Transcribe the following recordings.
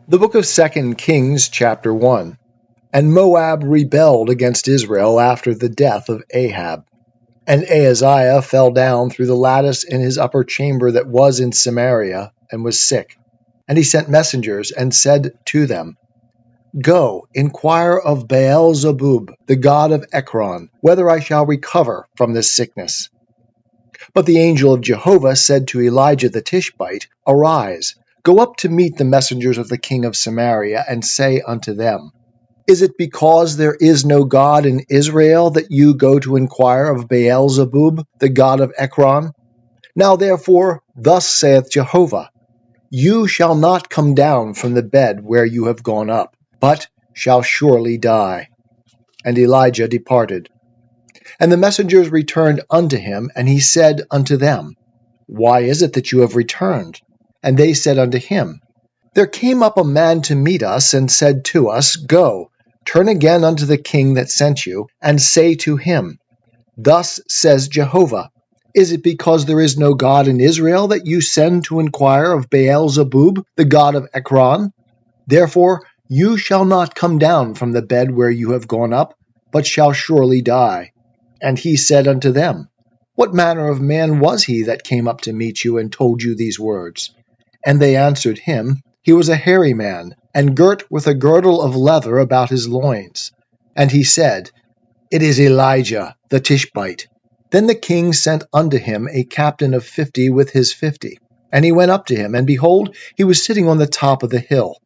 The book of 2 Kings, chapter 1. And Moab rebelled against Israel after the death of Ahab. And Ahaziah fell down through the lattice in his upper chamber that was in Samaria, and was sick. And he sent messengers, and said to them, Go, inquire of Baal-zebub, the god of Ekron, whether I shall recover from this sickness. But the angel of Jehovah said to Elijah the Tishbite, Arise, go up to meet the messengers of the king of Samaria, and say unto them, Is it because there is no God in Israel that you go to inquire of Baal-zebub, the god of Ekron? Now therefore, thus saith Jehovah, You shall not come down from the bed where you have gone up, but shall surely die. And Elijah departed. And the messengers returned unto him, and he said unto them, Why is it that you have returned? And they said unto him, There came up a man to meet us, and said to us, Go, turn again unto the king that sent you, and say to him, Thus says Jehovah, Is it because there is no God in Israel that you send to inquire of Baal-zebub, the god of Ekron? Therefore you shall not come down from the bed where you have gone up, but shall surely die. And he said unto them, What manner of man was he that came up to meet you and told you these words? And they answered him, He was a hairy man, and girt with a girdle of leather about his loins. And he said, It is Elijah the Tishbite. Then the king sent unto him a captain of 50 with his 50. And he went up to him, and behold, he was sitting on the top of the hill.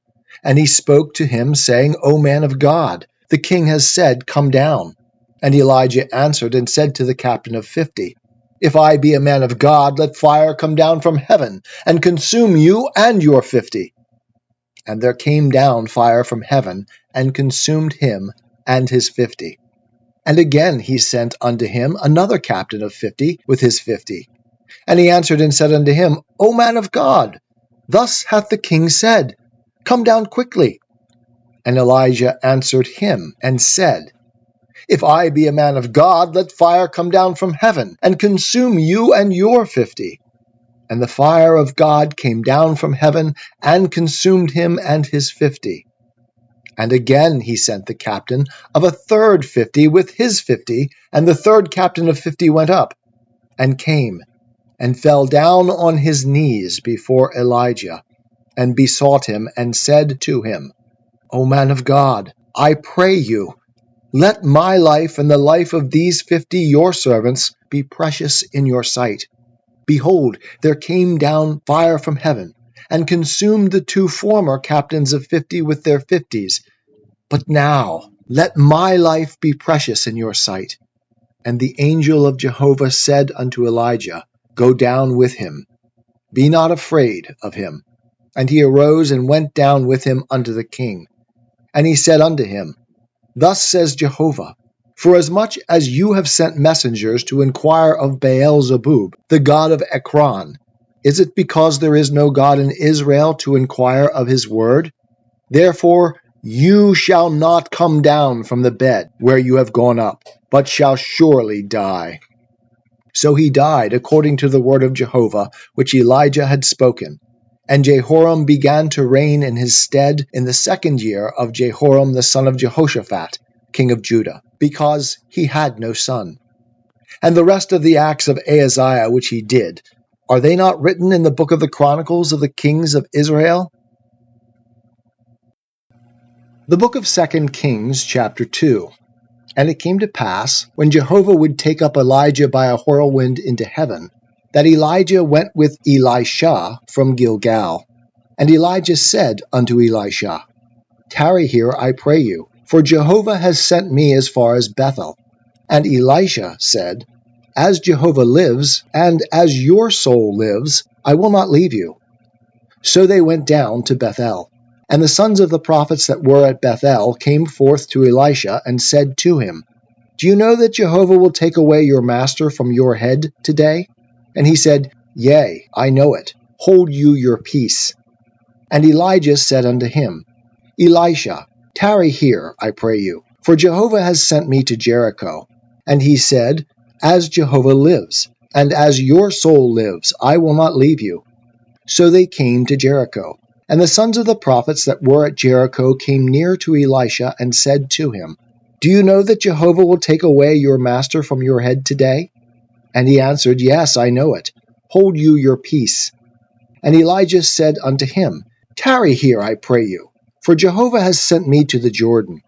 And he spoke to him, saying, O man of God, the king has said, Come down. And Elijah answered and said to the captain of 50, If I be a man of God, let fire come down from heaven, and consume you and your 50. And there came down fire from heaven, and consumed him and his 50. And again he sent unto him another captain of 50 with his 50. And he answered and said unto him, O man of God, thus hath the king said, Come down quickly. And Elijah answered him and said, If I be a man of God, let fire come down from heaven, and consume you and your 50. And the fire of God came down from heaven, and consumed him and his 50. And again he sent the captain of a third 50 with his 50, and the third captain of 50 went up, and came, and fell down on his knees before Elijah, and besought him, and said to him, O man of God, I pray you, let my life and the life of these 50 your servants be precious in your sight. Behold, there came down fire from heaven, and consumed the 2 former captains of 50 with their 50s. But now let my life be precious in your sight. And the angel of Jehovah said unto Elijah, Go down with him. Be not afraid of him. And he arose and went down with him unto the king. And he said unto him, Thus says Jehovah, Forasmuch as you have sent messengers to inquire of Baal-zebub, the god of Ekron, is it because there is no God in Israel to inquire of his word? Therefore you shall not come down from the bed where you have gone up, but shall surely die. So he died according to the word of Jehovah, which Elijah had spoken. And Jehoram began to reign in his stead in the 2nd year of Jehoram the son of Jehoshaphat, king of Judah, because he had no son. And the rest of the acts of Ahaziah which he did, are they not written in the book of the Chronicles of the kings of Israel? The book of 2 Kings, chapter 2. And it came to pass, when Jehovah would take up Elijah by a whirlwind into heaven, that Elijah went with Elisha from Gilgal. And Elijah said unto Elisha, Tarry here, I pray you, for Jehovah has sent me as far as Bethel. And Elisha said, As Jehovah lives, and as your soul lives, I will not leave you. So they went down to Bethel. And the sons of the prophets that were at Bethel came forth to Elisha, and said to him, Do you know that Jehovah will take away your master from your head today? And he said, Yea, I know it. Hold you your peace. And Elijah said unto him, Elisha, tarry here, I pray you, for Jehovah has sent me to Jericho. And he said, As Jehovah lives, and as your soul lives, I will not leave you. So they came to Jericho. And the sons of the prophets that were at Jericho came near to Elisha and said to him, Do you know that Jehovah will take away your master from your head today? And he answered, Yes, I know it. Hold you your peace. And Elijah said unto him, Tarry here, I pray you, for Jehovah has sent me to the Jordan.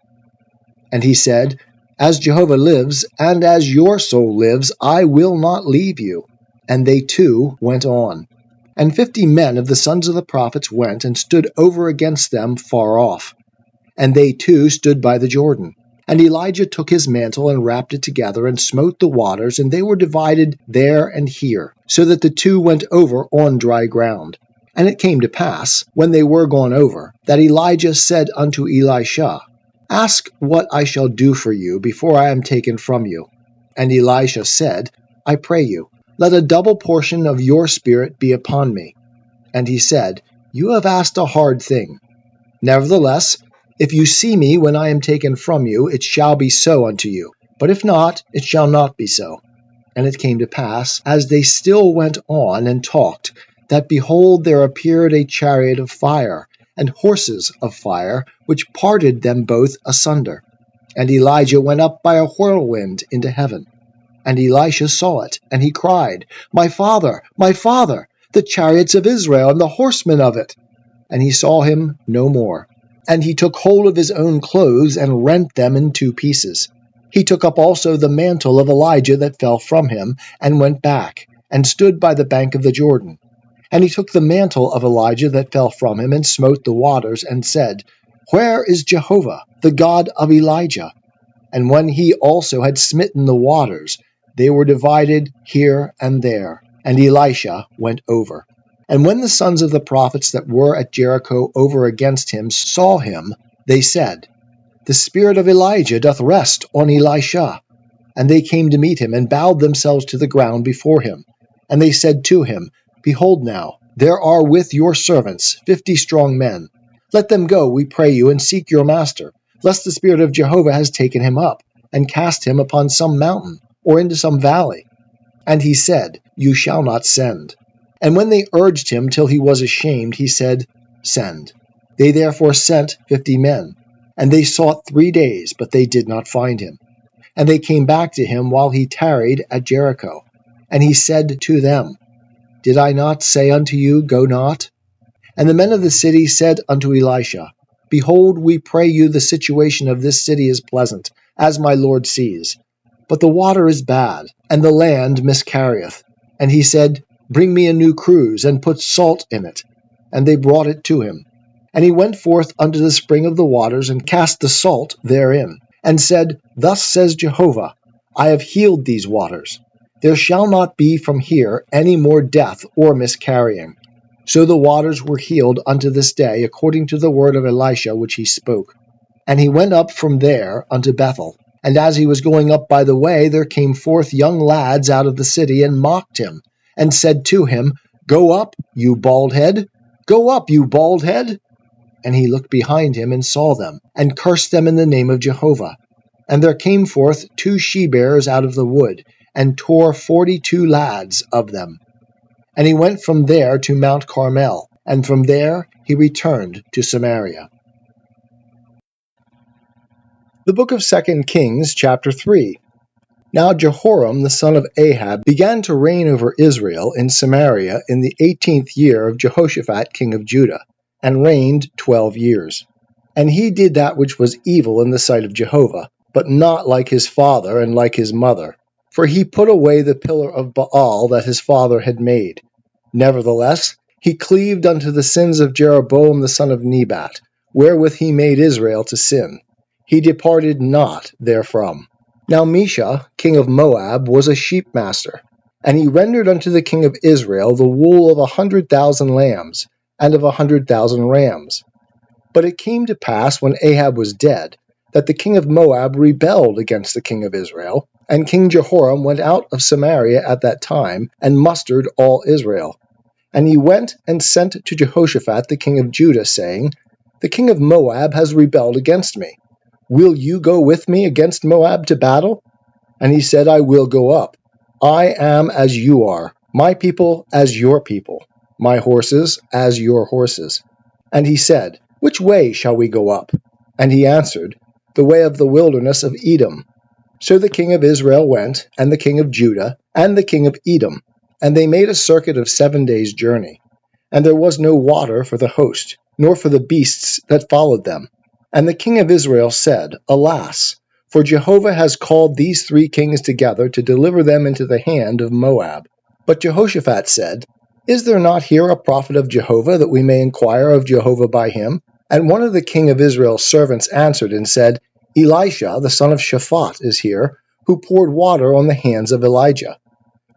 And he said, As Jehovah lives, and as your soul lives, I will not leave you. And they too went on. And 50 men of the sons of the prophets went and stood over against them far off. And they too stood by the Jordan. And Elijah took his mantle and wrapped it together and smote the waters, and they were divided there and here, so that the two went over on dry ground. And it came to pass, when they were gone over, that Elijah said unto Elisha, Ask what I shall do for you before I am taken from you. And Elisha said, I pray you, let a double portion of your spirit be upon me. And he said, You have asked a hard thing. Nevertheless, if you see me when I am taken from you, it shall be so unto you. But if not, it shall not be so. And it came to pass, as they still went on and talked, that behold, there appeared a chariot of fire, and horses of fire, which parted them both asunder. And Elijah went up by a whirlwind into heaven. And Elisha saw it, and he cried, my father, the chariots of Israel, and the horsemen of it. And he saw him no more. And he took hold of his own clothes, and rent them in 2 pieces. He took up also the mantle of Elijah that fell from him, and went back, and stood by the bank of the Jordan. And he took the mantle of Elijah that fell from him, and smote the waters, and said, Where is Jehovah, the God of Elijah? And when he also had smitten the waters, they were divided here and there, and Elisha went over. And when the sons of the prophets that were at Jericho over against him saw him, they said, The spirit of Elijah doth rest on Elisha. And they came to meet him, and bowed themselves to the ground before him. And they said to him, Behold now, there are with your servants 50 strong men. Let them go, we pray you, and seek your master, lest the spirit of Jehovah has taken him up, and cast him upon some mountain, or into some valley. And he said, You shall not send. And when they urged him till he was ashamed, he said, Send. They therefore sent 50 men. And they sought 3 days, but they did not find him. And they came back to him while he tarried at Jericho. And he said to them, Did I not say unto you, Go not? And the men of the city said unto Elisha, Behold, we pray you, the situation of this city is pleasant, as my Lord sees. But the water is bad, and the land miscarrieth. And he said, Bring me a new cruse, and put salt in it. And they brought it to him. And he went forth unto the spring of the waters, and cast the salt therein, and said, Thus says Jehovah, I have healed these waters. There shall not be from here any more death or miscarrying. So the waters were healed unto this day, according to the word of Elisha which he spoke. And he went up from there unto Bethel. And as he was going up by the way, there came forth young lads out of the city, and mocked him, and said to him, Go up, you bald head! Go up, you bald head! And he looked behind him, and saw them, and cursed them in the name of Jehovah. And there came forth 2 she-bears out of the wood, and tore 42 lads of them. And he went from there to Mount Carmel, and from there he returned to Samaria. The book of 2 Kings, chapter 3. Now Jehoram the son of Ahab began to reign over Israel in Samaria in the 18th year of Jehoshaphat king of Judah, and reigned 12 years. And he did that which was evil in the sight of Jehovah, but not like his father and like his mother. For he put away the pillar of Baal that his father had made. Nevertheless, he cleaved unto the sins of Jeroboam the son of Nebat, wherewith he made Israel to sin. He departed not therefrom. Now Mesha, king of Moab, was a sheepmaster, and he rendered unto the king of Israel the wool of 100,000 lambs, and of 100,000 rams. But it came to pass, when Ahab was dead, that the king of Moab rebelled against the king of Israel, and King Jehoram went out of Samaria at that time, and mustered all Israel. And he went and sent to Jehoshaphat the king of Judah, saying, The king of Moab has rebelled against me. Will you go with me against Moab to battle? And he said, I will go up. I am as you are, my people as your people, my horses as your horses. And he said, Which way shall we go up? And he answered, The way of the wilderness of Edom. So the king of Israel went, and the king of Judah, and the king of Edom, and they made a circuit of 7 days' journey. And there was no water for the host, nor for the beasts that followed them. And the king of Israel said, Alas! For Jehovah has called these 3 kings together to deliver them into the hand of Moab. But Jehoshaphat said, Is there not here a prophet of Jehovah, that we may inquire of Jehovah by him? And one of the king of Israel's servants answered and said, Elisha, the son of Shaphat, is here, who poured water on the hands of Elijah.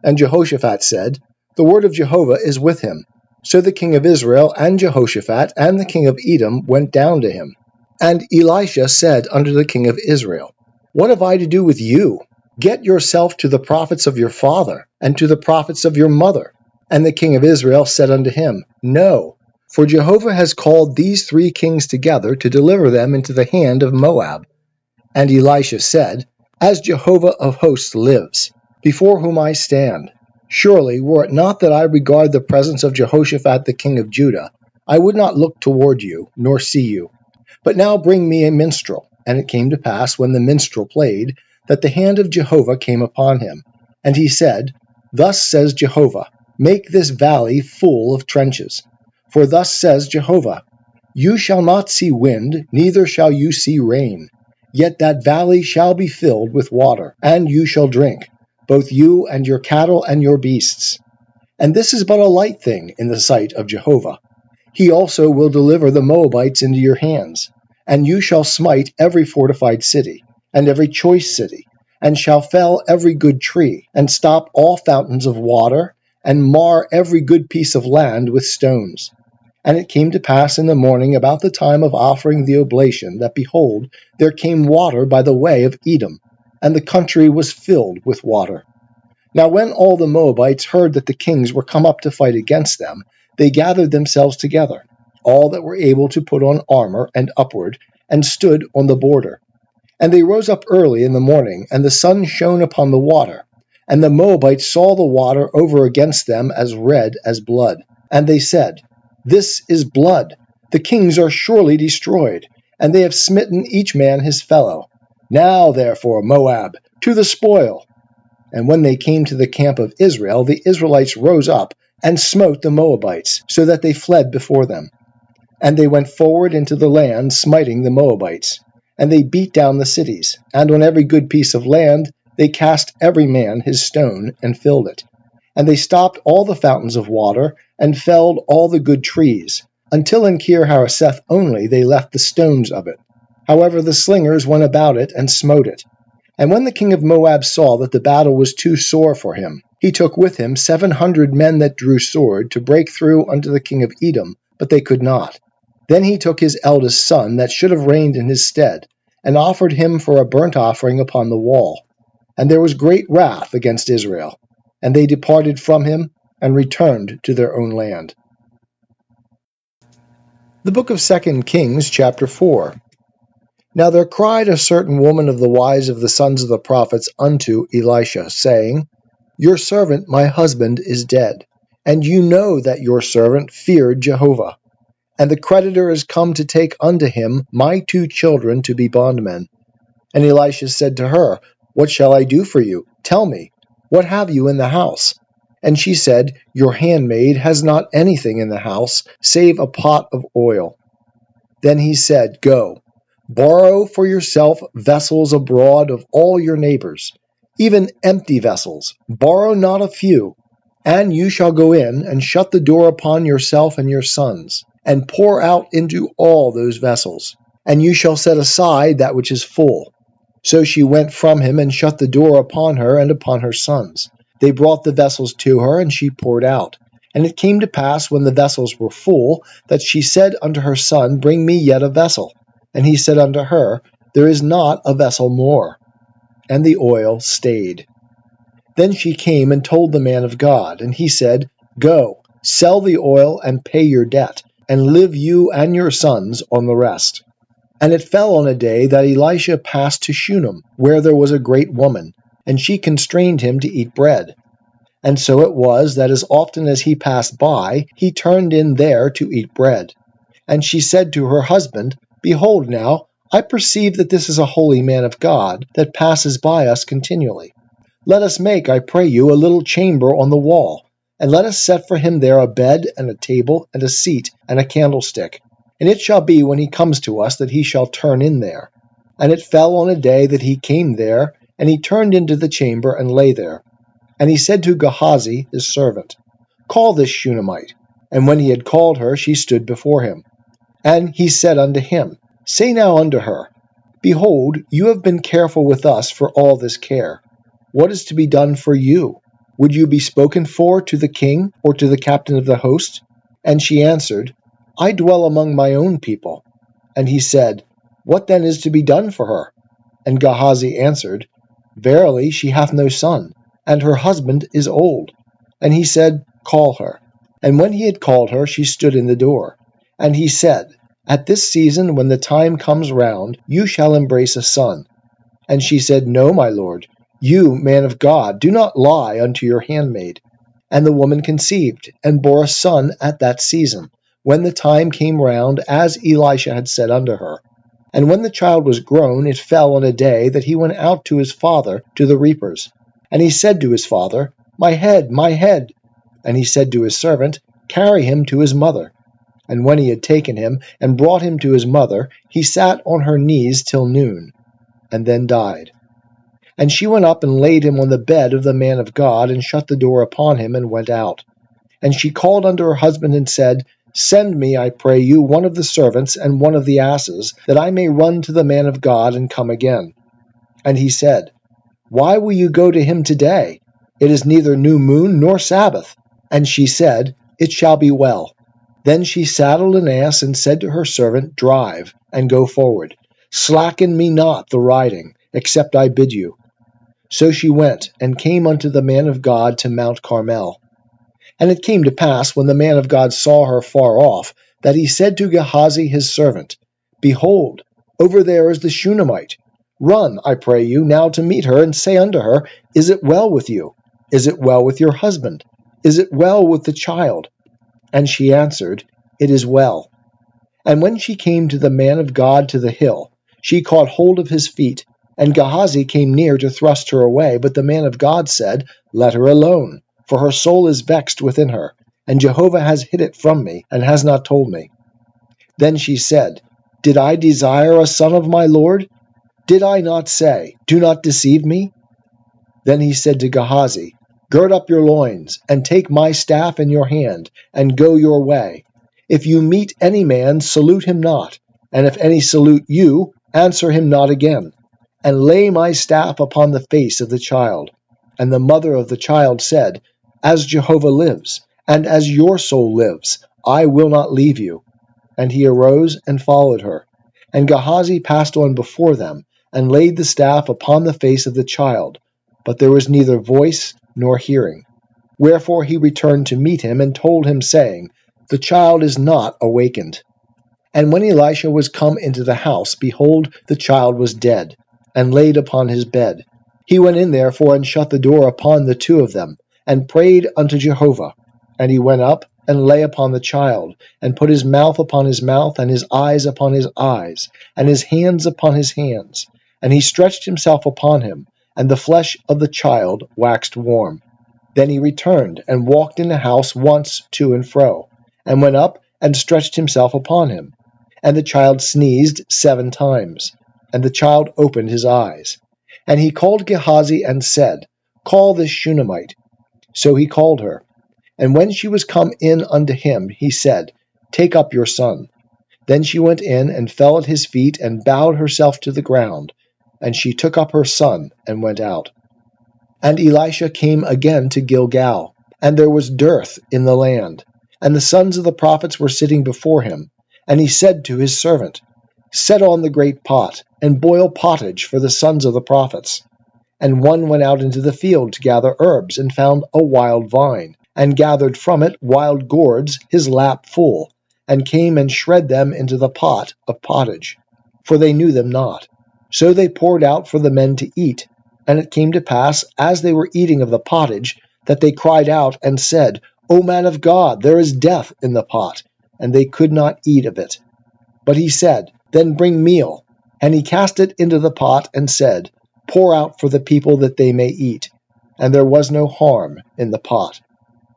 And Jehoshaphat said, The word of Jehovah is with him. So the king of Israel and Jehoshaphat and the king of Edom went down to him. And Elisha said unto the king of Israel, What have I to do with you? Get yourself to the prophets of your father, and to the prophets of your mother. And the king of Israel said unto him, No, for Jehovah has called these 3 kings together to deliver them into the hand of Moab. And Elisha said, As Jehovah of hosts lives, before whom I stand, surely were it not that I regard the presence of Jehoshaphat the king of Judah, I would not look toward you, nor see you. But now bring me a minstrel. And it came to pass, when the minstrel played, that the hand of Jehovah came upon him. And he said, Thus says Jehovah, Make this valley full of trenches. For thus says Jehovah, You shall not see wind, neither shall you see rain. Yet that valley shall be filled with water, and you shall drink, both you and your cattle and your beasts. And this is but a light thing in the sight of Jehovah. He also will deliver the Moabites into your hands. And you shall smite every fortified city, and every choice city, and shall fell every good tree, and stop all fountains of water, and mar every good piece of land with stones. And it came to pass in the morning about the time of offering the oblation, that, behold, there came water by the way of Edom, and the country was filled with water. Now when all the Moabites heard that the kings were come up to fight against them, they gathered themselves together, all that were able to put on armor and upward, and stood on the border. And they rose up early in the morning, and the sun shone upon the water. And the Moabites saw the water over against them as red as blood. And they said, This is blood. The kings are surely destroyed, and they have smitten each man his fellow. Now therefore, Moab, to the spoil. And when they came to the camp of Israel, the Israelites rose up and smote the Moabites, so that they fled before them. And they went forward into the land, smiting the Moabites. And they beat down the cities, and on every good piece of land they cast every man his stone, and filled it. And they stopped all the fountains of water, and felled all the good trees, until in Kir Hareseth only they left the stones of it. However the slingers went about it, and smote it. And when the king of Moab saw that the battle was too sore for him, he took with him 700 men that drew sword, to break through unto the king of Edom, but they could not. Then he took his eldest son, that should have reigned in his stead, and offered him for a burnt offering upon the wall. And there was great wrath against Israel, and they departed from him, and returned to their own land. The book of 2 Kings, chapter 4. Now there cried a certain woman of the wives of the sons of the prophets unto Elisha, saying, Your servant my husband is dead, and you know that your servant feared Jehovah. And the creditor is come to take unto him my 2 children to be bondmen. And Elisha said to her, What shall I do for you? Tell me, what have you in the house? And she said, Your handmaid has not anything in the house, save a pot of oil. Then he said, Go, borrow for yourself vessels abroad of all your neighbors, even empty vessels, borrow not a few. And you shall go in, and shut the door upon yourself and your sons, and pour out into all those vessels, and you shall set aside that which is full. So she went from him, and shut the door upon her and upon her sons. They brought the vessels to her, and she poured out. And it came to pass, when the vessels were full, that she said unto her son, Bring me yet a vessel. And he said unto her, There is not a vessel more. And the oil stayed. Then she came and told the man of God, and he said, Go, sell the oil, and pay your debt, and live you and your sons on the rest. And it fell on a day that Elisha passed to Shunem, where there was a great woman, and she constrained him to eat bread. And so it was that as often as he passed by, he turned in there to eat bread. And she said to her husband, Behold now, I perceive that this is a holy man of God, that passes by us continually. Let us make, I pray you, a little chamber on the wall, and let us set for him there a bed, and a table, and a seat, and a candlestick. And it shall be, when he comes to us, that he shall turn in there. And it fell on a day that he came there, and he turned into the chamber, and lay there. And he said to Gehazi, his servant, Call this Shunammite. And when he had called her, she stood before him. And he said unto him, Say now unto her, Behold, you have been careful with us for all this care. What is to be done for you? Would you be spoken for to the king, or to the captain of the host? And she answered, I dwell among my own people. And he said, What then is to be done for her? And Gehazi answered, Verily she hath no son, and her husband is old. And he said, Call her. And when he had called her, she stood in the door. And he said, At this season, when the time comes round, you shall embrace a son. And she said, No, my lord. You, man of God, do not lie unto your handmaid. And the woman conceived, and bore a son at that season, when the time came round, as Elisha had said unto her. And when the child was grown, it fell on a day that he went out to his father to the reapers. And he said to his father, My head, my head. And he said to his servant, Carry him to his mother. And when he had taken him, and brought him to his mother, he sat on her knees till noon, and then died. And she went up and laid him on the bed of the man of God, and shut the door upon him, and went out. And she called unto her husband, and said, Send me, I pray you, one of the servants, and one of the asses, that I may run to the man of God, and come again. And he said, Why will you go to him today? It is neither new moon nor Sabbath. And she said, It shall be well. Then she saddled an ass, and said to her servant, Drive, and go forward. Slacken me not the riding, except I bid you. So she went, and came unto the man of God to Mount Carmel. And it came to pass, when the man of God saw her far off, that he said to Gehazi his servant, Behold, over there is the Shunammite. Run, I pray you, now to meet her, and say unto her, Is it well with you? Is it well with your husband? Is it well with the child? And she answered, It is well. And when she came to the man of God to the hill, she caught hold of his feet, and Gehazi came near to thrust her away, but the man of God said, Let her alone, for her soul is vexed within her, and Jehovah has hid it from me, and has not told me. Then she said, Did I desire a son of my Lord? Did I not say, Do not deceive me? Then he said to Gehazi, Gird up your loins, and take my staff in your hand, and go your way. If you meet any man, salute him not, and if any salute you, answer him not again. And lay my staff upon the face of the child. And the mother of the child said, As Jehovah lives, and as your soul lives, I will not leave you. And he arose and followed her. And Gehazi passed on before them, and laid the staff upon the face of the child. But there was neither voice nor hearing. Wherefore he returned to meet him, and told him, saying, The child is not awakened. And when Elisha was come into the house, behold, the child was dead, and laid upon his bed. He went in therefore, and shut the door upon the two of them, and prayed unto Jehovah. And he went up, and lay upon the child, and put his mouth upon his mouth, and his eyes upon his eyes, and his hands upon his hands. And he stretched himself upon him, and the flesh of the child waxed warm. Then he returned, and walked in the house once to and fro, and went up, and stretched himself upon him. And the child sneezed 7 times. And the child opened his eyes. And he called Gehazi, and said, Call this Shunammite. So he called her. And when she was come in unto him, he said, Take up your son. Then she went in, and fell at his feet, and bowed herself to the ground. And she took up her son, and went out. And Elisha came again to Gilgal, and there was dearth in the land. And the sons of the prophets were sitting before him. And he said to his servant, Set on the great pot, and boil pottage for the sons of the prophets. And one went out into the field to gather herbs, and found a wild vine, and gathered from it wild gourds his lap full, and came and shred them into the pot of pottage, for they knew them not. So they poured out for the men to eat. And it came to pass, as they were eating of the pottage, that they cried out and said, O man of God, there is death in the pot. and they could not eat of it. But he said, Then bring meal. And he cast it into the pot, and said, Pour out for the people that they may eat. And there was no harm in the pot.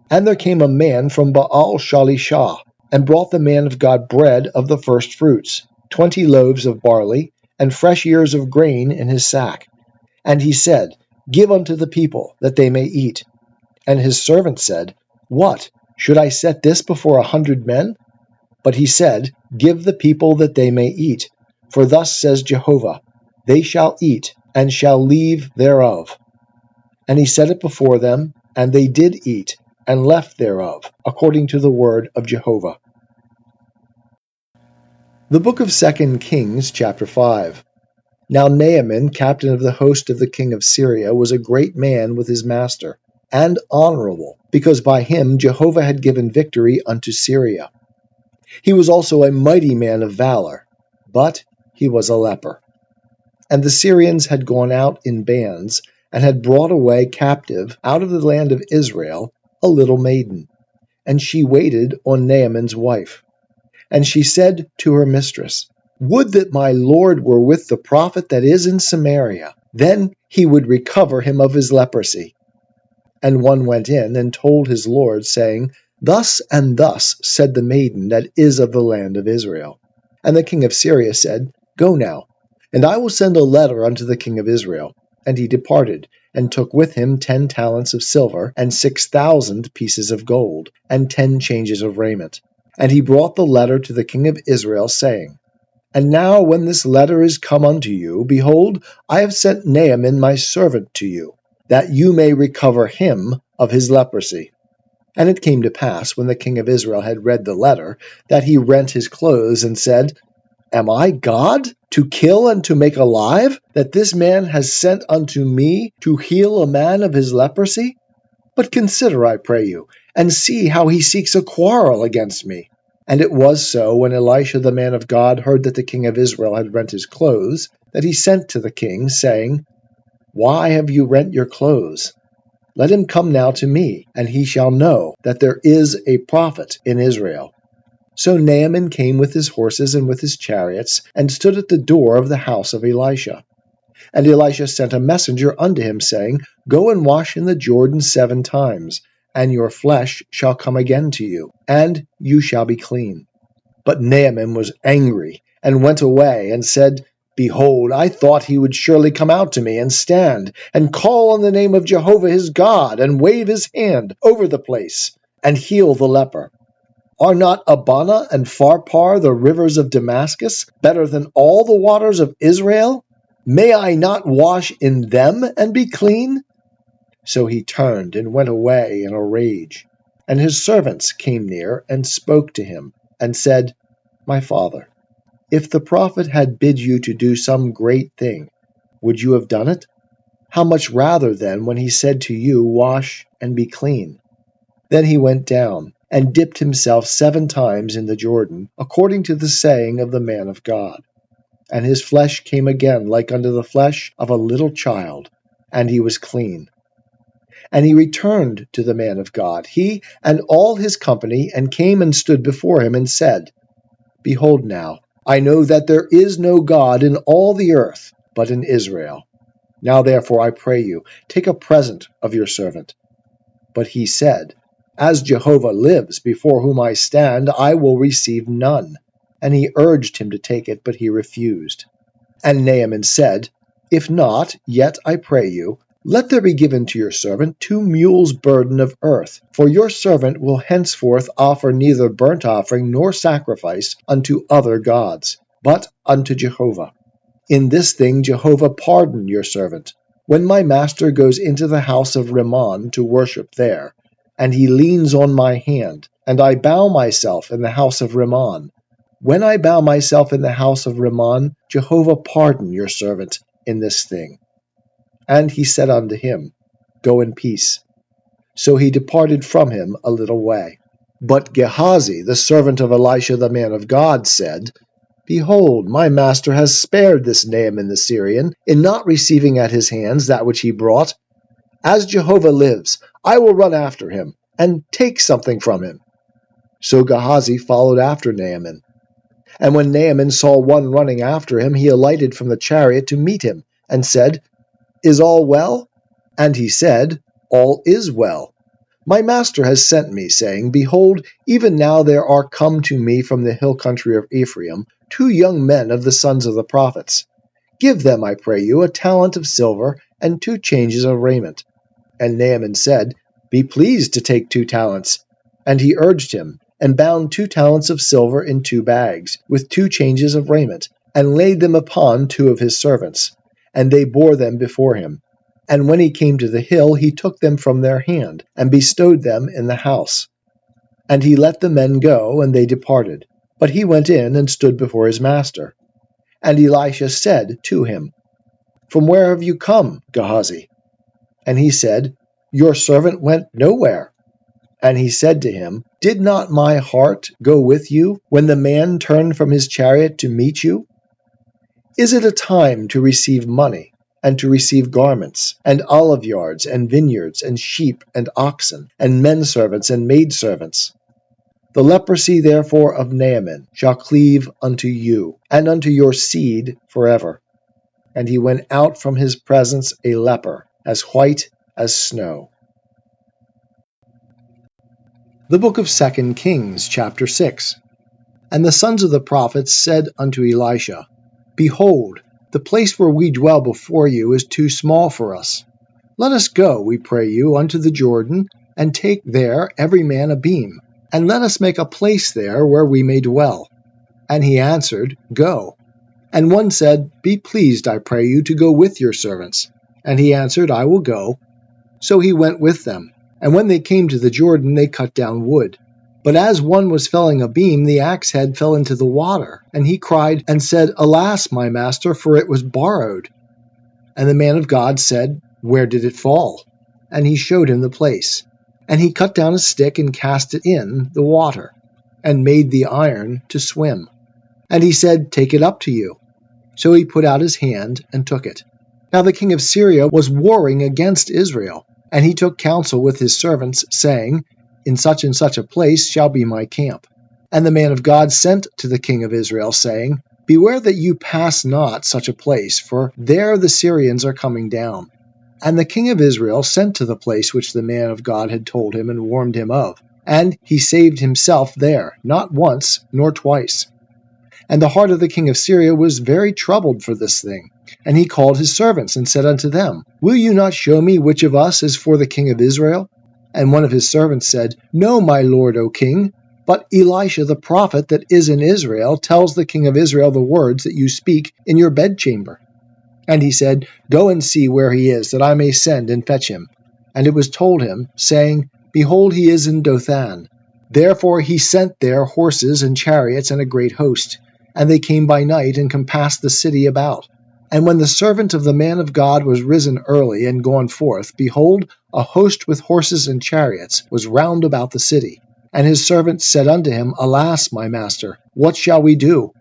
And there came a man from Baal-Shalishah, and brought the man of God bread of the firstfruits, 20 loaves of barley, and fresh ears of grain in his sack. And he said, Give unto the people, that they may eat. And his servant said, What? Should I set this before 100 men? But he said, Give the people that they may eat. For thus says Jehovah, They shall eat, and shall leave thereof. And he set it before them, and they did eat, and left thereof, according to the word of Jehovah. The book of 2 Kings, chapter 5. Now Naaman, captain of the host of the king of Syria, was a great man with his master, and honorable, because by him Jehovah had given victory unto Syria. He was also a mighty man of valor, but he was a leper. And the Syrians had gone out in bands, and had brought away captive out of the land of Israel a little maiden, and she waited on Naaman's wife. And she said to her mistress, Would that my Lord were with the prophet that is in Samaria, then he would recover him of his leprosy. And one went in and told his Lord, saying, Thus and thus said the maiden that is of the land of Israel. And the king of Syria said, Go now, and I will send a letter unto the king of Israel. And he departed, and took with him 10 talents of silver, and 6,000 pieces of gold, and 10 changes of raiment. And he brought the letter to the king of Israel, saying, And now when this letter is come unto you, behold, I have sent Naaman my servant to you, that you may recover him of his leprosy. And it came to pass, when the king of Israel had read the letter, that he rent his clothes, and said, Am I God, to kill and to make alive, that this man has sent unto me to heal a man of his leprosy? But consider, I pray you, and see how he seeks a quarrel against me. And it was so, when Elisha the man of God heard that the king of Israel had rent his clothes, that he sent to the king, saying, Why have you rent your clothes? Let him come now to me, and he shall know that there is a prophet in Israel. So Naaman came with his horses and with his chariots, and stood at the door of the house of Elisha. And Elisha sent a messenger unto him, saying, Go and wash in the Jordan 7 times, and your flesh shall come again to you, and you shall be clean. But Naaman was angry, and went away, and said, Behold, I thought he would surely come out to me, and stand, and call on the name of Jehovah his God, and wave his hand over the place, and heal the leper. Are not Abana and Pharpar, the rivers of Damascus, better than all the waters of Israel? May I not wash in them and be clean? So he turned and went away in a rage. And his servants came near and spoke to him, and said, My father, if the prophet had bid you to do some great thing, would you have done it? How much rather then when he said to you, Wash and be clean? Then he went down, and dipped himself 7 times in the Jordan, according to the saying of the man of God. And his flesh came again like unto the flesh of a little child, and he was clean. And he returned to the man of God, he and all his company, and came and stood before him, and said, Behold now, I know that there is no God in all the earth, but in Israel. Now therefore I pray you, take a present of your servant. But he said, As Jehovah lives, before whom I stand, I will receive none. And he urged him to take it, but he refused. And Naaman said, If not, yet I pray you, let there be given to your servant 2 mules' burden of earth, for your servant will henceforth offer neither burnt offering nor sacrifice unto other gods, but unto Jehovah. In this thing Jehovah pardon your servant. When my master goes into the house of Rimmon to worship there, and he leans on my hand, and I bow myself in the house of Rimmon. When I bow myself in the house of Rimmon, Jehovah pardon your servant in this thing. And he said unto him, Go in peace. So he departed from him a little way. But Gehazi, the servant of Elisha the man of God, said, Behold, my master has spared this Naaman the Syrian, in not receiving at his hands that which he brought. As Jehovah lives, I will run after him, and take something from him. So Gehazi followed after Naaman. And when Naaman saw one running after him, he alighted from the chariot to meet him, and said, Is all well? And he said, All is well. My master has sent me, saying, Behold, even now there are come to me from the hill country of Ephraim 2 young men of the sons of the prophets. Give them, I pray you, a talent of silver and 2 changes of raiment. And Naaman said, Be pleased to take 2 talents. And he urged him, and bound 2 talents of silver in 2 bags, with 2 changes of raiment, and laid them upon 2 of his servants. And they bore them before him. And when he came to the hill, he took them from their hand, and bestowed them in the house. And he let the men go, and they departed. But he went in and stood before his master. And Elisha said to him, From where have you come, Gehazi? And he said, Your servant went nowhere. And he said to him, Did not my heart go with you when the man turned from his chariot to meet you? Is it a time to receive money, and to receive garments, and olive yards, and vineyards, and sheep, and oxen, and men servants, and maid servants? The leprosy therefore of Naaman shall cleave unto you, and unto your seed forever. And he went out from his presence a leper, as white as snow. The book of 2 Kings, chapter 6. And the sons of the prophets said unto Elisha, Behold, the place where we dwell before you is too small for us. Let us go, we pray you, unto the Jordan, and take there every man a beam, and let us make a place there where we may dwell. And he answered, Go. And one said, Be pleased, I pray you, to go with your servants. And he answered, I will go. So he went with them. And when they came to the Jordan, they cut down wood. But as one was felling a beam, the axe head fell into the water. And he cried and said, Alas, my master, for it was borrowed. And the man of God said, Where did it fall? And he showed him the place. And he cut down a stick and cast it in the water, and made the iron to swim. And he said, Take it up to you. So he put out his hand and took it. Now the king of Syria was warring against Israel, and he took counsel with his servants, saying, In such and such a place shall be my camp. And the man of God sent to the king of Israel, saying, Beware that you pass not such a place, for there the Syrians are coming down. And the king of Israel sent to the place which the man of God had told him and warned him of, and he saved himself there, not once nor twice. And the heart of the king of Syria was very troubled for this thing. And he called his servants, and said unto them, Will you not show me which of us is for the king of Israel? And one of his servants said, No, my lord, O king, but Elisha the prophet that is in Israel tells the king of Israel the words that you speak in your bedchamber. And he said, Go and see where he is, that I may send and fetch him. And it was told him, saying, Behold, he is in Dothan. Therefore he sent there horses and chariots and a great host. And they came by night and compassed the city about. And when the servant of the man of God was risen early and gone forth, behold, a host with horses and chariots was round about the city. And his servant said unto him, Alas, my master, what shall we do?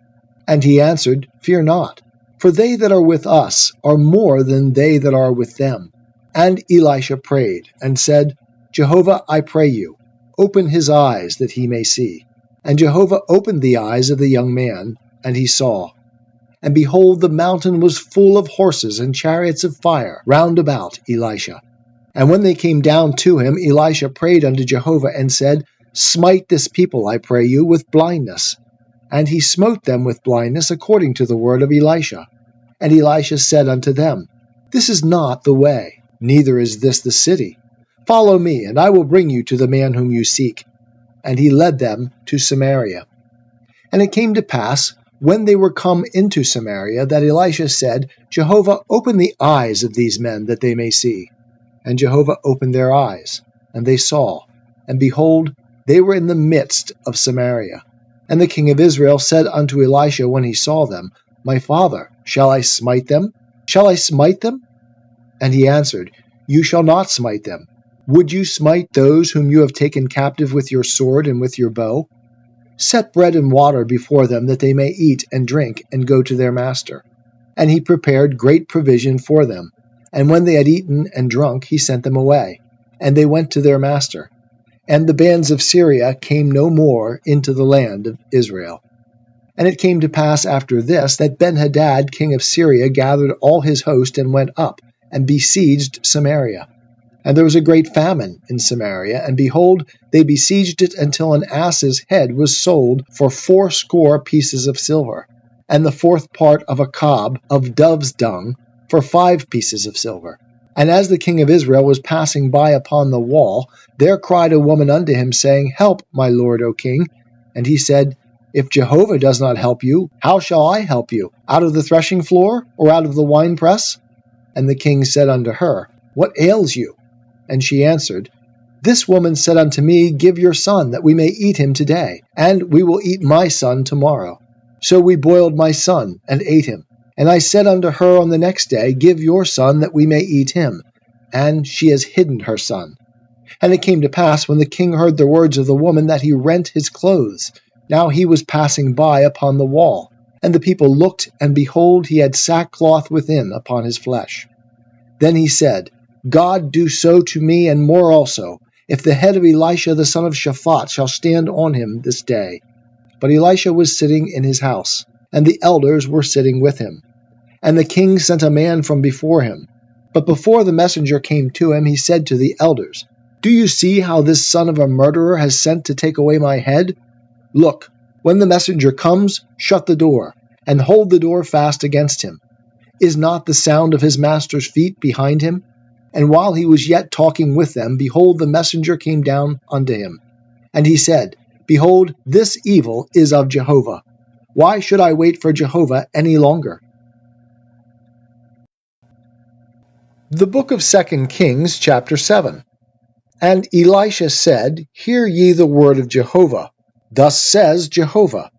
And he answered, Fear not. For they that are with us are more than they that are with them. And Elisha prayed, and said, Jehovah, I pray you, open his eyes that he may see. And Jehovah opened the eyes of the young man, and he saw. And behold, the mountain was full of horses and chariots of fire round about Elisha. And when they came down to him, Elisha prayed unto Jehovah, and said, Smite this people, I pray you, with blindness. And he smote them with blindness according to the word of Elisha. And Elisha said unto them, This is not the way, neither is this the city. Follow me, and I will bring you to the man whom you seek. And he led them to Samaria. And it came to pass, when they were come into Samaria, that Elisha said, Jehovah, open the eyes of these men, that they may see. And Jehovah opened their eyes, and they saw. And behold, they were in the midst of Samaria. And the king of Israel said unto Elisha when he saw them, My father, shall I smite them? Shall I smite them? And he answered, You shall not smite them. Would you smite those whom you have taken captive with your sword and with your bow? Set bread and water before them, that they may eat and drink and go to their master. And he prepared great provision for them. And when they had eaten and drunk, he sent them away. And they went to their master. And the bands of Syria came no more into the land of Israel. And it came to pass after this that Benhadad king of Syria gathered all his host and went up, and besieged Samaria. And there was a great famine in Samaria, and behold, they besieged it until an ass's head was sold for 80 pieces of silver, and the fourth part of a cob of dove's dung for 5 pieces of silver. And as the king of Israel was passing by upon the wall, there cried a woman unto him, saying, Help, my lord, O king. And he said, If Jehovah does not help you, how shall I help you? Out of the threshing floor, or out of the winepress? And the king said unto her, What ails you? And she answered, This woman said unto me, Give your son, that we may eat him today, and we will eat my son tomorrow. So we boiled my son, and ate him. And I said unto her on the next day, Give your son, that we may eat him. And she has hidden her son. And it came to pass, when the king heard the words of the woman, that he rent his clothes. Now he was passing by upon the wall. And the people looked, and behold, he had sackcloth within upon his flesh. Then he said, God do so to me, and more also, if the head of Elisha the son of Shaphat shall stand on him this day. But Elisha was sitting in his house, and the elders were sitting with him. And the king sent a man from before him. But before the messenger came to him, he said to the elders, Do you see how this son of a murderer has sent to take away my head? Look, when the messenger comes, shut the door, and hold the door fast against him. Is not the sound of his master's feet behind him? And while he was yet talking with them, behold, the messenger came down unto him. And he said, Behold, this evil is of Jehovah. Why should I wait for Jehovah any longer? The book of 2 Kings, chapter 7. And Elisha said, Hear ye the word of Jehovah. Thus says Jehovah,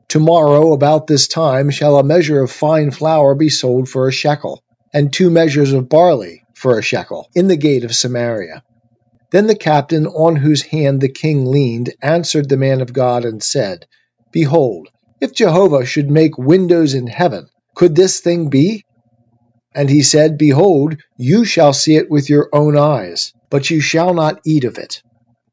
Tomorrow about this time shall a measure of fine flour be sold for a shekel, and 2 measures of barley for a shekel, in the gate of Samaria. Then the captain, on whose hand the king leaned, answered the man of God and said, Behold, if Jehovah should make windows in heaven, could this thing be? And he said, Behold, you shall see it with your own eyes, but you shall not eat of it.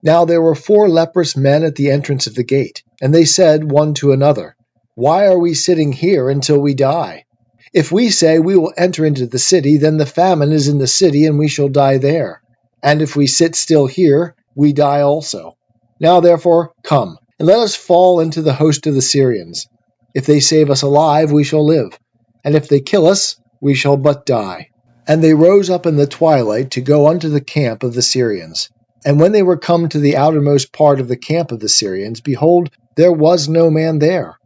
Now there were 4 leprous men at the entrance of the gate, and they said one to another, Why are we sitting here until we die? If we say we will enter into the city, then the famine is in the city, and we shall die there. And if we sit still here, we die also. Now therefore, come, and let us fall into the host of the Syrians. If they save us alive, we shall live, and if they kill us, we shall but die. And they rose up in the twilight to go unto the camp of the Syrians. And when they were come to the outermost part of the camp of the Syrians, behold, there was no man there.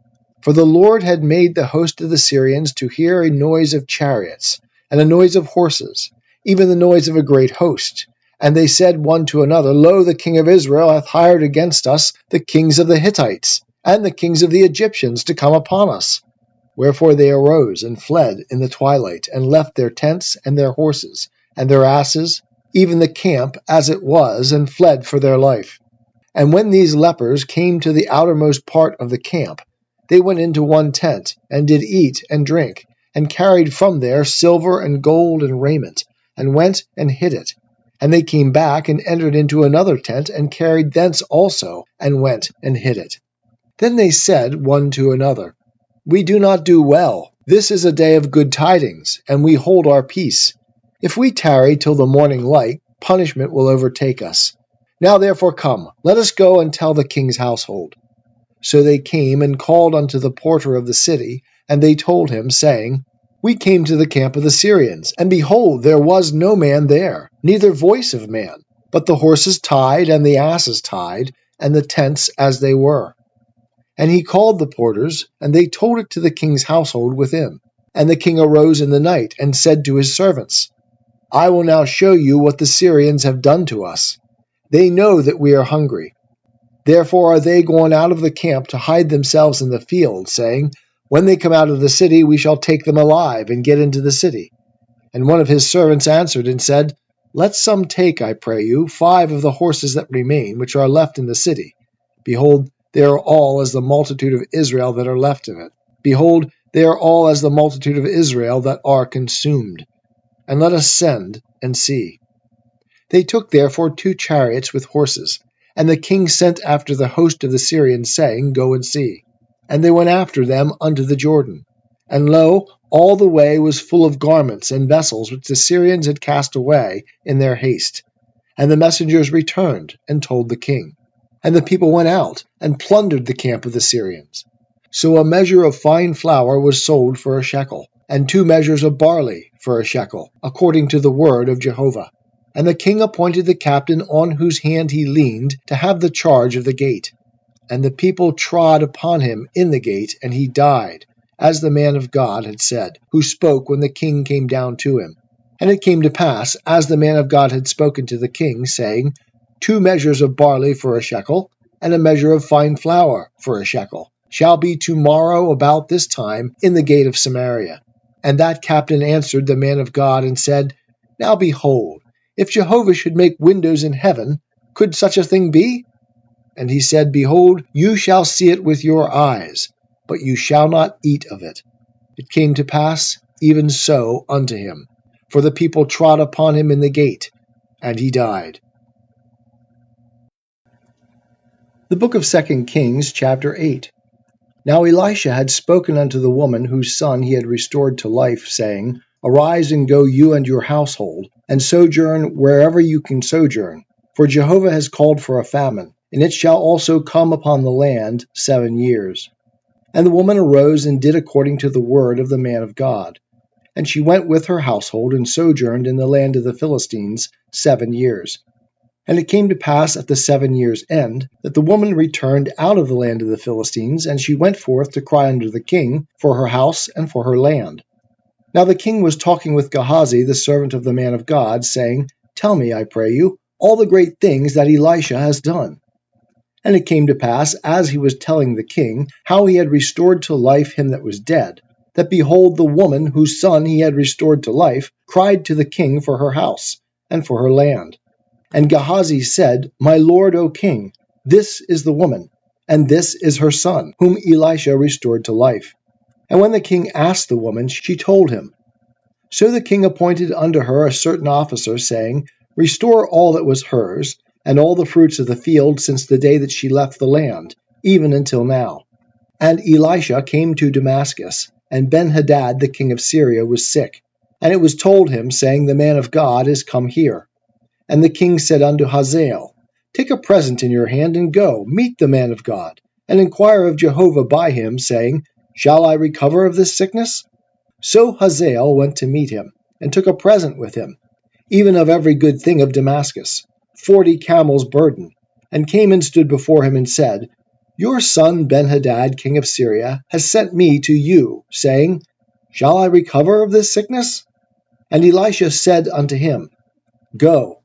For the Lord had made the host of the Syrians to hear a noise of chariots, and a noise of horses, even the noise of a great host. And they said one to another, Lo, the king of Israel hath hired against us the kings of the Hittites, and the kings of the Egyptians to come upon us. Wherefore they arose and fled in the twilight, and left their tents and their horses, and their asses, even the camp as it was, and fled for their life. And when these lepers came to the outermost part of the camp, they went into one tent, and did eat and drink, and carried from there silver and gold and raiment, and went and hid it. And they came back, and entered into another tent, and carried thence also, and went and hid it. Then they said one to another, We do not do well. This is a day of good tidings, and we hold our peace. If we tarry till the morning light, punishment will overtake us. Now therefore come, let us go and tell the king's household. So they came and called unto the porter of the city, and they told him, saying, We came to the camp of the Syrians, and behold, there was no man there, neither voice of man, but the horses tied, and the asses tied, and the tents as they were. And he called the porters, and they told it to the king's household within. And the king arose in the night, and said to his servants, I will now show you what the Syrians have done to us. They know that we are hungry. Therefore are they gone out of the camp to hide themselves in the field, saying, When they come out of the city, we shall take them alive, and get into the city. And one of his servants answered and said, Let some take, I pray you, 5 of the horses that remain, which are left in the city. Behold, they are all as the multitude of Israel that are left in it. Behold, they are all as the multitude of Israel that are consumed. And let us send and see. They took therefore 2 chariots with horses, And the king sent after the host of the Syrians, saying, Go and see. And they went after them unto the Jordan. And lo, all the way was full of garments and vessels which the Syrians had cast away in their haste. And the messengers returned and told the king. And the people went out and plundered the camp of the Syrians. So a measure of fine flour was sold for a shekel, and 2 measures of barley for a shekel, according to the word of Jehovah. And the king appointed the captain on whose hand he leaned to have the charge of the gate. And the people trod upon him in the gate, and he died, as the man of God had said, who spoke when the king came down to him. And it came to pass, as the man of God had spoken to the king, saying, 2 measures of barley for a shekel, and a measure of fine flour for a shekel, shall be tomorrow about this time in the gate of Samaria. And that captain answered the man of God, and said, Now behold, if Jehovah should make windows in heaven, could such a thing be? And he said, Behold, you shall see it with your eyes, but you shall not eat of it. It came to pass even so unto him. For the people trod upon him in the gate, and he died. The book of 2 Kings, chapter 8. Now Elisha had spoken unto the woman whose son he had restored to life, saying, Arise and go you and your household, and sojourn wherever you can sojourn. For Jehovah has called for a famine, and it shall also come upon the land 7 years. And the woman arose and did according to the word of the man of God. And she went with her household and sojourned in the land of the Philistines 7 years. And it came to pass at the 7 years' end, that the woman returned out of the land of the Philistines, and she went forth to cry unto the king for her house and for her land. Now the king was talking with Gehazi, the servant of the man of God, saying, Tell me, I pray you, all the great things that Elisha has done. And it came to pass, as he was telling the king how he had restored to life him that was dead, that behold, the woman whose son he had restored to life cried to the king for her house and for her land. And Gehazi said, My lord, O king, this is the woman, and this is her son, whom Elisha restored to life. And when the king asked the woman, she told him. So the king appointed unto her a certain officer, saying, Restore all that was hers, and all the fruits of the field since the day that she left the land, even until now. And Elisha came to Damascus, and Ben-Hadad the king of Syria was sick. And it was told him, saying, The man of God is come here. And the king said unto Hazael, Take a present in your hand, and go, meet the man of God, and inquire of Jehovah by him, saying, Shall I recover of this sickness? So Hazael went to meet him, and took a present with him, even of every good thing of Damascus, 40 camels' burden, and came and stood before him, and said, Your son Ben-Hadad, king of Syria, has sent me to you, saying, Shall I recover of this sickness? And Elisha said unto him, Go,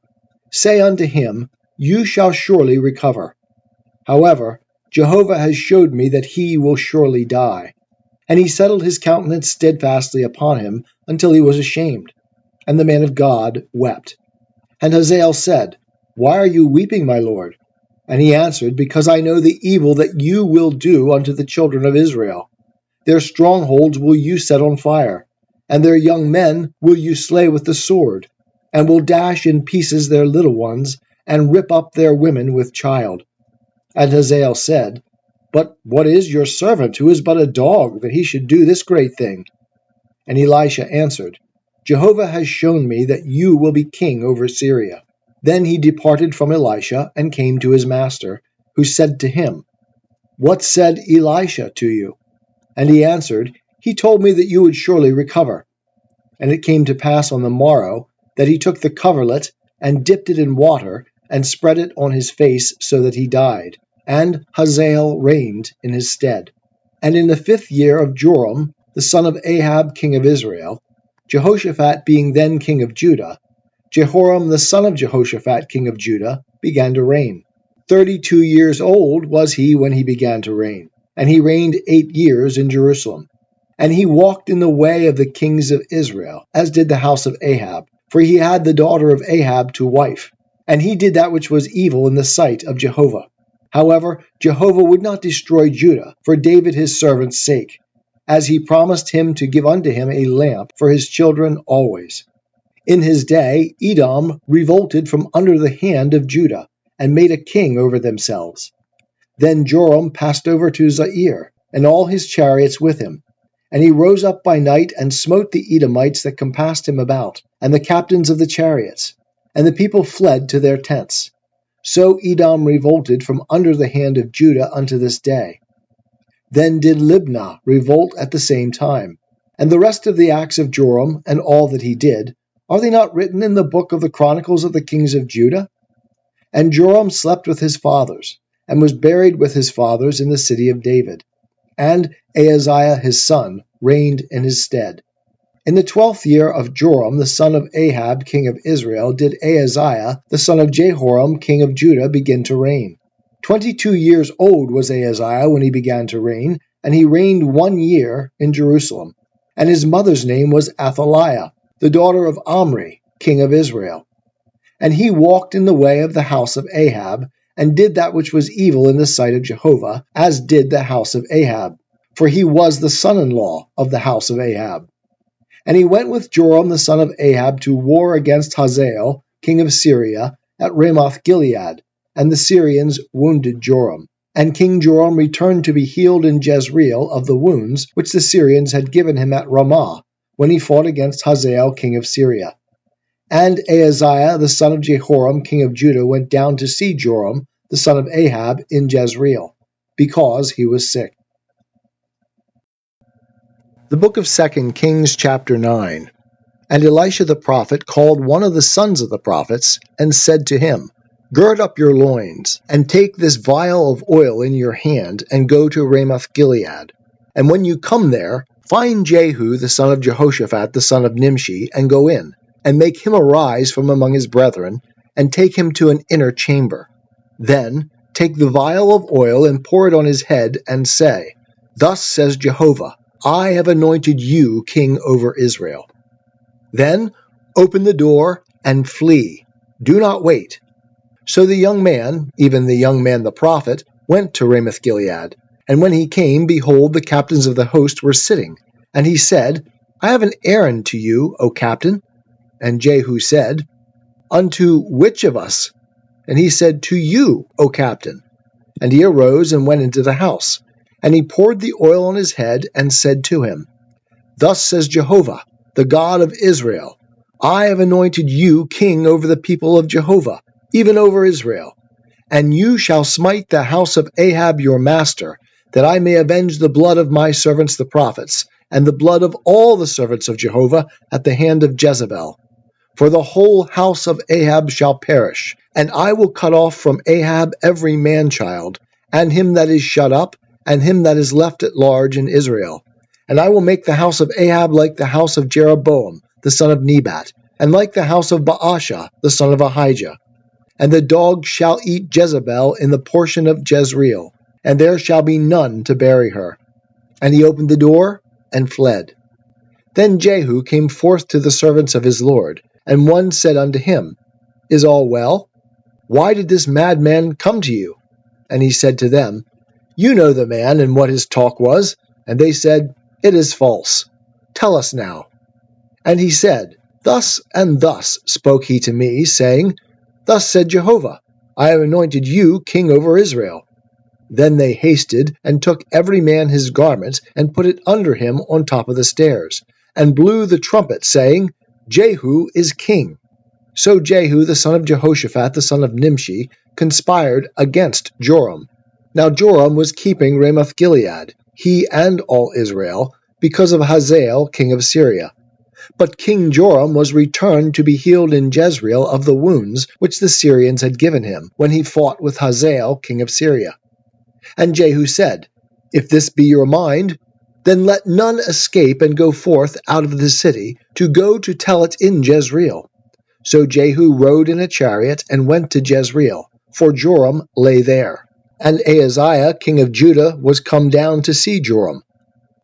say unto him, You shall surely recover. However, Jehovah has showed me that he will surely die. And he settled his countenance steadfastly upon him until he was ashamed. And the man of God wept. And Hazael said, Why are you weeping, my lord? And he answered, Because I know the evil that you will do unto the children of Israel. Their strongholds will you set on fire, and their young men will you slay with the sword, and will dash in pieces their little ones, and rip up their women with child. And Hazael said, But what is your servant, who is but a dog, that he should do this great thing? And Elisha answered, Jehovah has shown me that you will be king over Syria. Then he departed from Elisha, and came to his master, who said to him, What said Elisha to you? And he answered, He told me that you would surely recover. And it came to pass on the morrow, that he took the coverlet, and dipped it in water, and spread it on his face, so that he died. And Hazael reigned in his stead. And in the 5th year of Joram, the son of Ahab king of Israel, Jehoshaphat being then king of Judah, Jehoram the son of Jehoshaphat king of Judah began to reign. 32 years old was he when he began to reign, and he reigned 8 years in Jerusalem. And he walked in the way of the kings of Israel, as did the house of Ahab, for he had the daughter of Ahab to wife. And he did that which was evil in the sight of Jehovah. However, Jehovah would not destroy Judah for David his servant's sake, as he promised him to give unto him a lamp for his children always. In his day Edom revolted from under the hand of Judah, and made a king over themselves. Then Joram passed over to Zair, and all his chariots with him. And he rose up by night and smote the Edomites that compassed him about, and the captains of the chariots. And the people fled to their tents. So Edom revolted from under the hand of Judah unto this day. Then did Libnah revolt at the same time. And the rest of the acts of Joram, and all that he did, are they not written in the book of the Chronicles of the kings of Judah? And Joram slept with his fathers, and was buried with his fathers in the city of David. And Ahaziah his son reigned in his stead. In the 12th year of Joram the son of Ahab king of Israel did Ahaziah the son of Jehoram king of Judah begin to reign. 22 years old was Ahaziah when he began to reign, and he reigned 1 year in Jerusalem. And his mother's name was Athaliah, the daughter of Omri, king of Israel. And he walked in the way of the house of Ahab, and did that which was evil in the sight of Jehovah, as did the house of Ahab, for he was the son-in-law of the house of Ahab. And he went with Joram the son of Ahab to war against Hazael, king of Syria, at Ramoth-Gilead, and the Syrians wounded Joram. And King Joram returned to be healed in Jezreel of the wounds which the Syrians had given him at Ramah, when he fought against Hazael king of Syria. And Ahaziah the son of Jehoram king of Judah went down to see Joram the son of Ahab in Jezreel, because he was sick. The book of 2 Kings chapter 9. And Elisha the prophet called one of the sons of the prophets, and said to him, Gird up your loins, and take this vial of oil in your hand, and go to Ramoth-Gilead. And when you come there, find Jehu the son of Jehoshaphat the son of Nimshi, and go in, and make him arise from among his brethren, and take him to an inner chamber. Then take the vial of oil and pour it on his head, and say, Thus says Jehovah, I have anointed you king over Israel. Then open the door and flee. Do not wait. So the young man, even the young man the prophet, went to Ramoth-Gilead. And when he came, behold, the captains of the host were sitting. And he said, I have an errand to you, O captain. And Jehu said, Unto which of us? And he said, To you, O captain. And he arose and went into the house. And he poured the oil on his head, and said to him, Thus says Jehovah, the God of Israel, I have anointed you king over the people of Jehovah, even over Israel. And you shall smite the house of Ahab your master, that I may avenge the blood of my servants the prophets, and the blood of all the servants of Jehovah at the hand of Jezebel. For the whole house of Ahab shall perish, and I will cut off from Ahab every man-child, and him that is shut up, and him that is left at large in Israel. And I will make the house of Ahab like the house of Jeroboam, the son of Nebat, and like the house of Baasha, the son of Ahijah. And the dogs shall eat Jezebel in the portion of Jezreel, and there shall be none to bury her. And he opened the door, and fled. Then Jehu came forth to the servants of his lord, and one said unto him, Is all well? Why did this madman come to you? And he said to them, You know the man, and what his talk was. And they said, It is false. Tell us now. And he said, Thus and thus spoke he to me, saying, Thus said Jehovah, I have anointed you king over Israel. Then they hasted, and took every man his garment, and put it under him on top of the stairs, and blew the trumpet, saying, Jehu is king. So Jehu the son of Jehoshaphat the son of Nimshi conspired against Joram. Now Joram was keeping Ramoth-Gilead, he and all Israel, because of Hazael king of Syria. But King Joram was returned to be healed in Jezreel of the wounds which the Syrians had given him, when he fought with Hazael king of Syria. And Jehu said, If this be your mind, then let none escape and go forth out of the city, to go to tell it in Jezreel. So Jehu rode in a chariot, and went to Jezreel, for Joram lay there. And Ahaziah king of Judah was come down to see Joram.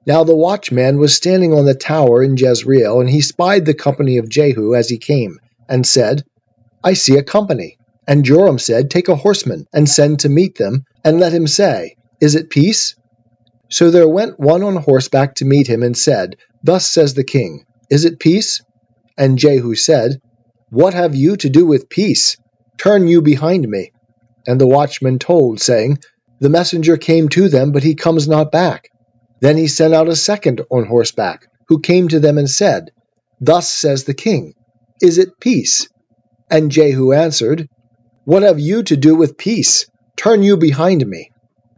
Now the watchman was standing on the tower in Jezreel, and he spied the company of Jehu as he came, and said, I see a company. And Joram said, Take a horseman, and send to meet them, and let him say, Is it peace? So there went one on horseback to meet him, and said, Thus says the king, Is it peace? And Jehu said, What have you to do with peace? Turn you behind me. And the watchman told, saying, The messenger came to them, but he comes not back. Then he sent out a second on horseback, who came to them and said, Thus says the king, Is it peace? And Jehu answered, What have you to do with peace? Turn you behind me.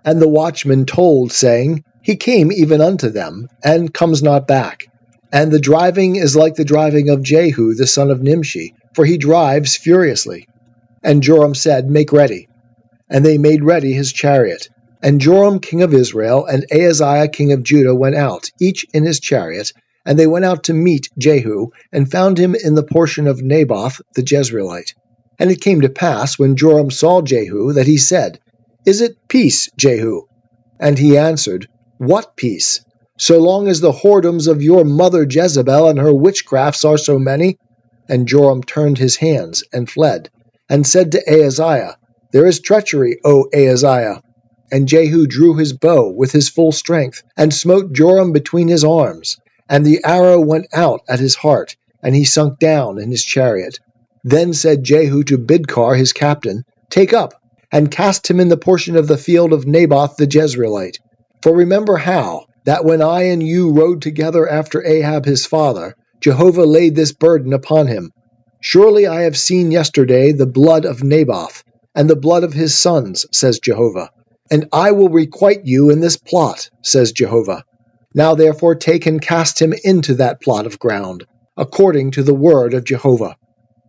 And the watchman told, saying, He came even unto them, and comes not back. And the driving is like the driving of Jehu the son of Nimshi, for he drives furiously. And Joram said, Make ready. And they made ready his chariot. And Joram king of Israel and Ahaziah king of Judah went out, each in his chariot, and they went out to meet Jehu, and found him in the portion of Naboth the Jezreelite. And it came to pass, when Joram saw Jehu, that he said, Is it peace, Jehu? And he answered, What peace? So long as the whoredoms of your mother Jezebel and her witchcrafts are so many? And Joram turned his hands and fled, and said to Ahaziah, There is treachery, O Ahaziah. And Jehu drew his bow with his full strength, and smote Joram between his arms. And the arrow went out at his heart, and he sunk down in his chariot. Then said Jehu to Bidkar his captain, Take up, and cast him in the portion of the field of Naboth the Jezreelite. For remember how, that when I and you rode together after Ahab his father, Jehovah laid this burden upon him. Surely I have seen yesterday the blood of Naboth, and the blood of his sons, says Jehovah. And I will requite you in this plot, says Jehovah. Now therefore take and cast him into that plot of ground, according to the word of Jehovah.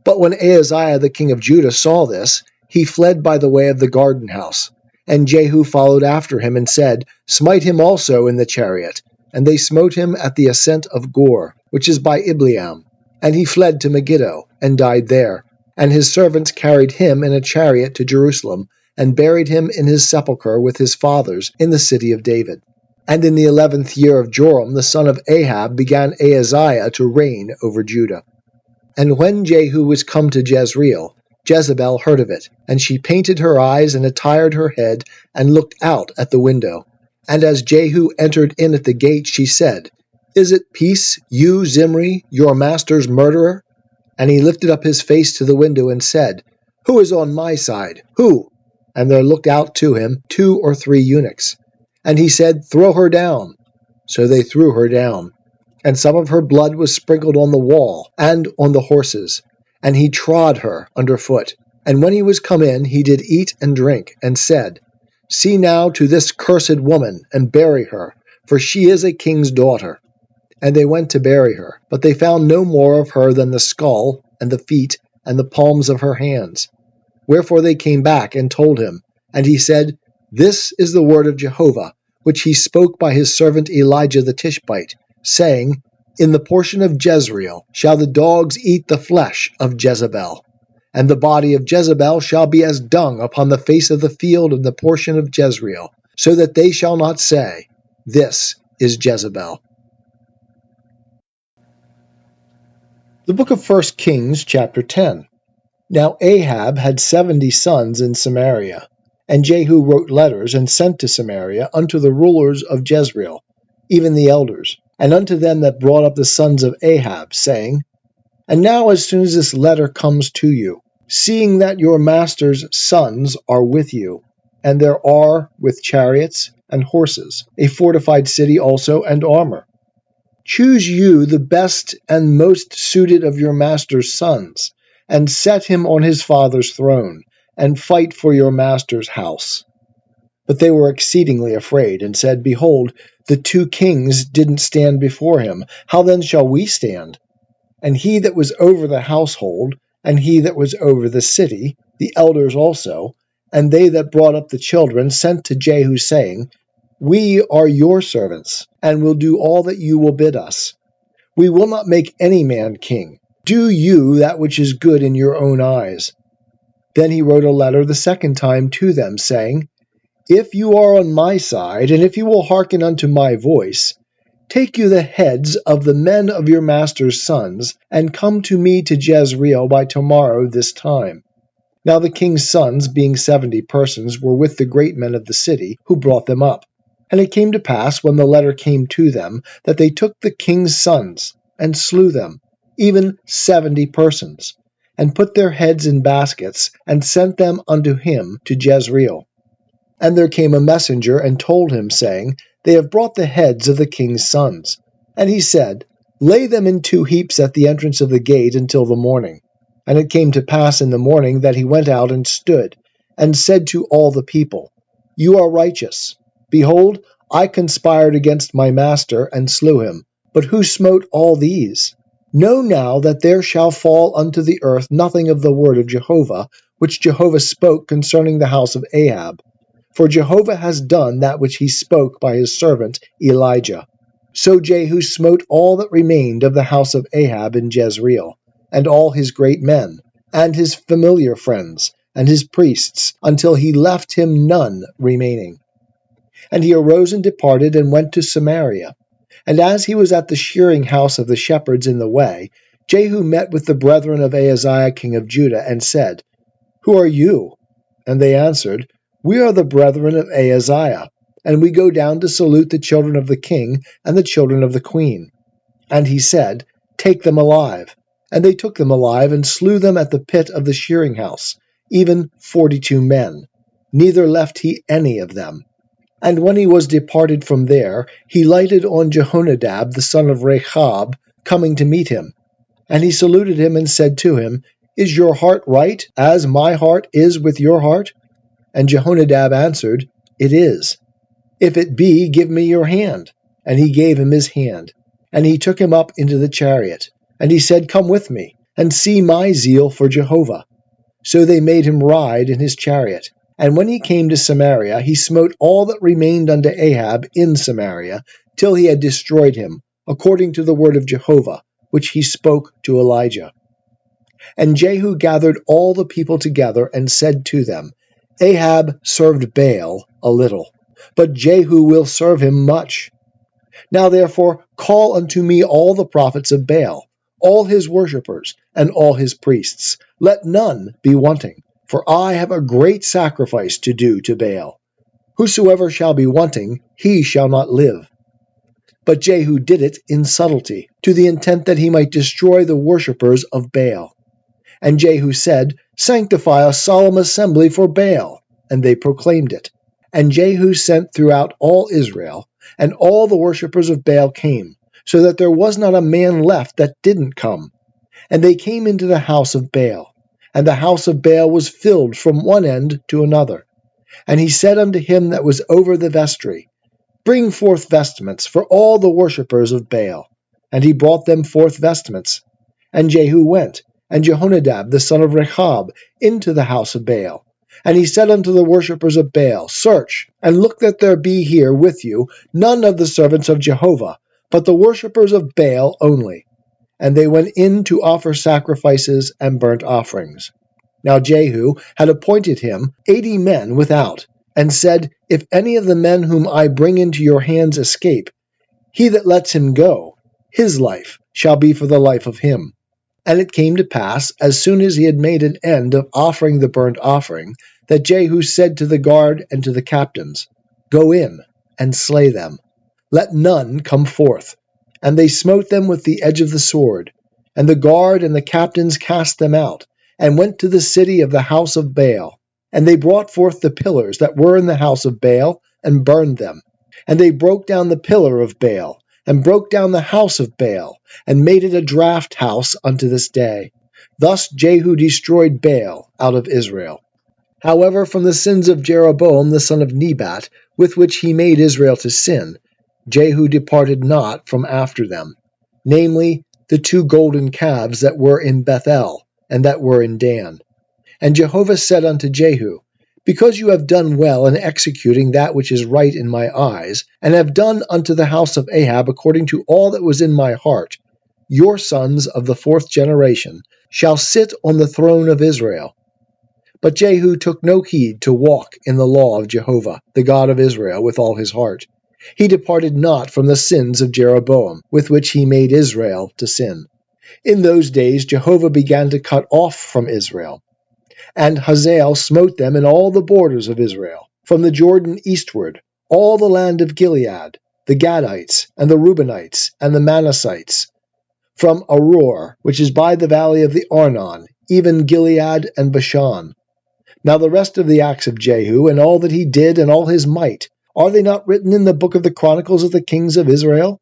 But when Ahaziah the king of Judah saw this, he fled by the way of the garden house. And Jehu followed after him and said, Smite him also in the chariot. And they smote him at the ascent of Gor, which is by Ibleam. And he fled to Megiddo, and died there. And his servants carried him in a chariot to Jerusalem, and buried him in his sepulchre with his fathers in the city of David. And in the 11th year of Joram the son of Ahab began Ahaziah to reign over Judah. And when Jehu was come to Jezreel, Jezebel heard of it, and she painted her eyes and attired her head, and looked out at the window. And as Jehu entered in at the gate, she said, Is it peace, you, Zimri, your master's murderer? And he lifted up his face to the window and said, Who is on my side? Who? And there looked out to him 2 or 3 eunuchs. And he said, Throw her down. So they threw her down. And some of her blood was sprinkled on the wall, and on the horses. And he trod her under foot. And when he was come in, he did eat and drink, and said, See now to this cursed woman, and bury her, for she is a king's daughter. And they went to bury her, but they found no more of her than the skull, and the feet, and the palms of her hands. Wherefore they came back and told him. And he said, This is the word of Jehovah, which he spoke by his servant Elijah the Tishbite, saying, In the portion of Jezreel shall the dogs eat the flesh of Jezebel. And the body of Jezebel shall be as dung upon the face of the field in the portion of Jezreel, so that they shall not say, This is Jezebel. The book of 1 Kings, chapter 10. Now Ahab had 70 sons in Samaria, and Jehu wrote letters and sent to Samaria unto the rulers of Jezreel, even the elders, and unto them that brought up the sons of Ahab, saying, And now as soon as this letter comes to you, seeing that your master's sons are with you, and there are with chariots and horses, a fortified city also and armor, choose you the best and most suited of your master's sons, and set him on his father's throne, and fight for your master's house. But they were exceedingly afraid, and said, Behold, the 2 kings didn't stand before him. How then shall we stand? And he that was over the household, and he that was over the city, the elders also, and they that brought up the children, sent to Jehu, saying, We are your servants, and will do all that you will bid us. We will not make any man king. Do you that which is good in your own eyes. Then he wrote a letter the second time to them, saying, If you are on my side, and if you will hearken unto my voice, take you the heads of the men of your master's sons, and come to me to Jezreel by tomorrow this time. Now the king's sons, being 70 persons, were with the great men of the city, who brought them up. And it came to pass, when the letter came to them, that they took the king's sons, and slew them, even 70 persons. and put their heads in baskets, and sent them unto him to Jezreel. And there came a messenger and told him, saying, They have brought the heads of the king's sons. And he said, Lay them in 2 heaps at the entrance of the gate until the morning. And it came to pass in the morning that he went out and stood, and said to all the people, You are righteous. Behold, I conspired against my master, and slew him. But who smote all these? Know now that there shall fall unto the earth nothing of the word of Jehovah, which Jehovah spoke concerning the house of Ahab. For Jehovah has done that which he spoke by his servant Elijah. So Jehu smote all that remained of the house of Ahab in Jezreel, and all his great men, and his familiar friends, and his priests, until he left him none remaining. And he arose and departed, and went to Samaria. And as he was at the shearing house of the shepherds in the way, Jehu met with the brethren of Ahaziah king of Judah, and said, Who are you? And they answered, We are the brethren of Ahaziah, and we go down to salute the children of the king and the children of the queen. And he said, Take them alive. And they took them alive, and slew them at the pit of the shearing house, even 42 men. Neither left he any of them. And when he was departed from there, he lighted on Jehonadab the son of Rechab, coming to meet him. And he saluted him and said to him, Is your heart right, as my heart is with your heart? And Jehonadab answered, It is. If it be, give me your hand. And he gave him his hand. And he took him up into the chariot. And he said, Come with me, and see my zeal for Jehovah. So they made him ride in his chariot. And when he came to Samaria, he smote all that remained unto Ahab in Samaria, till he had destroyed him, according to the word of Jehovah, which he spoke to Elijah. And Jehu gathered all the people together, and said to them, Ahab served Baal a little, but Jehu will serve him much. Now therefore call unto me all the prophets of Baal, all his worshippers, and all his priests. Let none be wanting. For I have a great sacrifice to do to Baal. Whosoever shall be wanting, he shall not live. But Jehu did it in subtlety, to the intent that he might destroy the worshippers of Baal. And Jehu said, Sanctify a solemn assembly for Baal. And they proclaimed it. And Jehu sent throughout all Israel, and all the worshippers of Baal came, so that there was not a man left that didn't come. And they came into the house of Baal. And the house of Baal was filled from one end to another. And he said unto him that was over the vestry, Bring forth vestments for all the worshippers of Baal. And he brought them forth vestments. And Jehu went, and Jehonadab the son of Rechab, into the house of Baal. And he said unto the worshippers of Baal, Search, and look that there be here with you none of the servants of Jehovah, but the worshippers of Baal only. And they went in to offer sacrifices and burnt offerings. Now Jehu had appointed him 80 men without, and said, If any of the men whom I bring into your hands escape, he that lets him go, his life shall be for the life of him. And it came to pass, as soon as he had made an end of offering the burnt offering, that Jehu said to the guard and to the captains, Go in and slay them. Let none come forth. And they smote them with the edge of the sword. And the guard and the captains cast them out, and went to the city of the house of Baal. And they brought forth the pillars that were in the house of Baal, and burned them. And they broke down the pillar of Baal, and broke down the house of Baal, and made it a draught house unto this day. Thus Jehu destroyed Baal out of Israel. However, from the sins of Jeroboam the son of Nebat, with which he made Israel to sin, Jehu departed not from after them, namely, the 2 golden calves that were in Bethel, and that were in Dan. And Jehovah said unto Jehu, Because you have done well in executing that which is right in my eyes, and have done unto the house of Ahab according to all that was in my heart, your sons of the 4th generation shall sit on the throne of Israel. But Jehu took no heed to walk in the law of Jehovah, the God of Israel, with all his heart. He departed not from the sins of Jeroboam, with which he made Israel to sin. In those days Jehovah began to cut off from Israel. And Hazael smote them in all the borders of Israel, from the Jordan eastward, all the land of Gilead, the Gadites, and the Reubenites, and the Manassites, from Aror, which is by the valley of the Arnon, even Gilead and Bashan. Now the rest of the acts of Jehu, and all that he did, and all his might, are they not written in the book of the Chronicles of the kings of Israel?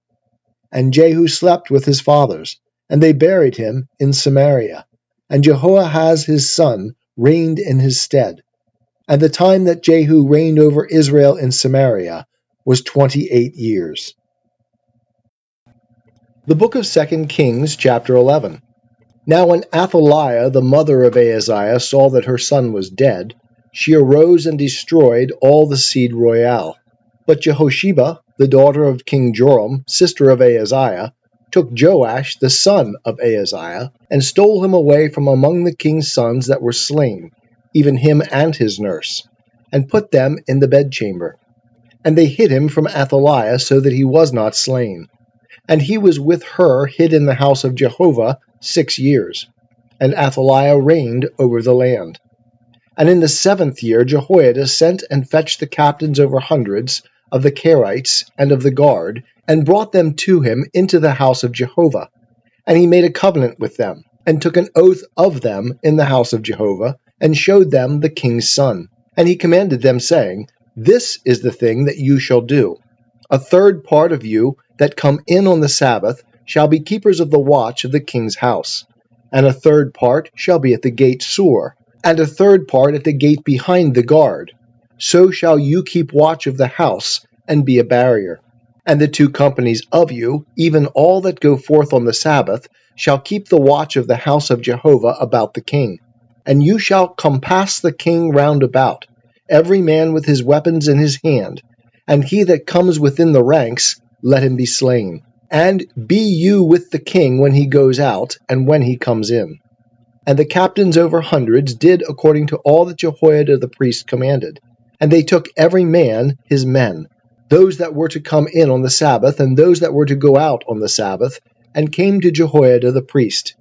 And Jehu slept with his fathers, and they buried him in Samaria. And Jehoahaz his son reigned in his stead. And the time that Jehu reigned over Israel in Samaria was 28 years. The book of 2 Kings, chapter 11. Now when Athaliah, the mother of Ahaziah, saw that her son was dead, she arose and destroyed all the seed royale. But Jehosheba, the daughter of King Joram, sister of Ahaziah, took Joash, the son of Ahaziah, and stole him away from among the king's sons that were slain, even him and his nurse, and put them in the bedchamber. And they hid him from Athaliah so that he was not slain. And he was with her hid in the house of Jehovah 6 years. And Athaliah reigned over the land. And in the 7th year Jehoiada sent and fetched the captains over hundreds of the Kerites and of the guard, and brought them to him into the house of Jehovah. And he made a covenant with them, and took an oath of them in the house of Jehovah, and showed them the king's son. And he commanded them, saying, This is the thing that you shall do. A third part of you that come in on the Sabbath shall be keepers of the watch of the king's house, and a third part shall be at the gate Sur, and a third part at the gate behind the guard. So shall you keep watch of the house, and be a barrier. And the 2 companies of you, even all that go forth on the Sabbath, shall keep the watch of the house of Jehovah about the king. And you shall compass the king round about, every man with his weapons in his hand, and he that comes within the ranks, let him be slain. And be you with the king when he goes out, and when he comes in. And the captains over hundreds did according to all that Jehoiada the priest commanded. And they took every man his men, those that were to come in on the Sabbath, and those that were to go out on the Sabbath, and came to Jehoiada the priest.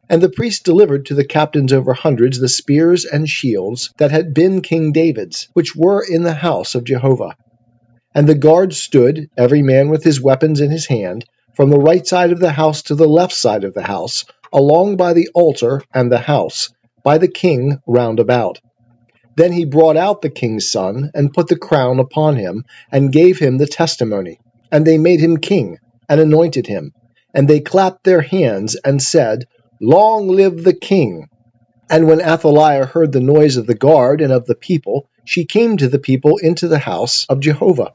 And the priest delivered to the captains over hundreds the spears and shields that had been King David's, which were in the house of Jehovah. And the guards stood, every man with his weapons in his hand, from the right side of the house to the left side of the house, along by the altar and the house, by the king round about. Then he brought out the king's son, and put the crown upon him, and gave him the testimony. And they made him king, and anointed him. And they clapped their hands, and said, Long live the king! And when Athaliah heard the noise of the guard and of the people, she came to the people into the house of Jehovah.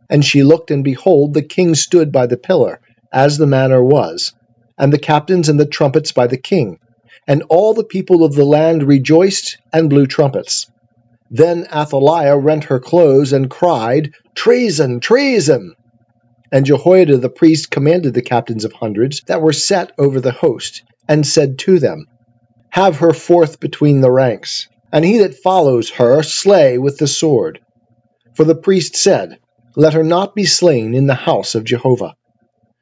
And she looked, and behold, the king stood by the pillar, as the manner was, and the captains and the trumpets by the king. And all the people of the land rejoiced and blew trumpets. Then Athaliah rent her clothes and cried, Treason! Treason! And Jehoiada the priest commanded the captains of hundreds that were set over the host, and said to them, Have her forth between the ranks, and he that follows her slay with the sword. For the priest said, Let her not be slain in the house of Jehovah.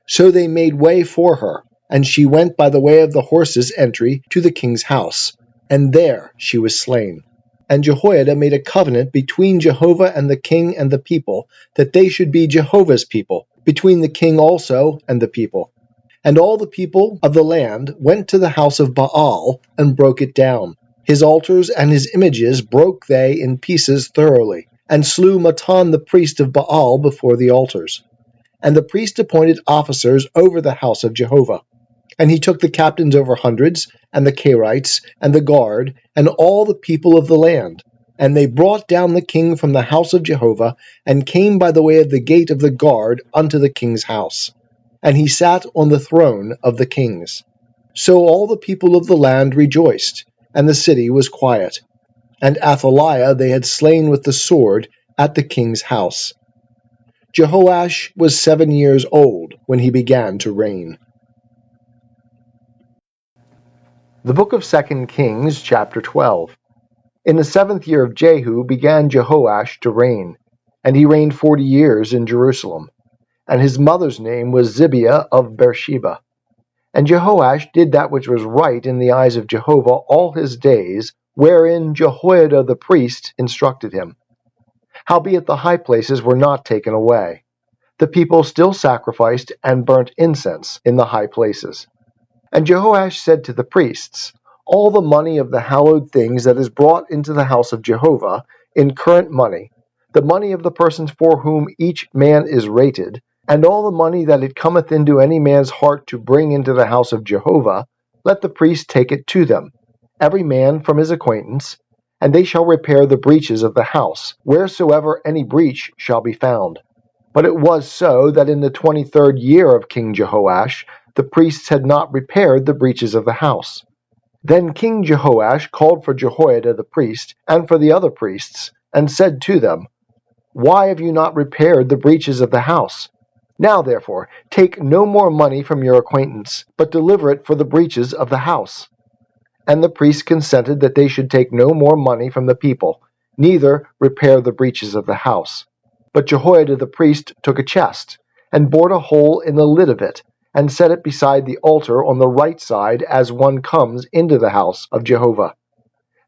So they made way for her, and she went by the way of the horses' entry to the king's house, and there she was slain. And Jehoiada made a covenant between Jehovah and the king and the people, that they should be Jehovah's people, between the king also and the people. And all the people of the land went to the house of Baal, and broke it down. His altars and his images broke they in pieces thoroughly, and slew Matan the priest of Baal before the altars. And the priest appointed officers over the house of Jehovah. And he took the captains over hundreds, and the Kerites, and the guard, and all the people of the land. And they brought down the king from the house of Jehovah, and came by the way of the gate of the guard unto the king's house. And he sat on the throne of the kings. So all the people of the land rejoiced, and the city was quiet. And Athaliah they had slain with the sword at the king's house. Jehoash was 7 years old when he began to reign. The book of 2 Kings, chapter 12. In the 7th year of Jehu began Jehoash to reign, and he reigned 40 years in Jerusalem. And his mother's name was Zibiah of Beersheba. And Jehoash did that which was right in the eyes of Jehovah all his days, wherein Jehoiada the priest instructed him. Howbeit the high places were not taken away. The people still sacrificed and burnt incense in the high places. And Jehoash said to the priests, all the money of the hallowed things that is brought into the house of Jehovah in current money, the money of the persons for whom each man is rated, and all the money that it cometh into any man's heart to bring into the house of Jehovah, let the priest take it to them, every man from his acquaintance, and they shall repair the breaches of the house, wheresoever any breach shall be found. But it was so that in the 23rd year of King Jehoash, the priests had not repaired the breaches of the house. Then King Jehoash called for Jehoiada the priest, and for the other priests, and said to them, Why have you not repaired the breaches of the house? Now therefore, take no more money from your acquaintance, but deliver it for the breaches of the house. And the priests consented that they should take no more money from the people, neither repair the breaches of the house. But Jehoiada the priest took a chest, and bored a hole in the lid of it, and set it beside the altar on the right side as one comes into the house of Jehovah.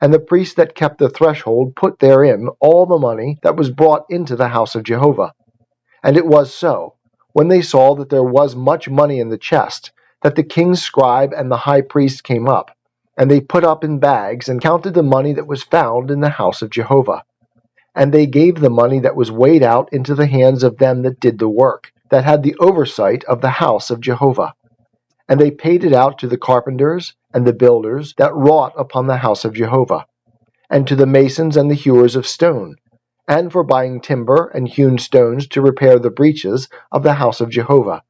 And the priest that kept the threshold put therein all the money that was brought into the house of Jehovah. And it was so, when they saw that there was much money in the chest, that the king's scribe and the high priest came up, and they put up in bags and counted the money that was found in the house of Jehovah. And they gave the money that was weighed out into the hands of them that did the work, that had the oversight of the house of Jehovah. And they paid it out to the carpenters and the builders that wrought upon the house of Jehovah, and to the masons and the hewers of stone, and for buying timber and hewn stones to repair the breaches of the house of Jehovah,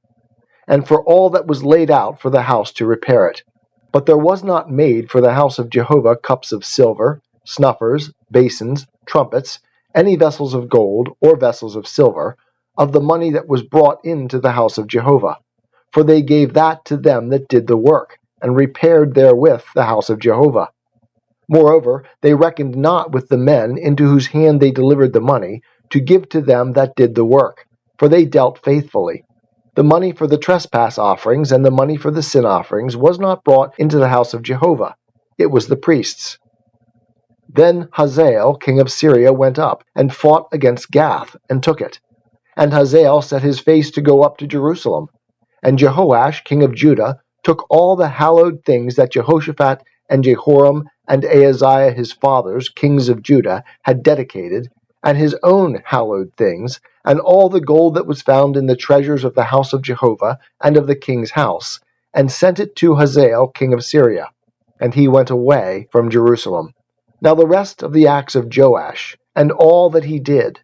and for all that was laid out for the house to repair it. But there was not made for the house of Jehovah cups of silver, snuffers, basins, trumpets, any vessels of gold, or vessels of silver, of the money that was brought into the house of Jehovah. For they gave that to them that did the work, and repaired therewith the house of Jehovah. Moreover, they reckoned not with the men into whose hand they delivered the money, to give to them that did the work, for they dealt faithfully. The money for the trespass offerings and the money for the sin offerings was not brought into the house of Jehovah. It was the priests. Then Hazael, king of Syria, went up, and fought against Gath, and took it. And Hazael set his face to go up to Jerusalem. And Jehoash, king of Judah, took all the hallowed things that Jehoshaphat and Jehoram and Ahaziah his fathers, kings of Judah, had dedicated, and his own hallowed things, and all the gold that was found in the treasures of the house of Jehovah and of the king's house, and sent it to Hazael, king of Syria. And he went away from Jerusalem. Now the rest of the acts of Joash, and all that he did,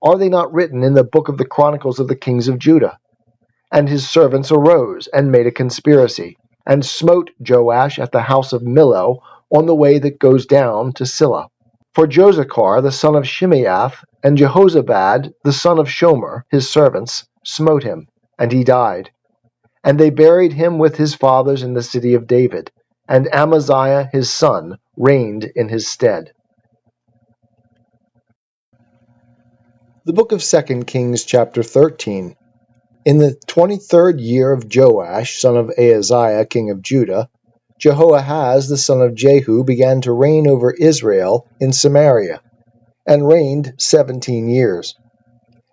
are they not written in the book of the Chronicles of the kings of Judah? And his servants arose, and made a conspiracy, and smote Joash at the house of Millo, on the way that goes down to Silla. For Josachar the son of Shimeath, and Jehozabad the son of Shomer, his servants, smote him, and he died. And they buried him with his fathers in the city of David, and Amaziah his son reigned in his stead. The book of 2 Kings, chapter 13. In the 23rd year of Joash, son of Ahaziah, king of Judah, Jehoahaz the son of Jehu began to reign over Israel in Samaria, and reigned 17 years.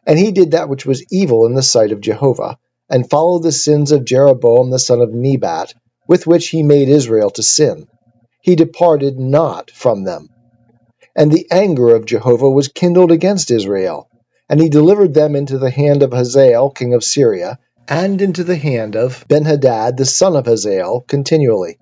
And he did that which was evil in the sight of Jehovah, and followed the sins of Jeroboam the son of Nebat, with which he made Israel to sin. He departed not from them. And the anger of Jehovah was kindled against Israel, and he delivered them into the hand of Hazael king of Syria, and into the hand of Benhadad the son of Hazael continually.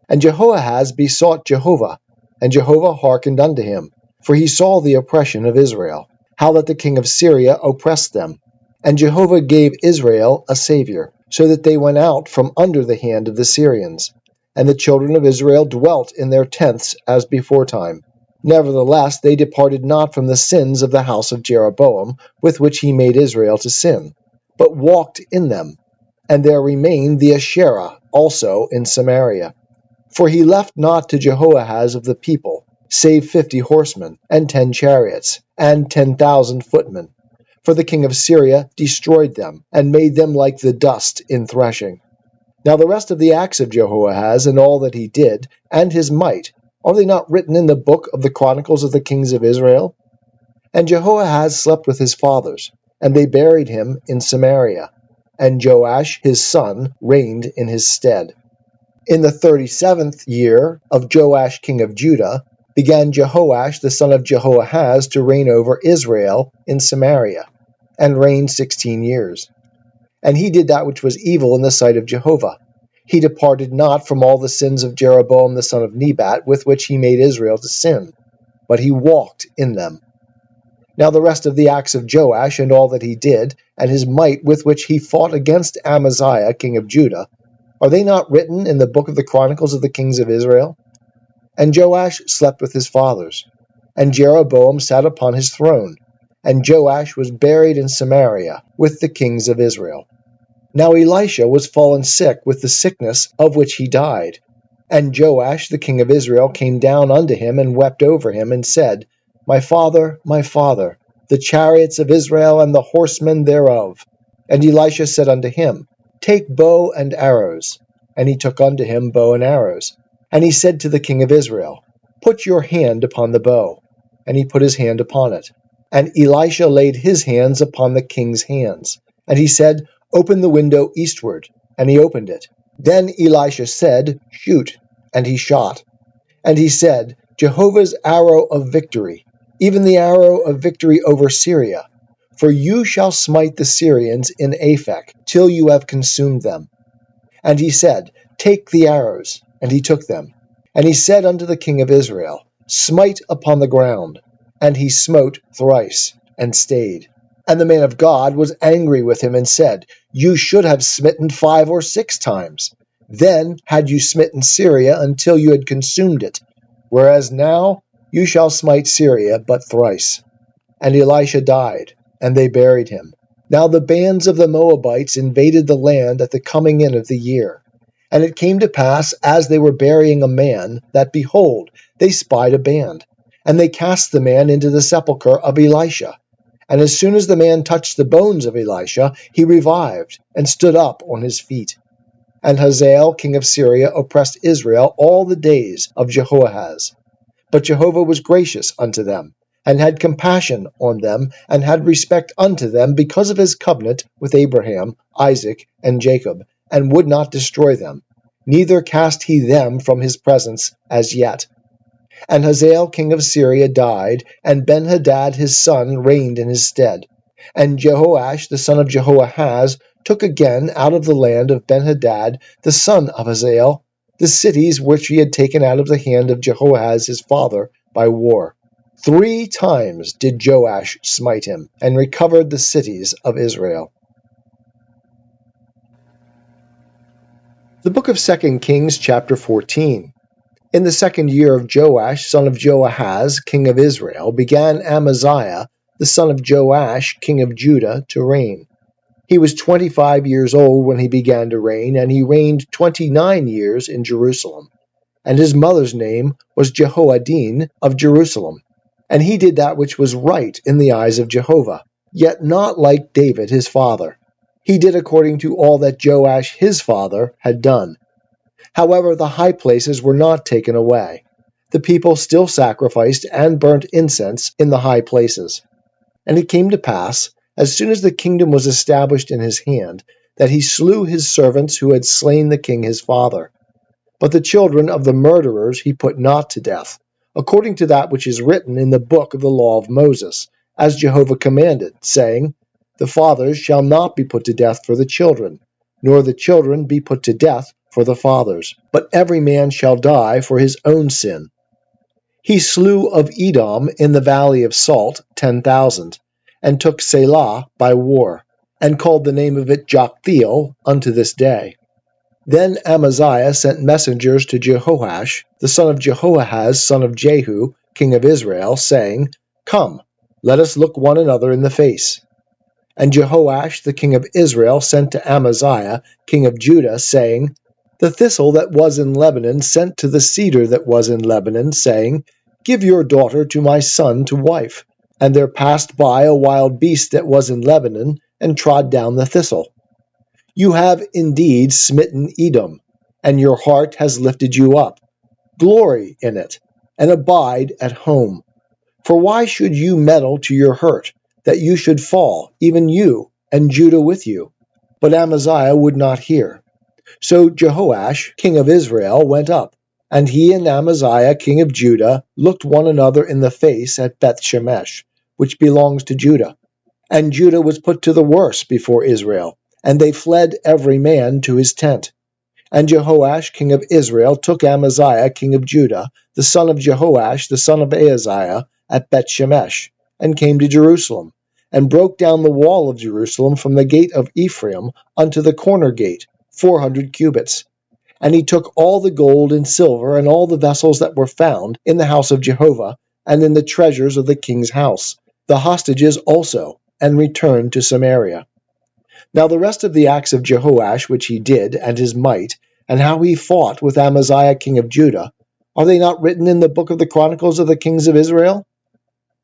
And Jehoahaz besought Jehovah, and Jehovah hearkened unto him, for he saw the oppression of Israel, how that the king of Syria oppressed them. And Jehovah gave Israel a Saviour, so that they went out from under the hand of the Syrians. And the children of Israel dwelt in their tents as beforetime. Nevertheless they departed not from the sins of the house of Jeroboam, with which he made Israel to sin, but walked in them. And there remained the Asherah also in Samaria. For he left not to Jehoahaz of the people, save 50 horsemen, and 10 chariots, and 10,000 footmen. For the king of Syria destroyed them, and made them like the dust in threshing. Now the rest of the acts of Jehoahaz, and all that he did, and his might, are they not written in the book of the Chronicles of the kings of Israel? And Jehoahaz slept with his fathers, and they buried him in Samaria. And Joash his son reigned in his stead. In the 37th year of Joash king of Judah began Jehoash the son of Jehoahaz to reign over Israel in Samaria, and reigned 16 years. And he did that which was evil in the sight of Jehovah. He departed not from all the sins of Jeroboam the son of Nebat, with which he made Israel to sin, but he walked in them. Now the rest of the acts of Joash, and all that he did, and his might with which he fought against Amaziah king of Judah, are they not written in the book of the Chronicles of the kings of Israel? And Joash slept with his fathers, and Jeroboam sat upon his throne, and Joash was buried in Samaria with the kings of Israel. Now Elisha was fallen sick with the sickness of which he died. And Joash the king of Israel came down unto him, and wept over him, and said, my father, the chariots of Israel, and the horsemen thereof. And Elisha said unto him, take bow and arrows. And he took unto him bow and arrows. And he said to the king of Israel, put your hand upon the bow. And he put his hand upon it. And Elisha laid his hands upon the king's hands. And he said, open the window eastward. And he opened it. Then Elisha said, shoot. And he shot. And he said, Jehovah's arrow of victory, even the arrow of victory over Syria. For you shall smite the Syrians in Aphek, till you have consumed them. And he said, take the arrows. And he took them. And he said unto the king of Israel, smite upon the ground. And he smote thrice, and stayed. And the man of God was angry with him, and said, you should have smitten 5 or 6 times. Then had you smitten Syria until you had consumed it. Whereas now you shall smite Syria but thrice. And Elisha died, and they buried him. Now the bands of the Moabites invaded the land at the coming in of the year. And it came to pass, as they were burying a man, that, behold, they spied a band. And they cast the man into the sepulchre of Elisha. And as soon as the man touched the bones of Elisha, he revived, and stood up on his feet. And Hazael king of Syria oppressed Israel all the days of Jehoahaz. But Jehovah was gracious unto them, and had compassion on them, and had respect unto them, because of his covenant with Abraham, Isaac, and Jacob, and would not destroy them, neither cast he them from his presence as yet. And Hazael king of Syria died, and Benhadad his son reigned in his stead. And Jehoash the son of Jehoahaz took again out of the land of Benhadad the son of Hazael the cities which he had taken out of the hand of Jehoahaz his father by war. 3 times did Joash smite him, and recovered the cities of Israel. The book of 2 Kings, chapter 14. In the 2nd year of Joash, son of Joahaz, king of Israel, began Amaziah, the son of Joash, king of Judah, to reign. He was 25 years old when he began to reign, and he reigned 29 years in Jerusalem. And his mother's name was Jehoaddin of Jerusalem. And he did that which was right in the eyes of Jehovah, yet not like David his father. He did according to all that Joash his father had done. However, the high places were not taken away. The people still sacrificed and burnt incense in the high places. And it came to pass, as soon as the kingdom was established in his hand, that he slew his servants who had slain the king his father. But the children of the murderers he put not to death, according to that which is written in the book of the law of Moses, as Jehovah commanded, saying, the fathers shall not be put to death for the children, nor the children be put to death for the fathers, but every man shall die for his own sin. He slew of Edom in the valley of Salt 10,000, and took Selah by war, and called the name of it Joktheel unto this day. Then Amaziah sent messengers to Jehoash, the son of Jehoahaz, son of Jehu, king of Israel, saying, come, let us look one another in the face. And Jehoash the king of Israel sent to Amaziah, king of Judah, saying, the thistle that was in Lebanon sent to the cedar that was in Lebanon, saying, give your daughter to my son to wife. And there passed by a wild beast that was in Lebanon, and trod down the thistle. You have indeed smitten Edom, and your heart has lifted you up. Glory in it, and abide at home. For why should you meddle to your hurt, that you should fall, even you, and Judah with you? But Amaziah would not hear. So Jehoash, king of Israel, went up, and he and Amaziah, king of Judah, looked one another in the face at Beth-shemesh, which belongs to Judah. And Judah was put to the worse before Israel, and they fled every man to his tent. And Jehoash, king of Israel, took Amaziah, king of Judah, the son of Jehoash, the son of Ahaziah, at Beth-shemesh, and came to Jerusalem, and broke down the wall of Jerusalem from the gate of Ephraim unto the corner gate, 400 cubits. And he took all the gold and silver and all the vessels that were found in the house of Jehovah, and in the treasures of the king's house, the hostages also, and returned to Samaria. Now the rest of the acts of Jehoash which he did, and his might, and how he fought with Amaziah king of Judah, are they not written in the book of the Chronicles of the kings of Israel?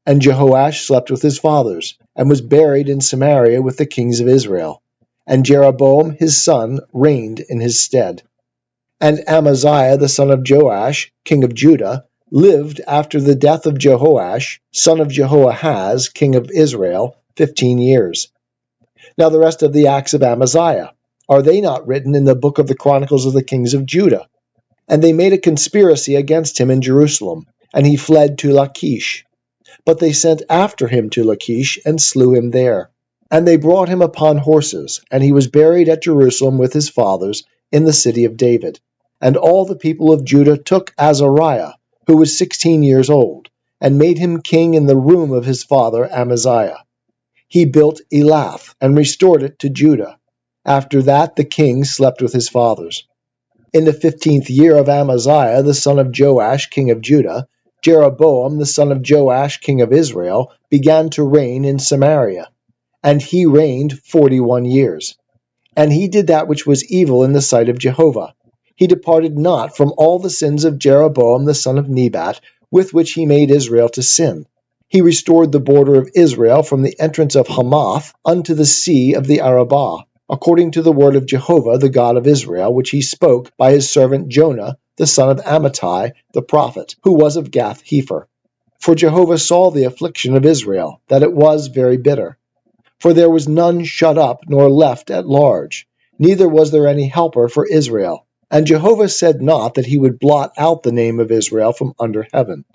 And Jehoash slept with his fathers, and was buried in Samaria with the kings of Israel. And Jeroboam his son reigned in his stead. And Amaziah the son of Joash, king of Judah, lived after the death of Jehoash, son of Jehoahaz, king of Israel, 15 years. Now the rest of the acts of Amaziah, are they not written in the book of the Chronicles of the kings of Judah? And they made a conspiracy against him in Jerusalem, and he fled to Lachish. But they sent after him to Lachish, and slew him there. And they brought him upon horses, and he was buried at Jerusalem with his fathers, in the city of David. And all the people of Judah took Azariah, who was 16 years old, and made him king in the room of his father Amaziah. He built Elath, and restored it to Judah. After that the king slept with his fathers. In the 15th year of Amaziah the son of Joash king of Judah, Jeroboam the son of Joash king of Israel began to reign in Samaria, and he reigned 41 years. And he did that which was evil in the sight of Jehovah. He departed not from all the sins of Jeroboam the son of Nebat, with which he made Israel to sin. He restored the border of Israel from the entrance of Hamath unto the sea of the Arabah, according to the word of Jehovah the God of Israel, which he spoke by his servant Jonah, the son of Amittai, the prophet, who was of Gath-hepher. For Jehovah saw the affliction of Israel, that it was very bitter. For there was none shut up nor left at large, neither was there any helper for Israel. And Jehovah said not that he would blot out the name of Israel from under heaven,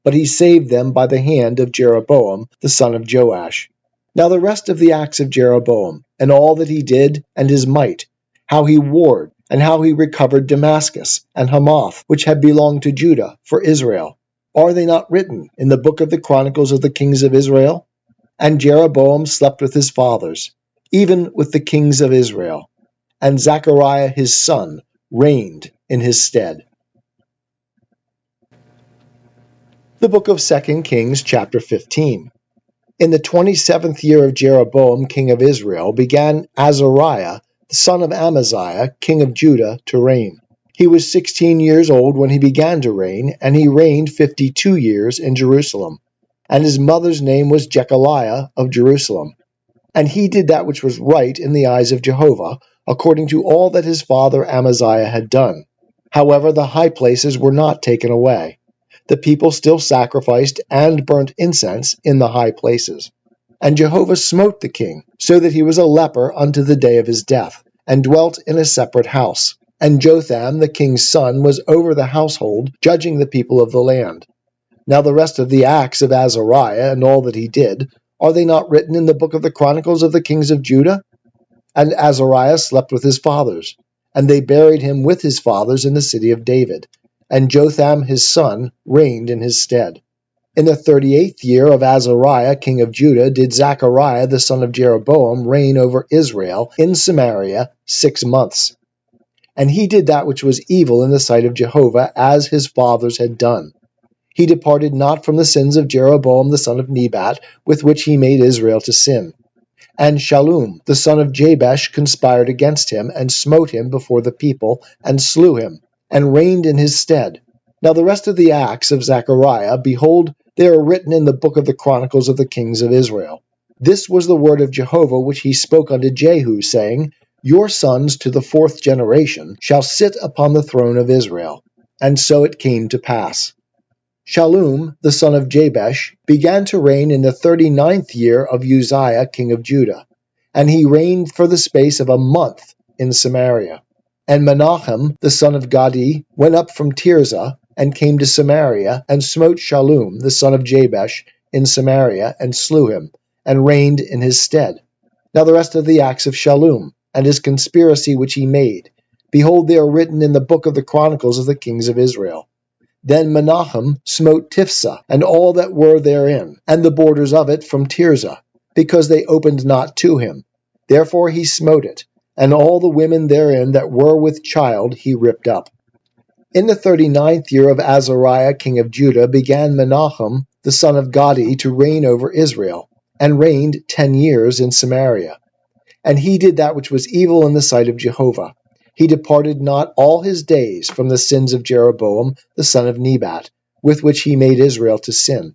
but he saved them by the hand of Jeroboam the son of Joash. Now the rest of the acts of Jeroboam, and all that he did, and his might, how he warred, and how he recovered Damascus, and Hamath, which had belonged to Judah, for Israel, are they not written in the book of the Chronicles of the kings of Israel? And Jeroboam slept with his fathers, even with the kings of Israel, and Zechariah his son reigned in his stead. The book of 2 Kings, chapter 15. In the 27th year of Jeroboam king of Israel began Azariah, the son of Amaziah, king of Judah, to reign. He was 16 years old when he began to reign, and he reigned 52 years in Jerusalem. And his mother's name was Jechaliah of Jerusalem. And he did that which was right in the eyes of Jehovah, according to all that his father Amaziah had done. However, the high places were not taken away. The people still sacrificed and burnt incense in the high places. And Jehovah smote the king, so that he was a leper unto the day of his death, and dwelt in a separate house. And Jotham the king's son was over the household, judging the people of the land. Now the rest of the acts of Azariah, and all that he did, are they not written in the book of the Chronicles of the kings of Judah? And Azariah slept with his fathers, and they buried him with his fathers in the city of David. And Jotham his son reigned in his stead. In the 38th year of Azariah king of Judah did Zechariah the son of Jeroboam reign over Israel in Samaria 6 months. And he did that which was evil in the sight of Jehovah, as his fathers had done. He departed not from the sins of Jeroboam the son of Nebat, with which he made Israel to sin. And Shallum the son of Jabesh conspired against him, and smote him before the people, and slew him, and reigned in his stead. Now the rest of the acts of Zechariah, behold, they are written in the book of the Chronicles of the kings of Israel. This was the word of Jehovah which he spoke unto Jehu, saying, Your sons to the 4th generation shall sit upon the throne of Israel. And so it came to pass. Shallum the son of Jabesh began to reign in the 39th year of Uzziah king of Judah, and he reigned for the space of a month in Samaria. And Menachem the son of Gadi went up from Tirzah, and came to Samaria, and smote Shallum the son of Jabesh in Samaria, and slew him, and reigned in his stead. Now the rest of the acts of Shallum, and his conspiracy which he made, behold, they are written in the book of the chronicles of the kings of Israel. Then Menachem smote Tiphsah, and all that were therein, and the borders of it from Tirzah, because they opened not to him. Therefore he smote it, and all the women therein that were with child he ripped up. In the 39th year of Azariah king of Judah began Menachem the son of Gadi to reign over Israel, and reigned 10 years in Samaria. And he did that which was evil in the sight of Jehovah. He departed not all his days from the sins of Jeroboam the son of Nebat, with which he made Israel to sin.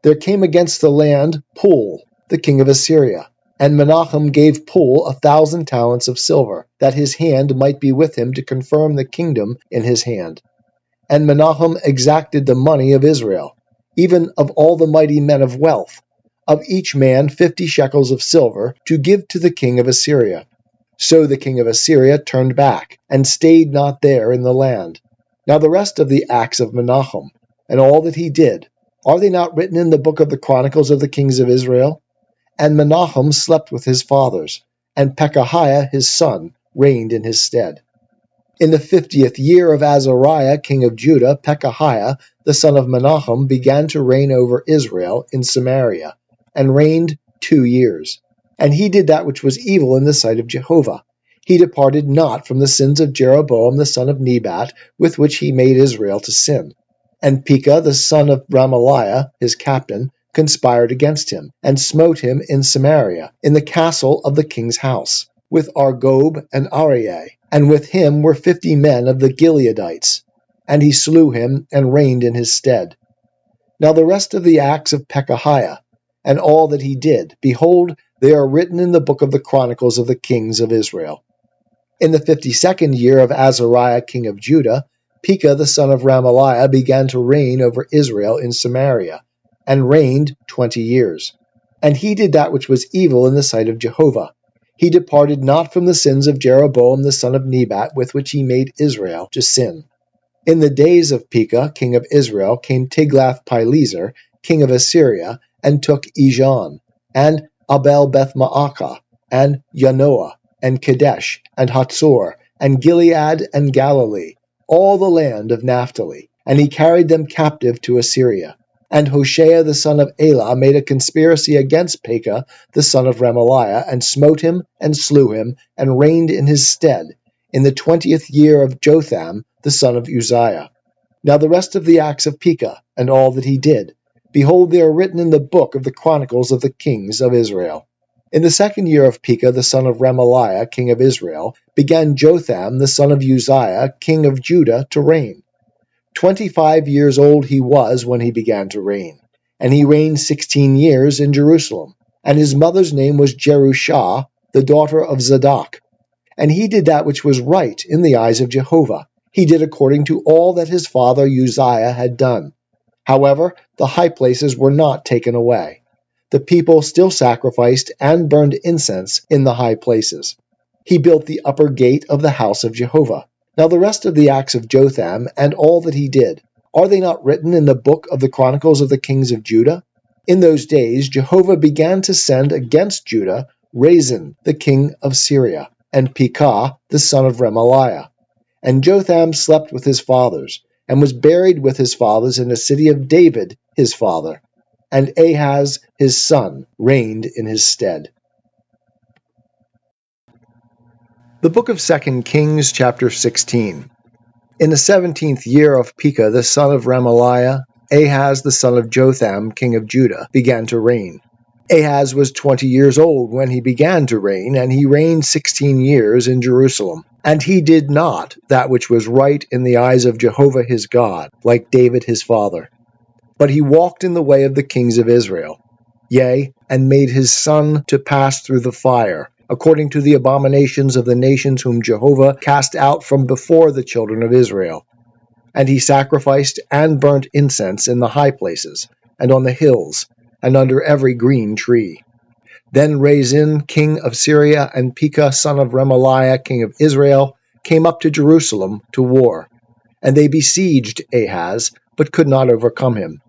There came against the land Pul, the king of Assyria, and Menachem gave Pul 1,000 talents of silver, that his hand might be with him to confirm the kingdom in his hand. And Menachem exacted the money of Israel, even of all the mighty men of wealth, of each man 50 shekels of silver, to give to the king of Assyria. So the king of Assyria turned back, and stayed not there in the land. Now the rest of the acts of Menachem, and all that he did, are they not written in the book of the chronicles of the kings of Israel? And Menachem slept with his fathers, and Pekahiah his son reigned in his stead. In the 50th year of Azariah king of Judah, Pekahiah the son of Menachem began to reign over Israel in Samaria, and reigned 2 years. And he did that which was evil in the sight of Jehovah. He departed not from the sins of Jeroboam the son of Nebat, with which he made Israel to sin. And Pekah the son of Ramaliah, his captain, conspired against him, and smote him in Samaria, in the castle of the king's house, with Argob and Arieh, and with him were 50 men of the Gileadites. And he slew him, and reigned in his stead. Now the rest of the acts of Pekahiah, and all that he did, behold, they are written in the book of the chronicles of the kings of Israel. In the 52nd year of Azariah king of Judah, Pekah the son of Ramaliah began to reign over Israel in Samaria, and reigned 20 years. And he did that which was evil in the sight of Jehovah. He departed not from the sins of Jeroboam the son of Nebat, with which he made Israel to sin. In the days of Pekah king of Israel came Tiglath-Pileser king of Assyria, and took Ijon, and Abel-Beth-Maacah, and Yanoah, and Kadesh, and Hatzor, and Gilead, and Galilee, all the land of Naphtali, and he carried them captive to Assyria. And Hoshea the son of Elah made a conspiracy against Pekah the son of Remaliah, and smote him, and slew him, and reigned in his stead, in the 20th year of Jotham the son of Uzziah. Now the rest of the acts of Pekah, and all that he did, behold, they are written in the book of the chronicles of the kings of Israel. In the 2nd year of Pekah the son of Remaliah king of Israel began Jotham the son of Uzziah king of Judah to reign. 25 years old he was when he began to reign, and he reigned 16 years in Jerusalem. And his mother's name was Jerushah, the daughter of Zadok. And he did that which was right in the eyes of Jehovah. He did according to all that his father Uzziah had done. However, the high places were not taken away. The people still sacrificed and burned incense in the high places. He built the upper gate of the house of Jehovah. Now the rest of the acts of Jotham, and all that he did, are they not written in the book of the chronicles of the kings of Judah? In those days Jehovah began to send against Judah Rezin, the king of Syria, and Pekah, the son of Remaliah. And Jotham slept with his fathers, and was buried with his fathers in the city of David his father. And Ahaz his son reigned in his stead. The book of 2 Kings, chapter 16. In the 17th year of Pekah the son of Remaliah, Ahaz the son of Jotham, king of Judah, began to reign. Ahaz was 20 years old when he began to reign, and he reigned 16 years in Jerusalem. And he did not that which was right in the eyes of Jehovah his God, like David his father. But he walked in the way of the kings of Israel, yea, and made his son to pass through the fire, according to the abominations of the nations whom Jehovah cast out from before the children of Israel. And he sacrificed and burnt incense in the high places, and on the hills, and under every green tree. Then Rezin king of Syria, and Pekah son of Remaliah king of Israel, came up to Jerusalem to war, and they besieged Ahaz, but could not overcome him.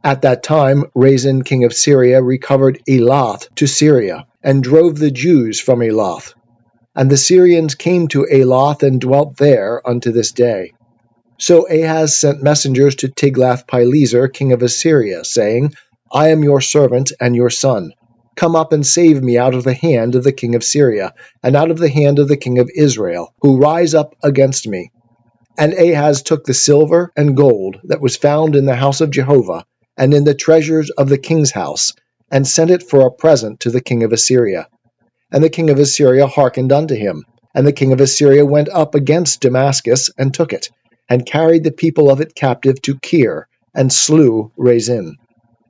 At that time Rezin king of Syria recovered Elath to Syria, and drove the Jews from Elath. And the Syrians came to Elath and dwelt there unto this day. So Ahaz sent messengers to Tiglath-Pileser king of Assyria, saying, I am your servant and your son. Come up and save me out of the hand of the king of Syria, and out of the hand of the king of Israel, who rise up against me. And Ahaz took the silver and gold that was found in the house of Jehovah, and in the treasures of the king's house, and sent it for a present to the king of Assyria. And the king of Assyria hearkened unto him. And the king of Assyria went up against Damascus, and took it, and carried the people of it captive to Kir, and slew Rezin.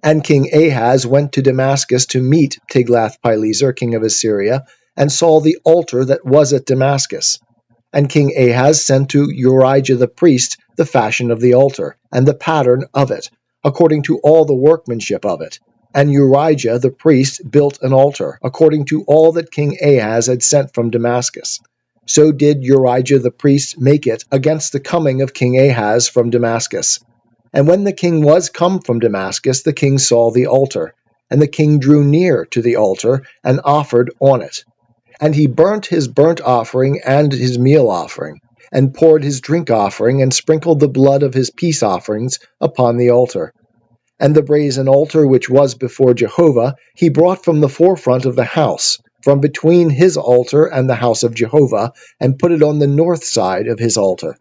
And King Ahaz went to Damascus to meet Tiglath-Pileser king of Assyria, and saw the altar that was at Damascus. And King Ahaz sent to Urijah the priest the fashion of the altar, and the pattern of it, according to all the workmanship of it. And Urijah the priest built an altar, according to all that King Ahaz had sent from Damascus. So did Urijah the priest make it against the coming of King Ahaz from Damascus. And when the king was come from Damascus, the king saw the altar, and the king drew near to the altar, and offered on it. And he burnt his burnt offering and his meal offering, and poured his drink offering, and sprinkled the blood of his peace offerings upon the altar. And the brazen altar which was before Jehovah he brought from the forefront of the house, from between his altar and the house of Jehovah, and put it on the north side of his altar.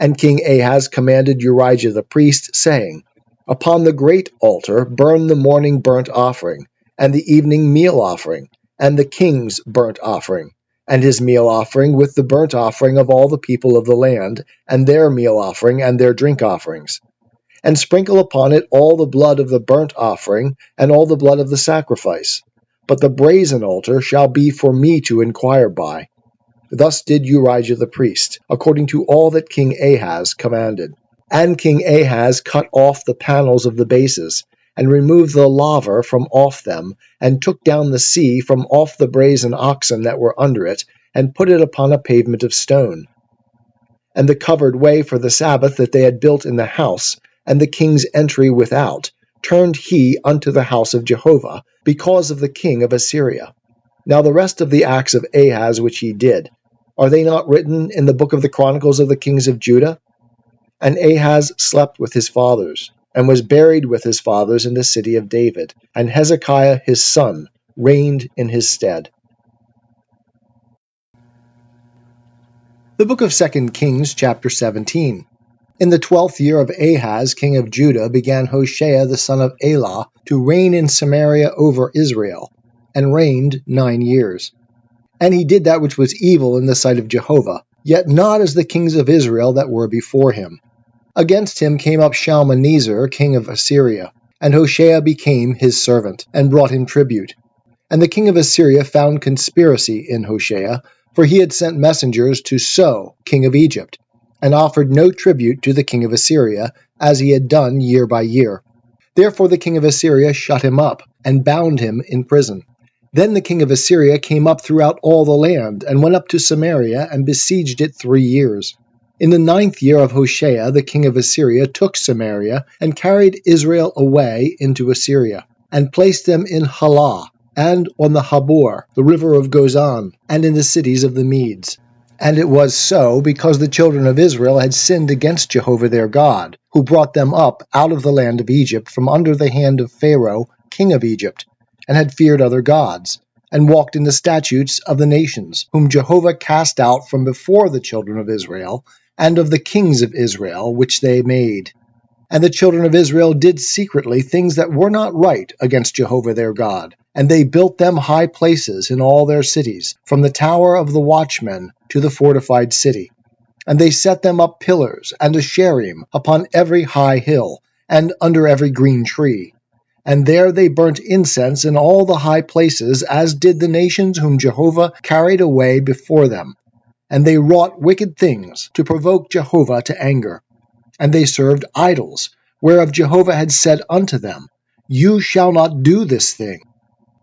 And King Ahaz commanded Urijah the priest, saying, Upon the great altar burn the morning burnt offering, and the evening meal offering, and the king's burnt offering, and his meal offering with the burnt offering of all the people of the land, and their meal offering and their drink offerings. And sprinkle upon it all the blood of the burnt offering, and all the blood of the sacrifice. But the brazen altar shall be for me to inquire by. Thus did Urijah the priest, according to all that King Ahaz commanded. And King Ahaz cut off the panels of the bases, and removed the laver from off them, and took down the sea from off the brazen oxen that were under it, and put it upon a pavement of stone. And the covered way for the Sabbath that they had built in the house, and the king's entry without, turned he unto the house of Jehovah, because of the king of Assyria. Now the rest of the acts of Ahaz which he did, are they not written in the book of the Chronicles of the kings of Judah? And Ahaz slept with his fathers, and was buried with his fathers in the city of David, and Hezekiah his son reigned in his stead. The book of 2 Kings, chapter 17. In the 12th year of Ahaz, king of Judah, began Hoshea the son of Elah to reign in Samaria over Israel, and reigned 9 years. And he did that which was evil in the sight of Jehovah, yet not as the kings of Israel that were before him. Against him came up Shalmaneser, king of Assyria, and Hoshea became his servant, and brought him tribute. And the king of Assyria found conspiracy in Hoshea, for he had sent messengers to So, king of Egypt, and offered no tribute to the king of Assyria, as he had done year by year. Therefore the king of Assyria shut him up, and bound him in prison. Then the king of Assyria came up throughout all the land, and went up to Samaria, and besieged it 3 years. In the 9th year of Hoshea, the king of Assyria took Samaria, and carried Israel away into Assyria, and placed them in Halah, and on the Habor, the river of Gozan, and in the cities of the Medes. And it was so, because the children of Israel had sinned against Jehovah their God, who brought them up out of the land of Egypt from under the hand of Pharaoh, king of Egypt, and had feared other gods, and walked in the statutes of the nations, whom Jehovah cast out from before the children of Israel, and of the kings of Israel, which they made. And the children of Israel did secretly things that were not right against Jehovah their God, and they built them high places in all their cities, from the tower of the watchmen to the fortified city. And they set them up pillars and asherim upon every high hill, and under every green tree. And there they burnt incense in all the high places, as did the nations whom Jehovah carried away before them. And they wrought wicked things to provoke Jehovah to anger. And they served idols, whereof Jehovah had said unto them, You shall not do this thing.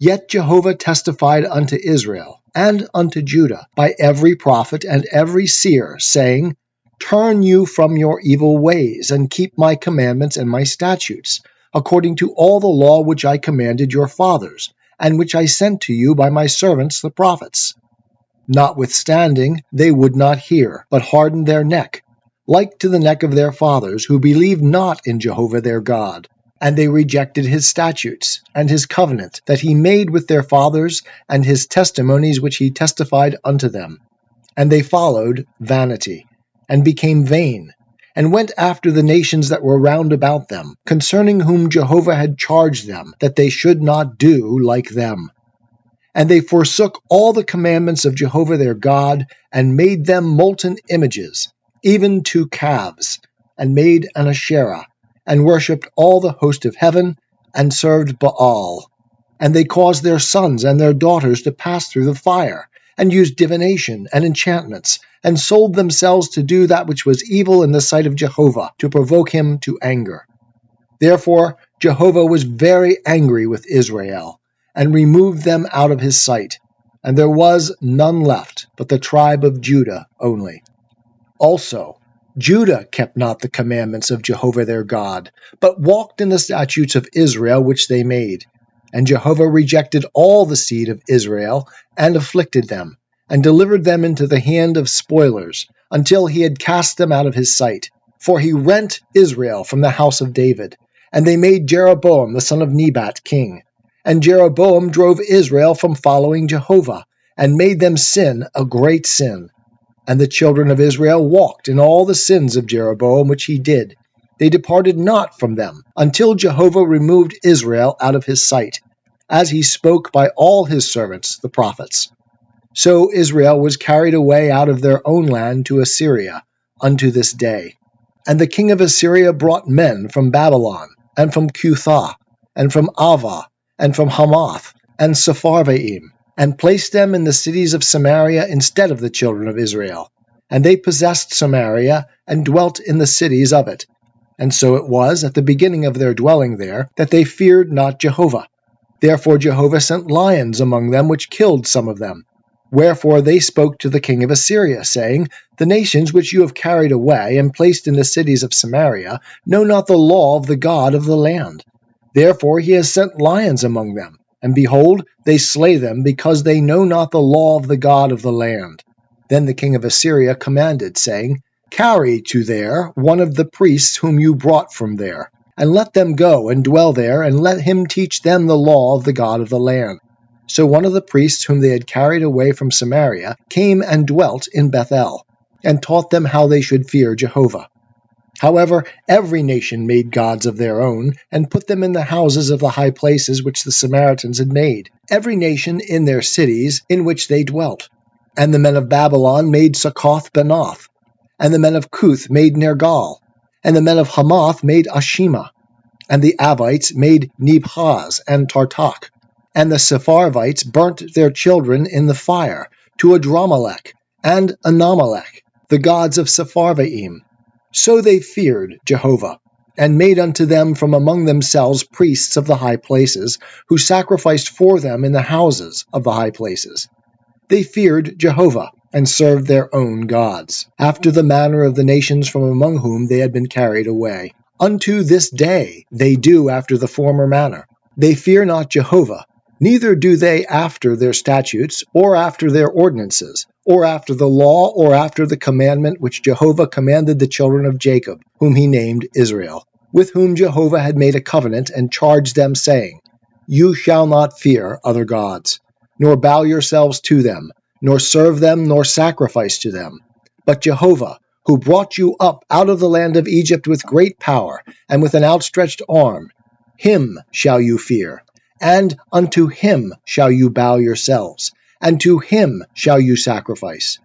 Yet Jehovah testified unto Israel and unto Judah by every prophet and every seer, saying, Turn you from your evil ways, and keep my commandments and my statutes, according to all the law which I commanded your fathers, and which I sent to you by my servants the prophets. Notwithstanding, they would not hear, but hardened their neck, like to the neck of their fathers, who believed not in Jehovah their God. And they rejected his statutes, and his covenant that he made with their fathers, and his testimonies which he testified unto them. And they followed vanity, and became vain, and went after the nations that were round about them, concerning whom Jehovah had charged them, that they should not do like them. And they forsook all the commandments of Jehovah their God, and made them molten images, even to calves, and made an Asherah, and worshipped all the host of heaven, and served Baal. And they caused their sons and their daughters to pass through the fire, and used divination and enchantments, and sold themselves to do that which was evil in the sight of Jehovah, to provoke him to anger. Therefore Jehovah was very angry with Israel, and removed them out of his sight, and there was none left but the tribe of Judah only. Also Judah kept not the commandments of Jehovah their God, but walked in the statutes of Israel which they made. And Jehovah rejected all the seed of Israel, and afflicted them, and delivered them into the hand of spoilers, until he had cast them out of his sight. For he rent Israel from the house of David, and they made Jeroboam the son of Nebat king. And Jeroboam drove Israel from following Jehovah, and made them sin a great sin. And the children of Israel walked in all the sins of Jeroboam which he did. They departed not from them, until Jehovah removed Israel out of his sight, as he spoke by all his servants the prophets. So Israel was carried away out of their own land to Assyria, unto this day. And the king of Assyria brought men from Babylon, and from Cuthah, and from Avah, and from Hamath, and Sepharvaim, and placed them in the cities of Samaria instead of the children of Israel. And they possessed Samaria, and dwelt in the cities of it. And so it was, at the beginning of their dwelling there, that they feared not Jehovah. Therefore Jehovah sent lions among them, which killed some of them. Wherefore they spoke to the king of Assyria, saying, The nations which you have carried away, and placed in the cities of Samaria, know not the law of the God of the land. Therefore he has sent lions among them. And behold, they slay them, because they know not the law of the God of the land. Then the king of Assyria commanded, saying, Carry to there one of the priests whom you brought from there, and let them go and dwell there, and let him teach them the law of the God of the land. So one of the priests whom they had carried away from Samaria came and dwelt in Bethel, and taught them how they should fear Jehovah. However, every nation made gods of their own, and put them in the houses of the high places which the Samaritans had made, every nation in their cities in which they dwelt. And the men of Babylon made Succoth-Benoth, and the men of Cuth made Nergal, and the men of Hamath made Ashima, and the Avites made Nebhaz and Tartak, and the Sepharvites burnt their children in the fire, to Adramelech and Anamelech, the gods of Sepharvaim. So they feared Jehovah, and made unto them from among themselves priests of the high places, who sacrificed for them in the houses of the high places. They feared Jehovah, and served their own gods, after the manner of the nations from among whom they had been carried away. Unto this day they do after the former manner. They fear not Jehovah, neither do they after their statutes, or after their ordinances, or after the law, or after the commandment which Jehovah commanded the children of Jacob, whom he named Israel, with whom Jehovah had made a covenant, and charged them, saying, You shall not fear other gods, nor bow yourselves to them, nor serve them, nor sacrifice to them. But Jehovah, who brought you up out of the land of Egypt with great power, and with an outstretched arm, him shall you fear, and unto him shall you bow yourselves, and to him shall you sacrifice.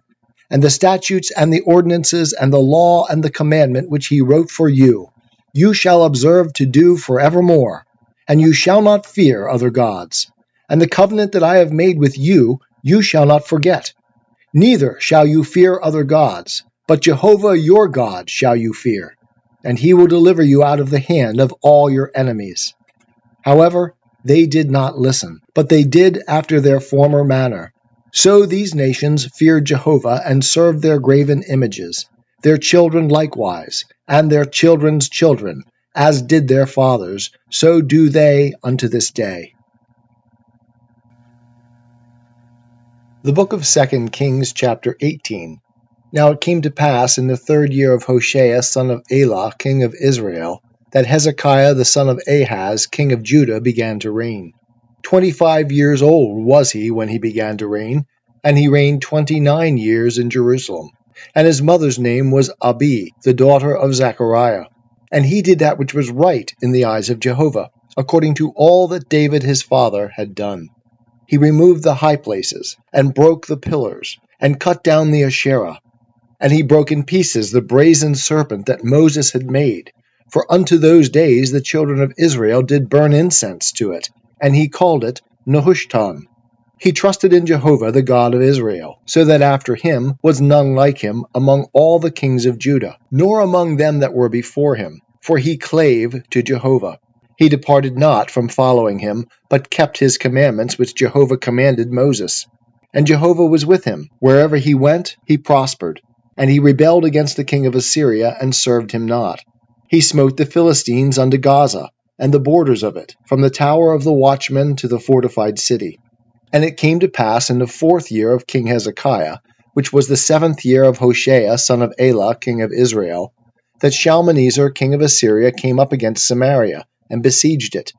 And the statutes and the ordinances and the law and the commandment which he wrote for you, you shall observe to do forevermore, and you shall not fear other gods. And the covenant that I have made with you, you shall not forget. Neither shall you fear other gods, but Jehovah your God shall you fear, and he will deliver you out of the hand of all your enemies. However, They did not listen, but they did after their former manner. So these nations feared Jehovah and served their graven images, their children likewise, and their children's children, as did their fathers, so do they unto this day. The book of 2 Kings, chapter 18. Now it came to pass in the 3rd year of Hoshea, son of Elah, king of Israel, that Hezekiah the son of Ahaz, king of Judah, began to reign. 25 years old was he when he began to reign, and he reigned 29 years in Jerusalem. And his mother's name was Abi, the daughter of Zechariah. And he did that which was right in the eyes of Jehovah, according to all that David his father had done. He removed the high places, and broke the pillars, and cut down the Asherah. And he broke in pieces the brazen serpent that Moses had made. For unto those days the children of Israel did burn incense to it, and he called it Nehushtan. He trusted in Jehovah the God of Israel, so that after him was none like him among all the kings of Judah, nor among them that were before him, for he clave to Jehovah. He departed not from following him, but kept his commandments which Jehovah commanded Moses. And Jehovah was with him. Wherever he went, he prospered. And he rebelled against the king of Assyria, and served him not. He smote the Philistines unto Gaza, and the borders of it, from the tower of the watchman to the fortified city. And it came to pass in the 4th year of King Hezekiah, which was the 7th year of Hoshea son of Elah, king of Israel, that Shalmaneser king of Assyria came up against Samaria, and besieged it.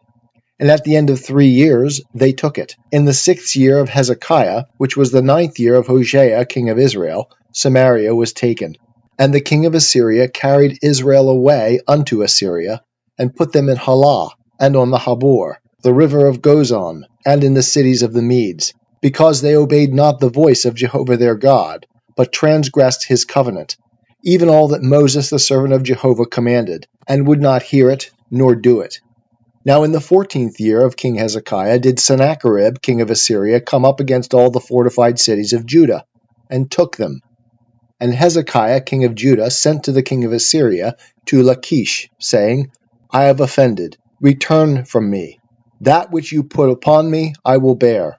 And at the end of 3 years they took it. In the 6th year of Hezekiah, which was the 9th year of Hoshea king of Israel, Samaria was taken. And the king of Assyria carried Israel away unto Assyria, and put them in Halah, and on the Habor, the river of Gozan, and in the cities of the Medes, because they obeyed not the voice of Jehovah their God, but transgressed his covenant, even all that Moses the servant of Jehovah commanded, and would not hear it, nor do it. Now in the 14th year of King Hezekiah did Sennacherib king of Assyria come up against all the fortified cities of Judah, and took them. And Hezekiah king of Judah sent to the king of Assyria to Lachish, saying, I have offended, return from me. That which you put upon me I will bear.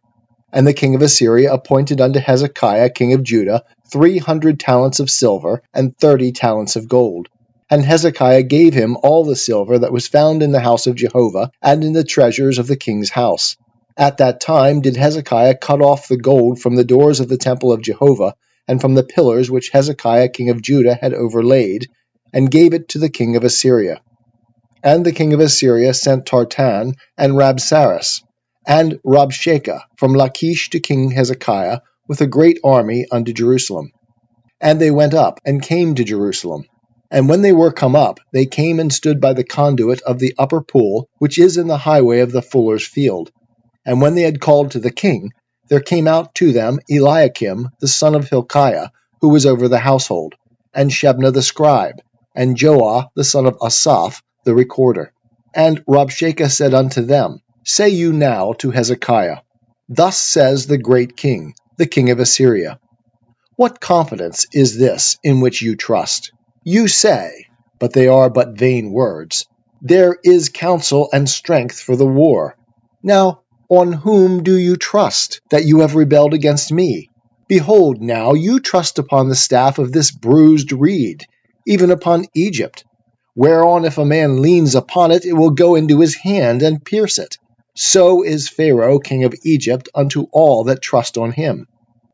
And the king of Assyria appointed unto Hezekiah king of Judah 300 talents of silver, and 30 talents of gold. And Hezekiah gave him all the silver that was found in the house of Jehovah, and in the treasures of the king's house. At that time did Hezekiah cut off the gold from the doors of the temple of Jehovah, and from the pillars which Hezekiah king of Judah had overlaid, and gave it to the king of Assyria. And the king of Assyria sent Tartan and Rabsaris, and Rabshakeh from Lachish to King Hezekiah, with a great army unto Jerusalem. And they went up, and came to Jerusalem. And when they were come up, they came and stood by the conduit of the upper pool, which is in the highway of the fuller's field. And when they had called to the king, there came out to them Eliakim the son of Hilkiah, who was over the household, and Shebna the scribe, and Joah the son of Asaph the recorder. And Rabshakeh said unto them, Say you now to Hezekiah, Thus says the great king, the king of Assyria, What confidence is this in which you trust? You say, but they are but vain words, There is counsel and strength for the war. Now, on whom do you trust, that you have rebelled against me? Behold, now you trust upon the staff of this bruised reed, even upon Egypt, whereon if a man leans upon it, it will go into his hand and pierce it. So is Pharaoh king of Egypt unto all that trust on him.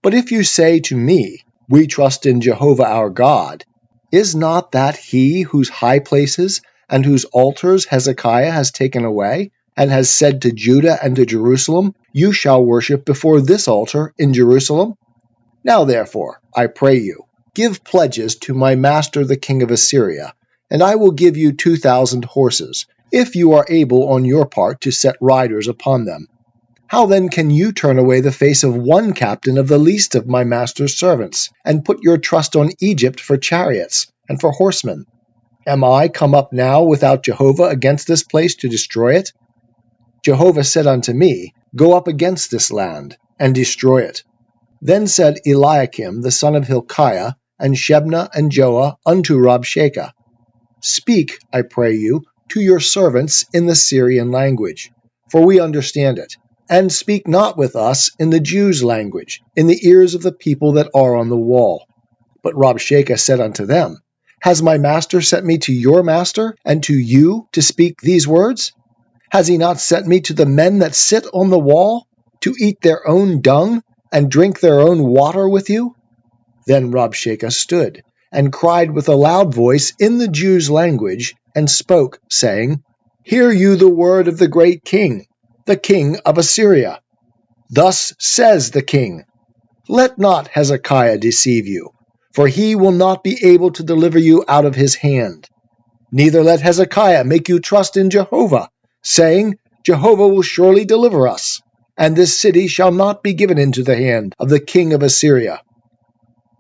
But if you say to me, We trust in Jehovah our God, is not that he whose high places and whose altars Hezekiah has taken away, and has said to Judah and to Jerusalem, You shall worship before this altar in Jerusalem? Now therefore, I pray you, give pledges to my master the king of Assyria, and I will give you 2,000 horses, if you are able on your part to set riders upon them. How then can you turn away the face of one captain of the least of my master's servants, and put your trust on Egypt for chariots and for horsemen? Am I come up now without Jehovah against this place to destroy it? Jehovah said unto me, Go up against this land, and destroy it. Then said Eliakim the son of Hilkiah, and Shebna and Joah unto Rabshakeh, Speak, I pray you, to your servants in the Syrian language, for we understand it, and speak not with us in the Jews' language, in the ears of the people that are on the wall. But Rabshakeh said unto them, Has my master sent me to your master, and to you to speak these words? Has he not sent me to the men that sit on the wall, to eat their own dung, and drink their own water with you? Then Rabshakeh stood, and cried with a loud voice in the Jews' language, and spoke, saying, Hear you the word of the great king, the king of Assyria. Thus says the king, Let not Hezekiah deceive you, for he will not be able to deliver you out of his hand. Neither let Hezekiah make you trust in Jehovah, saying, Jehovah will surely deliver us, and this city shall not be given into the hand of the king of Assyria.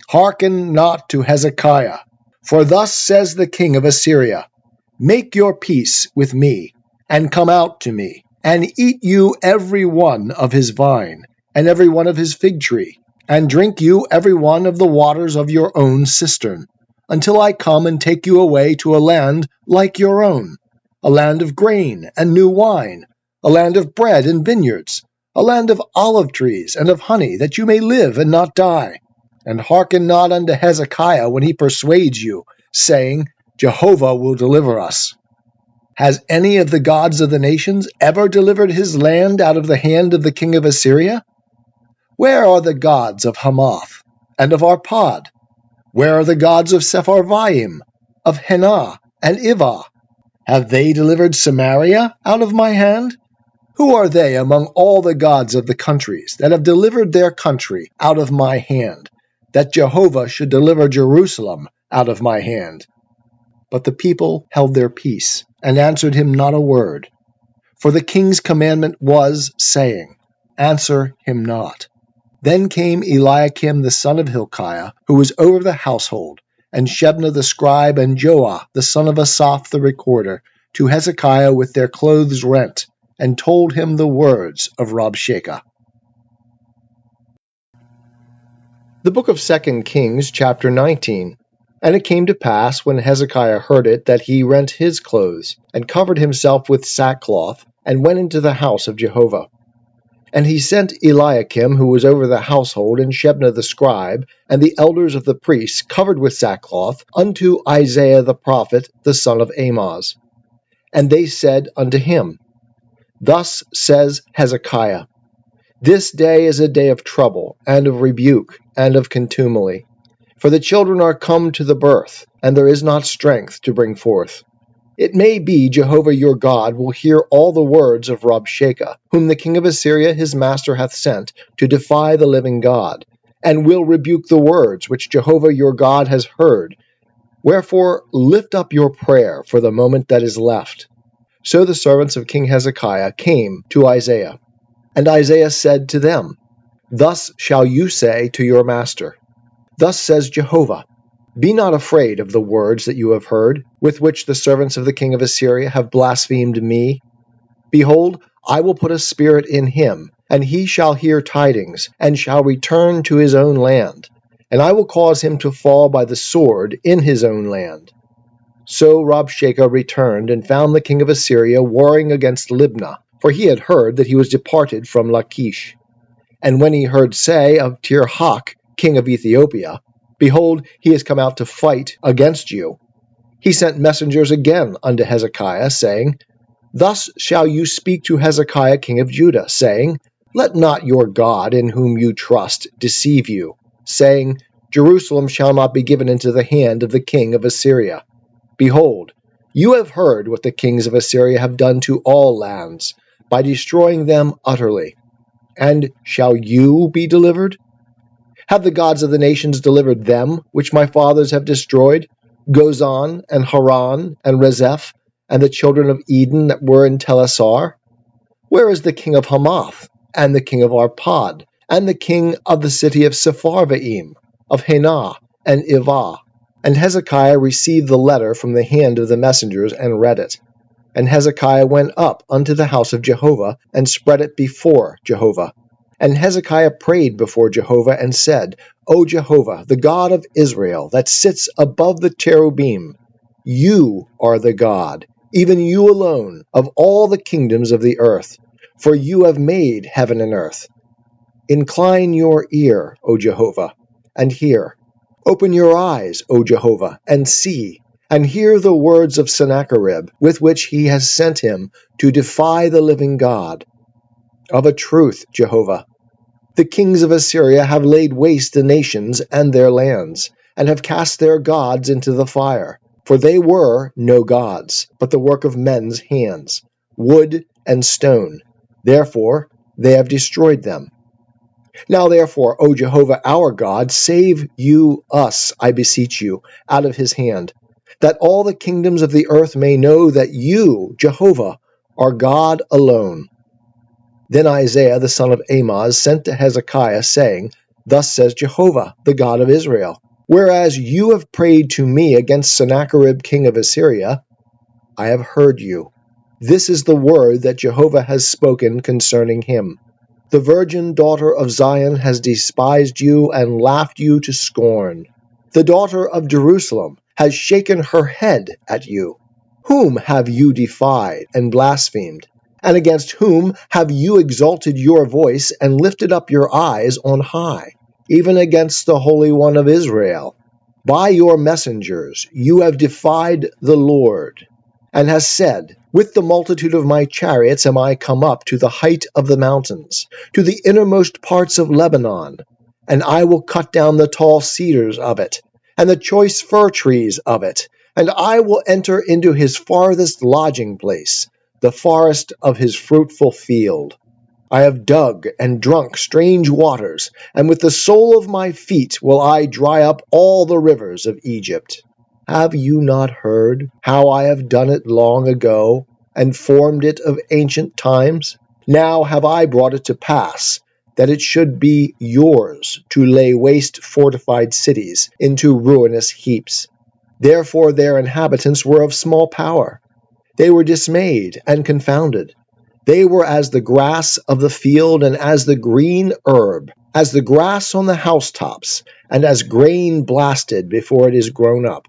Hearken not to Hezekiah, for thus says the king of Assyria, Make your peace with me, and come out to me, and eat you every one of his vine, and every one of his fig tree, and drink you every one of the waters of your own cistern, until I come and take you away to a land like your own, a land of grain and new wine, a land of bread and vineyards, a land of olive trees and of honey, that you may live and not die. And hearken not unto Hezekiah when he persuades you, saying, Jehovah will deliver us. Has any of the gods of the nations ever delivered his land out of the hand of the king of Assyria? Where are the gods of Hamath and of Arpad? Where are the gods of Sepharvaim, of Henah and Ivah? Have they delivered Samaria out of my hand? Who are they among all the gods of the countries that have delivered their country out of my hand, that Jehovah should deliver Jerusalem out of my hand? But the people held their peace, and answered him not a word. For the king's commandment was, saying, Answer him not. Then came Eliakim the son of Hilkiah, who was over the household, and Shebna the scribe, and Joah the son of Asaph the recorder, to Hezekiah with their clothes rent, and told him the words of Rabshakeh. The book of 2 Kings, chapter 19. And it came to pass, when Hezekiah heard it, that he rent his clothes, and covered himself with sackcloth, and went into the house of Jehovah. And he sent Eliakim, who was over the household, and Shebna the scribe, and the elders of the priests, covered with sackcloth, unto Isaiah the prophet, the son of Amoz. And they said unto him, Thus says Hezekiah, This day is a day of trouble, and of rebuke, and of contumely. For the children are come to the birth, and there is not strength to bring forth. It may be Jehovah your God will hear all the words of Rabshakeh, whom the king of Assyria his master hath sent to defy the living God, and will rebuke the words which Jehovah your God has heard. Wherefore lift up your prayer for the moment that is left. So the servants of King Hezekiah came to Isaiah. And Isaiah said to them, Thus shall you say to your master, Thus says Jehovah, Be not afraid of the words that you have heard, with which the servants of the king of Assyria have blasphemed me. Behold, I will put a spirit in him, and he shall hear tidings, and shall return to his own land. And I will cause him to fall by the sword in his own land. So Rabshakeh returned, and found the king of Assyria warring against Libnah, for he had heard that he was departed from Lachish. And when he heard say of Tirhak, king of Ethiopia, Behold, he is come out to fight against you, he sent messengers again unto Hezekiah, saying, Thus shall you speak to Hezekiah king of Judah, saying, Let not your God in whom you trust deceive you, saying, Jerusalem shall not be given into the hand of the king of Assyria. Behold, you have heard what the kings of Assyria have done to all lands, by destroying them utterly. And shall you be delivered? Have the gods of the nations delivered them, which my fathers have destroyed, Gozan, and Haran, and Rezeph, and the children of Eden that were in Telassar? Where is the king of Hamath, and the king of Arpad, and the king of the city of Sepharvaim, of Henah, and Ivah? And Hezekiah received the letter from the hand of the messengers, and read it. And Hezekiah went up unto the house of Jehovah, and spread it before Jehovah. And Hezekiah prayed before Jehovah, and said, O Jehovah, the God of Israel, that sits above the cherubim, you are the God, even you alone, of all the kingdoms of the earth. For you have made heaven and earth. Incline your ear, O Jehovah, and hear. Open your eyes, O Jehovah, and see, and hear the words of Sennacherib, with which he has sent him to defy the living God. Of a truth, Jehovah, the kings of Assyria have laid waste the nations and their lands, and have cast their gods into the fire. For they were no gods, but the work of men's hands, wood and stone. Therefore they have destroyed them. Now therefore, O Jehovah our God, save you us, I beseech you, out of his hand, that all the kingdoms of the earth may know that you, Jehovah, are God alone. Then Isaiah the son of Amoz sent to Hezekiah, saying, Thus says Jehovah, the God of Israel, whereas you have prayed to me against Sennacherib king of Assyria, I have heard you. This is the word that Jehovah has spoken concerning him. The virgin daughter of Zion has despised you and laughed you to scorn. The daughter of Jerusalem has shaken her head at you. Whom have you defied and blasphemed? And against whom have you exalted your voice and lifted up your eyes on high? Even against the Holy One of Israel. By your messengers you have defied the Lord, and has said, With the multitude of my chariots am I come up to the height of the mountains, to the innermost parts of Lebanon, and I will cut down the tall cedars of it, and the choice fir trees of it, and I will enter into his farthest lodging place, the forest of his fruitful field. I have dug and drunk strange waters, and with the sole of my feet will I dry up all the rivers of Egypt. Have you not heard how I have done it long ago, and formed it of ancient times? Now have I brought it to pass, that it should be yours to lay waste fortified cities into ruinous heaps. Therefore their inhabitants were of small power. They were dismayed and confounded. They were as the grass of the field and as the green herb, as the grass on the housetops, and as grain blasted before it is grown up.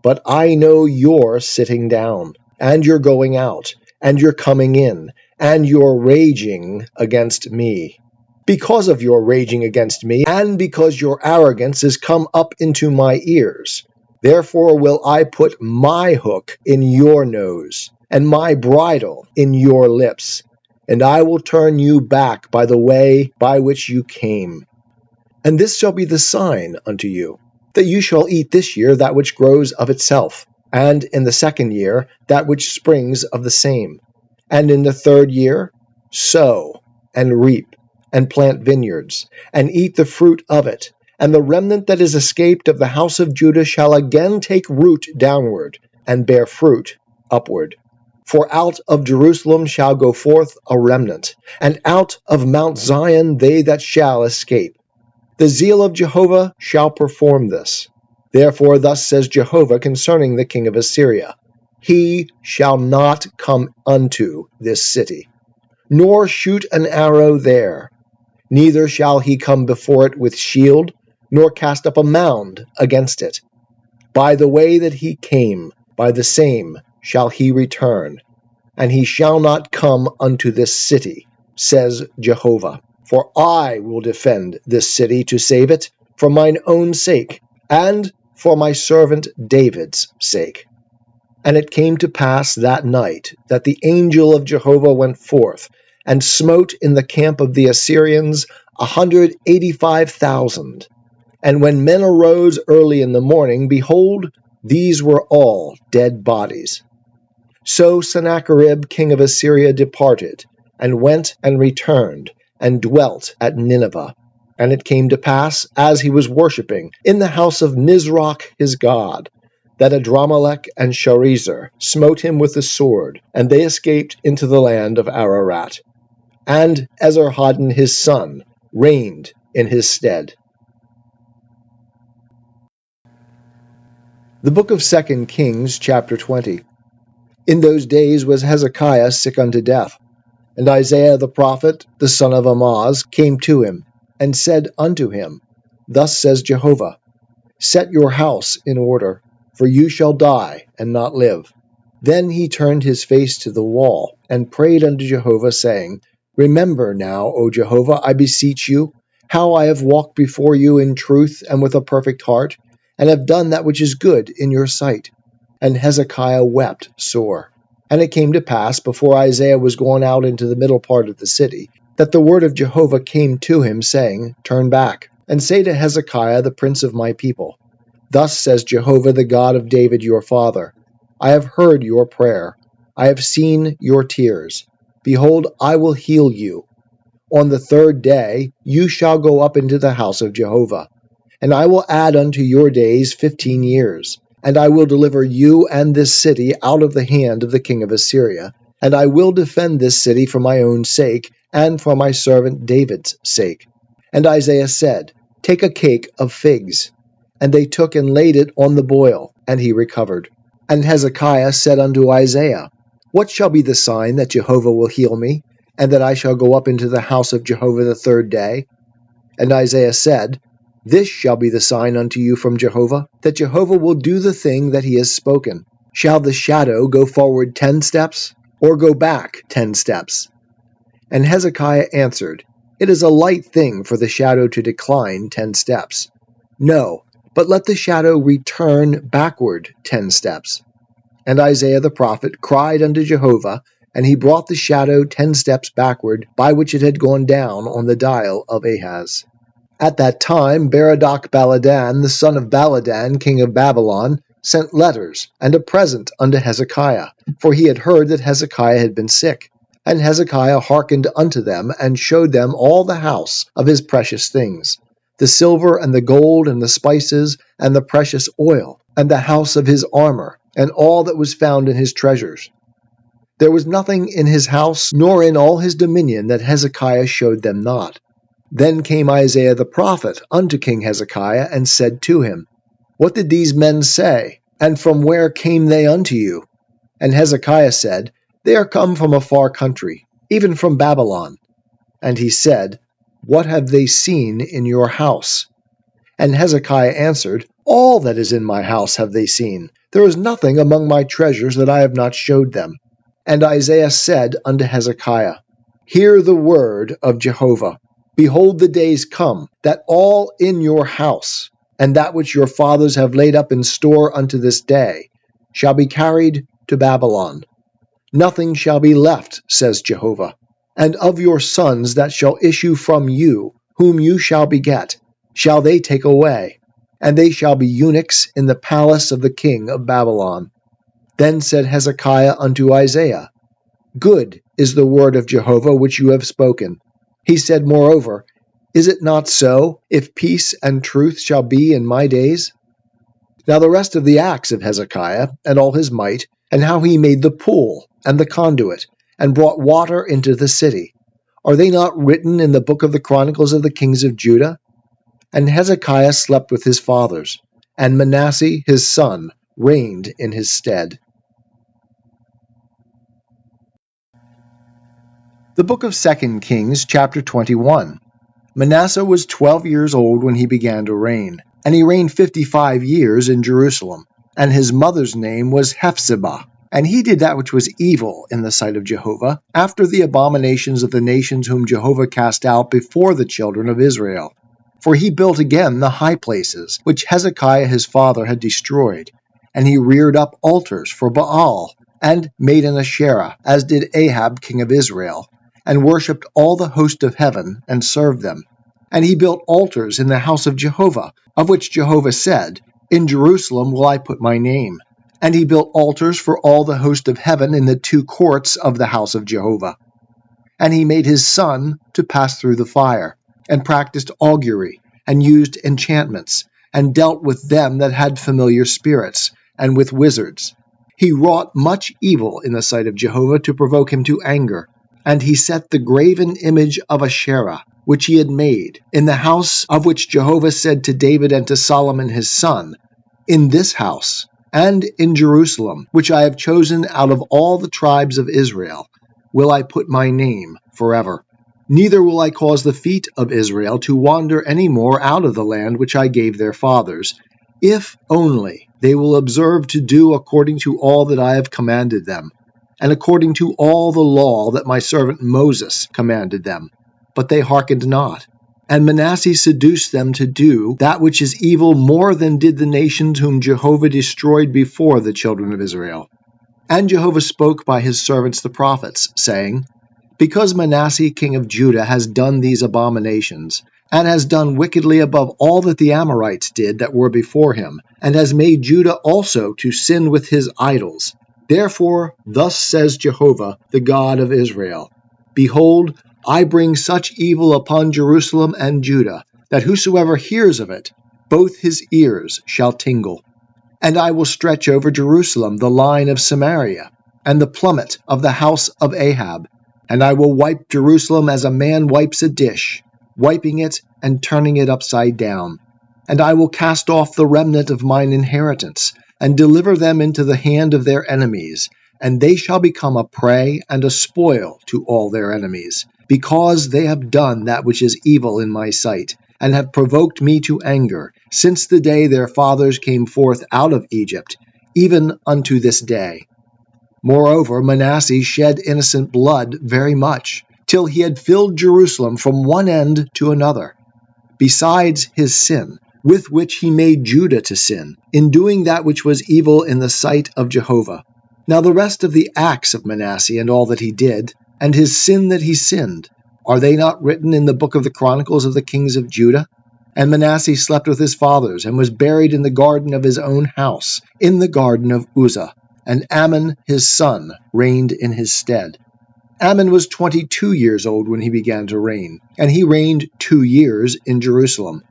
But I know your sitting down, and your going out, and your coming in, and your raging against me. Because of your raging against me, and because your arrogance is come up into my ears, therefore will I put my hook in your nose, and my bridle in your lips, and I will turn you back by the way by which you came. And this shall be the sign unto you, that you shall eat this year that which grows of itself, and in the second year that which springs of the same, and in the third year sow, and reap, and plant vineyards, and eat the fruit of it, and the remnant that is escaped of the house of Judah shall again take root downward, and bear fruit upward. For out of Jerusalem shall go forth a remnant, and out of Mount Zion they that shall escape. The zeal of Jehovah shall perform this. Therefore thus says Jehovah concerning the king of Assyria, He shall not come unto this city, nor shoot an arrow there, neither shall he come before it with shield, nor cast up a mound against it. By the way that he came, by the same shall he return, and he shall not come unto this city, says Jehovah. For I will defend this city to save it, for mine own sake, and for my servant David's sake. And it came to pass that night that the angel of Jehovah went forth, and smote in the camp of the Assyrians 185,000. And when men arose early in the morning, behold, these were all dead bodies. So Sennacherib king of Assyria departed, and went and returned, and dwelt at Nineveh. And it came to pass, as he was worshipping in the house of Nisroch his god, that Adramelech and Sharezer smote him with the sword, and they escaped into the land of Ararat. And Esarhaddon his son reigned in his stead. The book of 2 Kings, chapter 20. In those days was Hezekiah sick unto death. And Isaiah the prophet, the son of Amoz, came to him, and said unto him, Thus says Jehovah, Set your house in order, for you shall die and not live. Then he turned his face to the wall, and prayed unto Jehovah, saying, Remember now, O Jehovah, I beseech you, how I have walked before you in truth and with a perfect heart, and have done that which is good in your sight. And Hezekiah wept sore. And it came to pass, before Isaiah was gone out into the middle part of the city, that the word of Jehovah came to him, saying, Turn back, and say to Hezekiah the prince of my people, Thus says Jehovah the God of David your father, I have heard your prayer, I have seen your tears. Behold, I will heal you. On the third day you shall go up into the house of Jehovah, and I will add unto your days 15 years. And I will deliver you and this city out of the hand of the king of Assyria, and I will defend this city for my own sake, and for my servant David's sake. And Isaiah said, Take a cake of figs. And they took and laid it on the boil, and he recovered. And Hezekiah said unto Isaiah, What shall be the sign that Jehovah will heal me, and that I shall go up into the house of Jehovah the third day? And Isaiah said, This shall be the sign unto you from Jehovah, that Jehovah will do the thing that he has spoken. Shall the shadow go forward 10 steps, or go back 10 steps? And Hezekiah answered, It is a light thing for the shadow to decline 10 steps. No, but let the shadow return backward 10 steps. And Isaiah the prophet cried unto Jehovah, and he brought the shadow 10 steps backward, by which it had gone down on the dial of Ahaz. At that time Berodach Baladan, the son of Baladan, king of Babylon, sent letters and a present unto Hezekiah, for he had heard that Hezekiah had been sick. And Hezekiah hearkened unto them, and showed them all the house of his precious things, the silver and the gold and the spices and the precious oil, and the house of his armor, and all that was found in his treasures. There was nothing in his house, nor in all his dominion, that Hezekiah showed them not. Then came Isaiah the prophet unto King Hezekiah, and said to him, What did these men say, and from where came they unto you? And Hezekiah said, They are come from a far country, even from Babylon. And he said, What have they seen in your house? And Hezekiah answered, All that is in my house have they seen. There is nothing among my treasures that I have not showed them. And Isaiah said unto Hezekiah, Hear the word of Jehovah. Behold, the days come, that all in your house, and that which your fathers have laid up in store unto this day, shall be carried to Babylon. Nothing shall be left, says Jehovah. And of your sons that shall issue from you, whom you shall beget, shall they take away, and they shall be eunuchs in the palace of the king of Babylon. Then said Hezekiah unto Isaiah, Good is the word of Jehovah which you have spoken. He said moreover, Is it not so, if peace and truth shall be in my days? Now the rest of the acts of Hezekiah, and all his might, and how he made the pool, and the conduit, and brought water into the city, are they not written in the book of the Chronicles of the kings of Judah? And Hezekiah slept with his fathers, and Manasseh his son reigned in his stead. The book of 2 Kings, chapter 21. Manasseh was 12 years old when he began to reign, and he reigned 55 years in Jerusalem. And his mother's name was Hephzibah. And he did that which was evil in the sight of Jehovah, after the abominations of the nations whom Jehovah cast out before the children of Israel. For he built again the high places, which Hezekiah his father had destroyed. And he reared up altars for Baal, and made an Asherah, as did Ahab king of Israel, and worshipped all the host of heaven, and served them. And he built altars in the house of Jehovah, of which Jehovah said, In Jerusalem will I put my name. And he built altars for all the host of heaven in the 2 courts of the house of Jehovah. And he made his son to pass through the fire, and practiced augury, and used enchantments, and dealt with them that had familiar spirits, and with wizards. He wrought much evil in the sight of Jehovah to provoke him to anger. And he set the graven image of Asherah, which he had made, in the house of which Jehovah said to David and to Solomon his son, In this house, and in Jerusalem, which I have chosen out of all the tribes of Israel, will I put my name forever. Neither will I cause the feet of Israel to wander any more out of the land which I gave their fathers, if only they will observe to do according to all that I have commanded them. and according to all the law that my servant Moses commanded them. But they hearkened not. And Manasseh seduced them to do that which is evil more than did the nations whom Jehovah destroyed before the children of Israel. And Jehovah spoke by his servants the prophets, saying, Because Manasseh king of Judah has done these abominations, and has done wickedly above all that the Amorites did that were before him, and has made Judah also to sin with his idols. Therefore, thus says Jehovah, the God of Israel, Behold, I bring such evil upon Jerusalem and Judah, that whosoever hears of it, both his ears shall tingle. And I will stretch over Jerusalem the line of Samaria, and the plummet of the house of Ahab, and I will wipe Jerusalem as a man wipes a dish, wiping it and turning it upside down. And I will cast off the remnant of mine inheritance, and deliver them into the hand of their enemies, and they shall become a prey and a spoil to all their enemies, because they have done that which is evil in my sight, and have provoked me to anger, since the day their fathers came forth out of Egypt, even unto this day. Moreover, Manasseh shed innocent blood very much, till he had filled Jerusalem from one end to another, besides his sin, with which he made Judah to sin, in doing that which was evil in the sight of Jehovah. Now the rest of the acts of Manasseh and all that he did, and his sin that he sinned, are they not written in the book of the Chronicles of the kings of Judah? And Manasseh slept with his fathers, and was buried in the garden of his own house, in the garden of Uzzah. And Amon his son reigned in his stead. Amon was 22 years old when he began to reign, and he reigned 2 years in Jerusalem.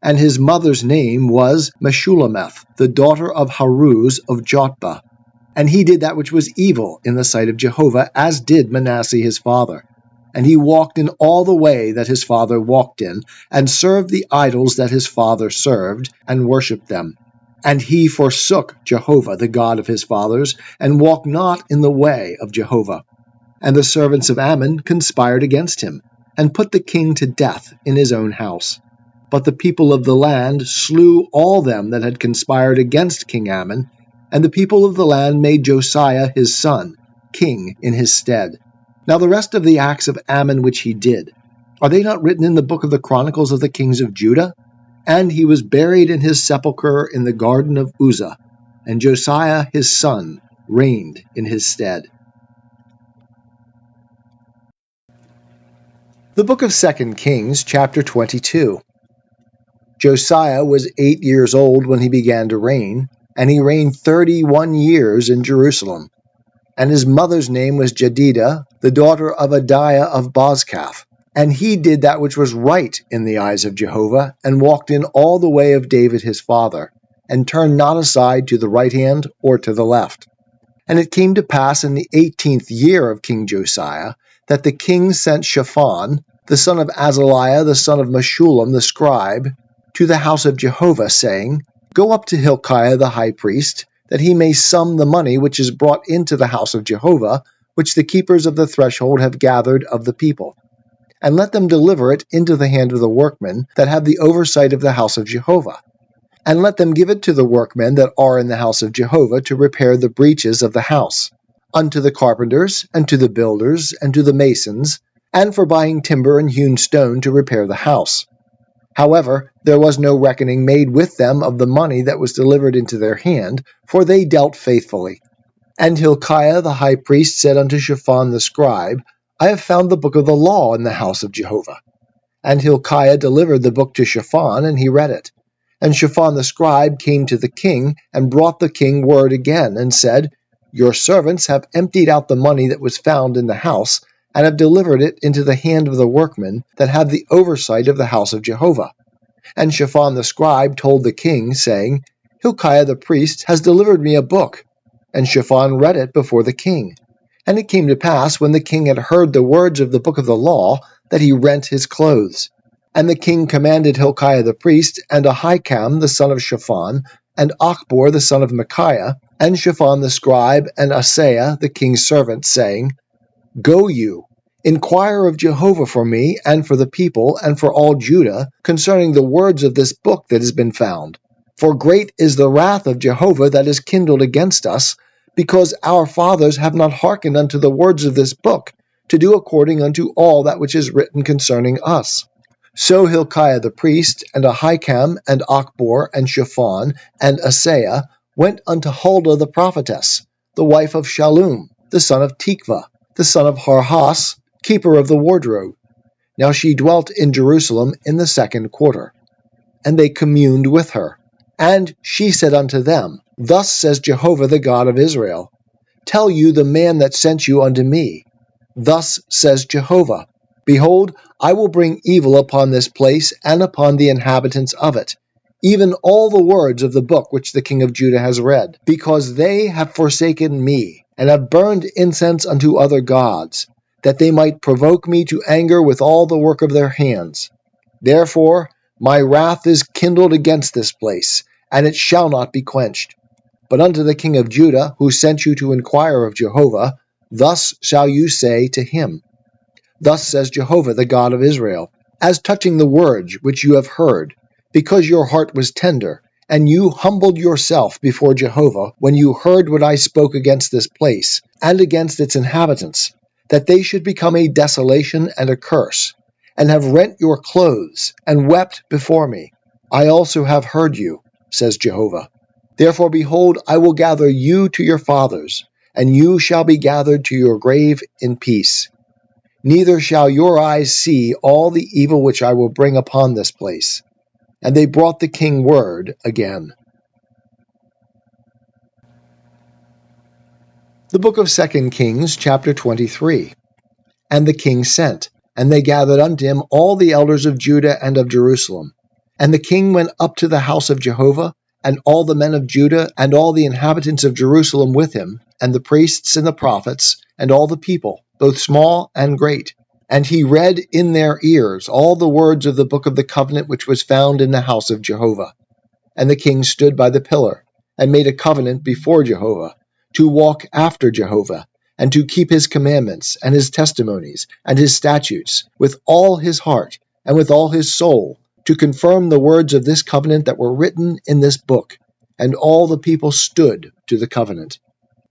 And his mother's name was Meshullemeth, the daughter of Haruz of Jotbah. And he did that which was evil in the sight of Jehovah, as did Manasseh his father. And he walked in all the way that his father walked in, and served the idols that his father served, and worshipped them. And he forsook Jehovah, the God of his fathers, and walked not in the way of Jehovah. And the servants of Amon conspired against him, and put the king to death in his own house. But the people of the land slew all them that had conspired against King Amon, and the people of the land made Josiah his son king in his stead. Now the rest of the acts of Amon which he did, are they not written in the book of the Chronicles of the kings of Judah? And he was buried in his sepulchre in the garden of Uzzah, and Josiah his son reigned in his stead. The book of 2 Kings, chapter 22. Josiah was 8 years old when he began to reign, and he reigned 31 years in Jerusalem. And his mother's name was Jedidah, the daughter of Adiah of Bozkath. And he did that which was right in the eyes of Jehovah, and walked in all the way of David his father, and turned not aside to the right hand or to the left. And it came to pass in the 18th year of King Josiah, that the king sent Shaphan, the son of Azaliah, the son of Meshullam the scribe, to the house of Jehovah, saying, Go up to Hilkiah the high priest, that he may sum the money which is brought into the house of Jehovah, which the keepers of the threshold have gathered of the people. And let them deliver it into the hand of the workmen that have the oversight of the house of Jehovah. And let them give it to the workmen that are in the house of Jehovah to repair the breaches of the house, unto the carpenters, and to the builders, and to the masons, and for buying timber and hewn stone to repair the house. However, there was no reckoning made with them of the money that was delivered into their hand, for they dealt faithfully. And Hilkiah the high priest said unto Shaphan the scribe, I have found the book of the law in the house of Jehovah. And Hilkiah delivered the book to Shaphan, and he read it. And Shaphan the scribe came to the king, and brought the king word again, and said, Your servants have emptied out the money that was found in the house, and have delivered it into the hand of the workmen that have the oversight of the house of Jehovah. And Shaphan the scribe told the king, saying, Hilkiah the priest has delivered me a book. And Shaphan read it before the king. And it came to pass, when the king had heard the words of the book of the law, that he rent his clothes. And the king commanded Hilkiah the priest, and Ahikam the son of Shaphan, and Achbor the son of Micaiah, and Shaphan the scribe, and Asaiah the king's servant, saying, Go you, inquire of Jehovah for me, and for the people, and for all Judah, concerning the words of this book that has been found. For great is the wrath of Jehovah that is kindled against us, because our fathers have not hearkened unto the words of this book, to do according unto all that which is written concerning us. So Hilkiah the priest, and Ahikam, and Achbor, and Shaphan, and Asaiah went unto Huldah the prophetess, the wife of Shallum, the son of Tikvah, the son of Harhas, keeper of the wardrobe. Now she dwelt in Jerusalem in the 2nd quarter. And they communed with her. And she said unto them, Thus says Jehovah the God of Israel, Tell you the man that sent you unto me. Thus says Jehovah, Behold, I will bring evil upon this place and upon the inhabitants of it, even all the words of the book which the king of Judah has read, because they have forsaken me, and have burned incense unto other gods, that they might provoke me to anger with all the work of their hands. Therefore my wrath is kindled against this place, and it shall not be quenched. But unto the king of Judah, who sent you to inquire of Jehovah, thus shall you say to him, Thus says Jehovah the God of Israel, As touching the words which you have heard, because your heart was tender, and you humbled yourself before Jehovah when you heard what I spoke against this place, and against its inhabitants, that they should become a desolation and a curse, and have rent your clothes, and wept before me. I also have heard you, says Jehovah. Therefore, behold, I will gather you to your fathers, and you shall be gathered to your grave in peace. Neither shall your eyes see all the evil which I will bring upon this place. And they brought the king word again. The book of 2 Kings, chapter 23. And the king sent, and they gathered unto him all the elders of Judah and of Jerusalem. And the king went up to the house of Jehovah, and all the men of Judah, and all the inhabitants of Jerusalem with him, and the priests and the prophets, and all the people, both small and great. And he read in their ears all the words of the book of the covenant which was found in the house of Jehovah. And the king stood by the pillar, and made a covenant before Jehovah, to walk after Jehovah, and to keep his commandments, and his testimonies, and his statutes, with all his heart, and with all his soul, to confirm the words of this covenant that were written in this book. And all the people stood to the covenant.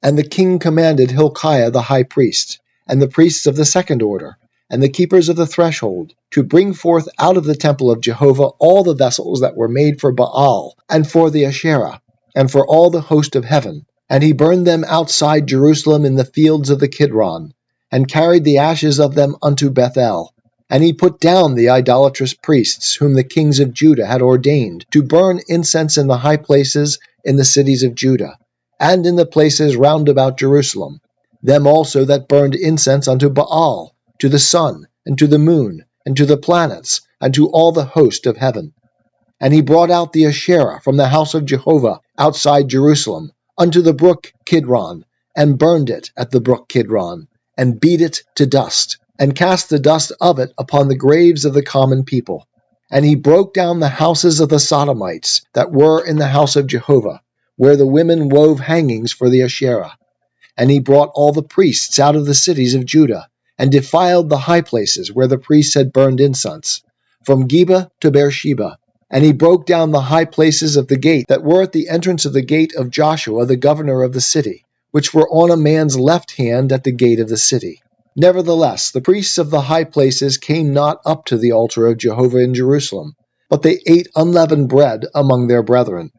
And the king commanded Hilkiah the high priest, and the priests of the 2nd order, and the keepers of the threshold, to bring forth out of the temple of Jehovah all the vessels that were made for Baal, and for the Asherah, and for all the host of heaven. And he burned them outside Jerusalem in the fields of the Kidron, and carried the ashes of them unto Bethel. And he put down the idolatrous priests, whom the kings of Judah had ordained, to burn incense in the high places in the cities of Judah, and in the places round about Jerusalem, them also that burned incense unto Baal, to the sun, and to the moon, and to the planets, and to all the host of heaven. And he brought out the Asherah from the house of Jehovah outside Jerusalem, unto the brook Kidron, and burned it at the brook Kidron, and beat it to dust, and cast the dust of it upon the graves of the common people. And he broke down the houses of the Sodomites that were in the house of Jehovah, where the women wove hangings for the Asherah. And he brought all the priests out of the cities of Judah, and defiled the high places where the priests had burned incense, from Geba to Beersheba. And he broke down the high places of the gate that were at the entrance of the gate of Joshua the governor of the city, which were on a man's left hand at the gate of the city. Nevertheless, the priests of the high places came not up to the altar of Jehovah in Jerusalem, but they ate unleavened bread among their brethren.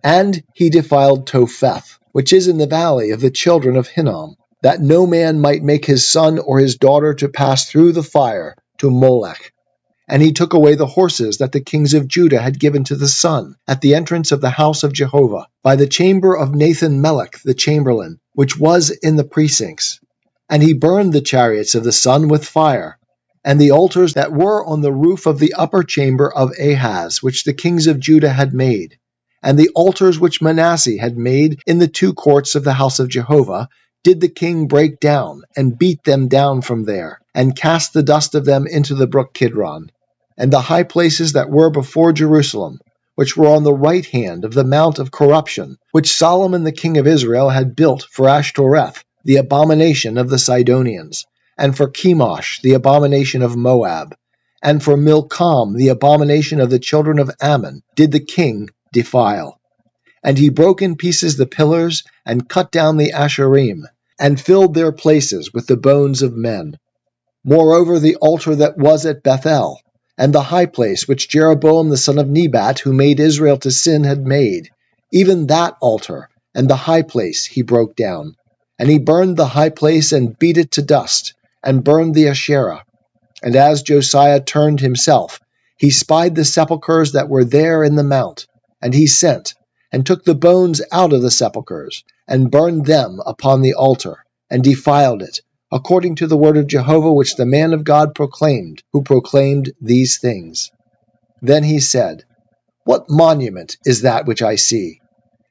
And he defiled Topheth, which is in the valley of the children of Hinnom, that no man might make his son or his daughter to pass through the fire to Molech. And he took away the horses that the kings of Judah had given to the sun at the entrance of the house of Jehovah, by the chamber of Nathan-Melech the chamberlain, which was in the precincts. And he burned the chariots of the sun with fire, and the altars that were on the roof of the upper chamber of Ahaz, which the kings of Judah had made, and the altars which Manasseh had made in the 2 courts of the house of Jehovah, did the king break down, and beat them down from there, and cast the dust of them into the brook Kidron. And the high places that were before Jerusalem, which were on the right hand of the mount of corruption, which Solomon the king of Israel had built for Ashtoreth, the abomination of the Sidonians, and for Chemosh, the abomination of Moab, and for Milcom, the abomination of the children of Ammon, did the king defile. And he broke in pieces the pillars, and cut down the Asherim, and filled their places with the bones of men. Moreover, the altar that was at Bethel, and the high place which Jeroboam the son of Nebat, who made Israel to sin, had made, even that altar and the high place he broke down. And he burned the high place and beat it to dust, and burned the Asherah. And as Josiah turned himself, he spied the sepulchres that were there in the mount, and he sent, and took the bones out of the sepulchres, and burned them upon the altar, and defiled it, according to the word of Jehovah which the man of God proclaimed, who proclaimed these things. Then he said, What monument is that which I see?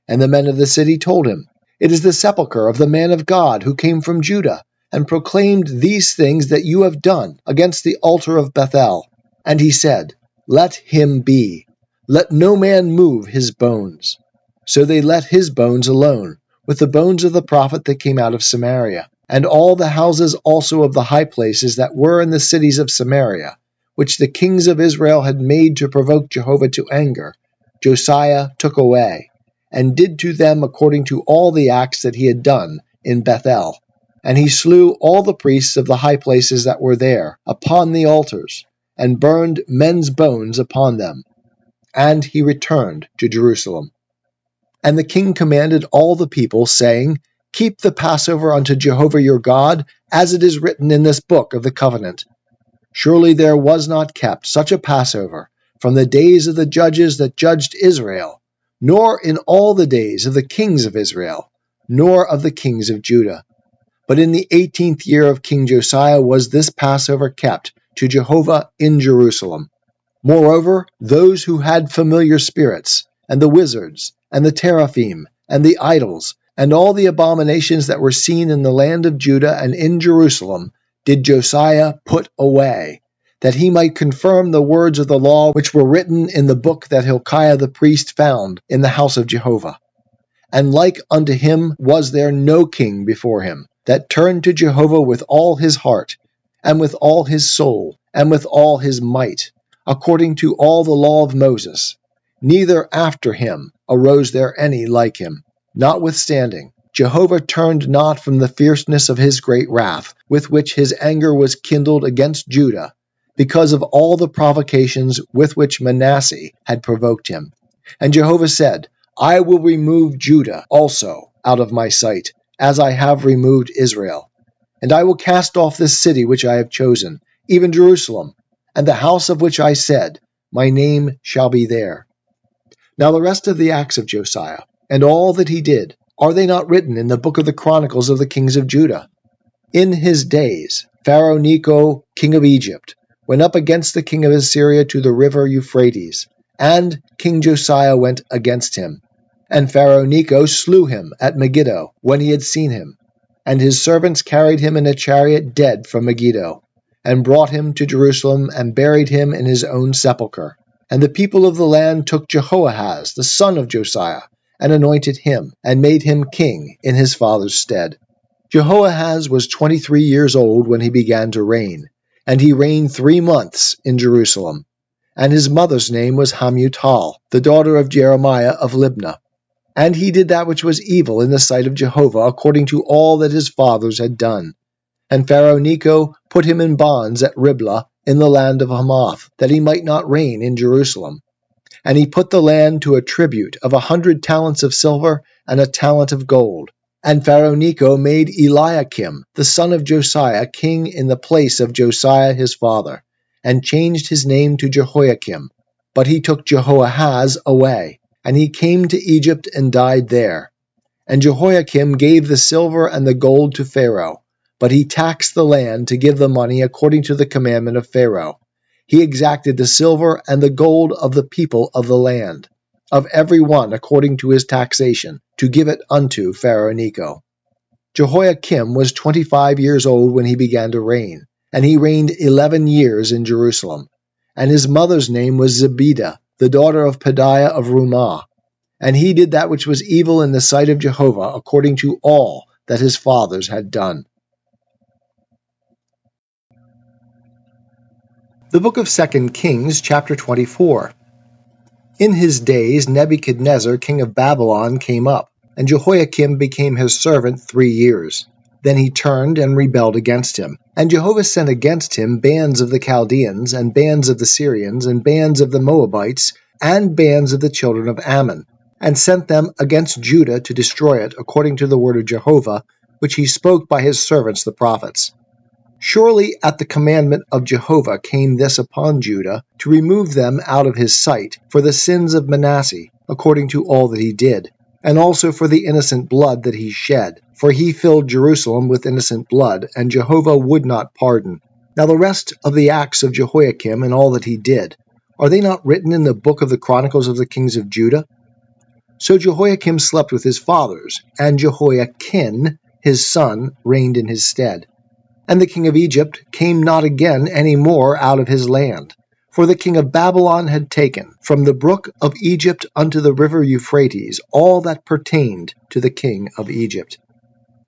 And the men of the city told him, It is the sepulchre of the man of God who came from Judah, and proclaimed these things that you have done against the altar of Bethel. And he said, Let him be. Let no man move his bones. So they let his bones alone, with the bones of the prophet that came out of Samaria, and all the houses also of the high places that were in the cities of Samaria, which the kings of Israel had made to provoke Jehovah to anger, Josiah took away, and did to them according to all the acts that he had done in Bethel. And he slew all the priests of the high places that were there, upon the altars, and burned men's bones upon them. And he returned to Jerusalem. And the king commanded all the people, saying, Keep the Passover unto Jehovah your God, as it is written in this book of the covenant. Surely there was not kept such a Passover from the days of the judges that judged Israel, nor in all the days of the kings of Israel, nor of the kings of Judah. But in the 18th year of King Josiah was this Passover kept to Jehovah in Jerusalem. Moreover, those who had familiar spirits, and the wizards, and the teraphim, and the idols, and all the abominations that were seen in the land of Judah and in Jerusalem, did Josiah put away, that he might confirm the words of the law which were written in the book that Hilkiah the priest found in the house of Jehovah. And like unto him was there no king before him, that turned to Jehovah with all his heart, and with all his soul, and with all his might, according to all the law of Moses. Neither after him arose there any like him. Notwithstanding, Jehovah turned not from the fierceness of his great wrath, with which his anger was kindled against Judah, because of all the provocations with which Manasseh had provoked him. And Jehovah said, I will remove Judah also out of my sight, as I have removed Israel. And I will cast off this city which I have chosen, even Jerusalem, and the house of which I said, My name shall be there. Now the rest of the acts of Josiah, and all that he did, are they not written in the book of the Chronicles of the kings of Judah? In his days, Pharaoh Necho, king of Egypt, went up against the king of Assyria to the river Euphrates, and King Josiah went against him. And Pharaoh Necho slew him at Megiddo when he had seen him, and his servants carried him in a chariot dead from Megiddo, and brought him to Jerusalem, and buried him in his own sepulchre. And the people of the land took Jehoahaz, the son of Josiah, and anointed him, and made him king in his father's stead. Jehoahaz was 23 years old when he began to reign, and he reigned 3 months in Jerusalem. And his mother's name was Hamutal, the daughter of Jeremiah of Libnah. And he did that which was evil in the sight of Jehovah, according to all that his fathers had done. And Pharaoh Necho put him in bonds at Riblah in the land of Hamath, that he might not reign in Jerusalem. And he put the land to a tribute of 100 talents of silver and a talent of gold. And Pharaoh Necho made Eliakim, the son of Josiah, king in the place of Josiah his father, and changed his name to Jehoiakim. But he took Jehoahaz away, and he came to Egypt and died there. And Jehoiakim gave the silver and the gold to Pharaoh, but he taxed the land to give the money according to the commandment of Pharaoh. He exacted the silver and the gold of the people of the land, of every one according to his taxation, to give it unto Pharaoh Necho. Jehoiakim was 25 years old when he began to reign, and he reigned 11 years in Jerusalem. And his mother's name was Zebidah, the daughter of Pedaiah of Rumah. And he did that which was evil in the sight of Jehovah, according to all that his fathers had done. The book of 2 Kings, chapter 24. In his days Nebuchadnezzar king of Babylon came up, and Jehoiakim became his servant 3 years. Then he turned and rebelled against him. And Jehovah sent against him bands of the Chaldeans, and bands of the Syrians, and bands of the Moabites, and bands of the children of Ammon, and sent them against Judah to destroy it, according to the word of Jehovah, which he spoke by his servants the prophets. Surely at the commandment of Jehovah came this upon Judah, to remove them out of his sight, for the sins of Manasseh, according to all that he did, and also for the innocent blood that he shed. For he filled Jerusalem with innocent blood, and Jehovah would not pardon. Now the rest of the acts of Jehoiakim and all that he did, are they not written in the book of the Chronicles of the kings of Judah? So Jehoiakim slept with his fathers, and Jehoiachin his son reigned in his stead. And the king of Egypt came not again any more out of his land. For the king of Babylon had taken from the brook of Egypt unto the river Euphrates all that pertained to the king of Egypt.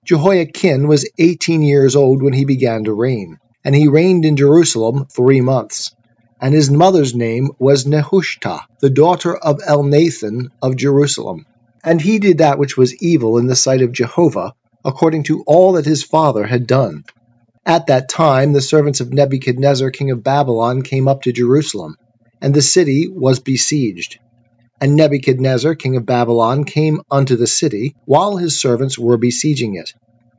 Jehoiachin was 18 years old when he began to reign, and he reigned in Jerusalem 3 months. And his mother's name was Nehushta, the daughter of Elnathan of Jerusalem. And he did that which was evil in the sight of Jehovah, according to all that his father had done. At that time the servants of Nebuchadnezzar king of Babylon came up to Jerusalem, and the city was besieged. And Nebuchadnezzar king of Babylon came unto the city, while his servants were besieging it.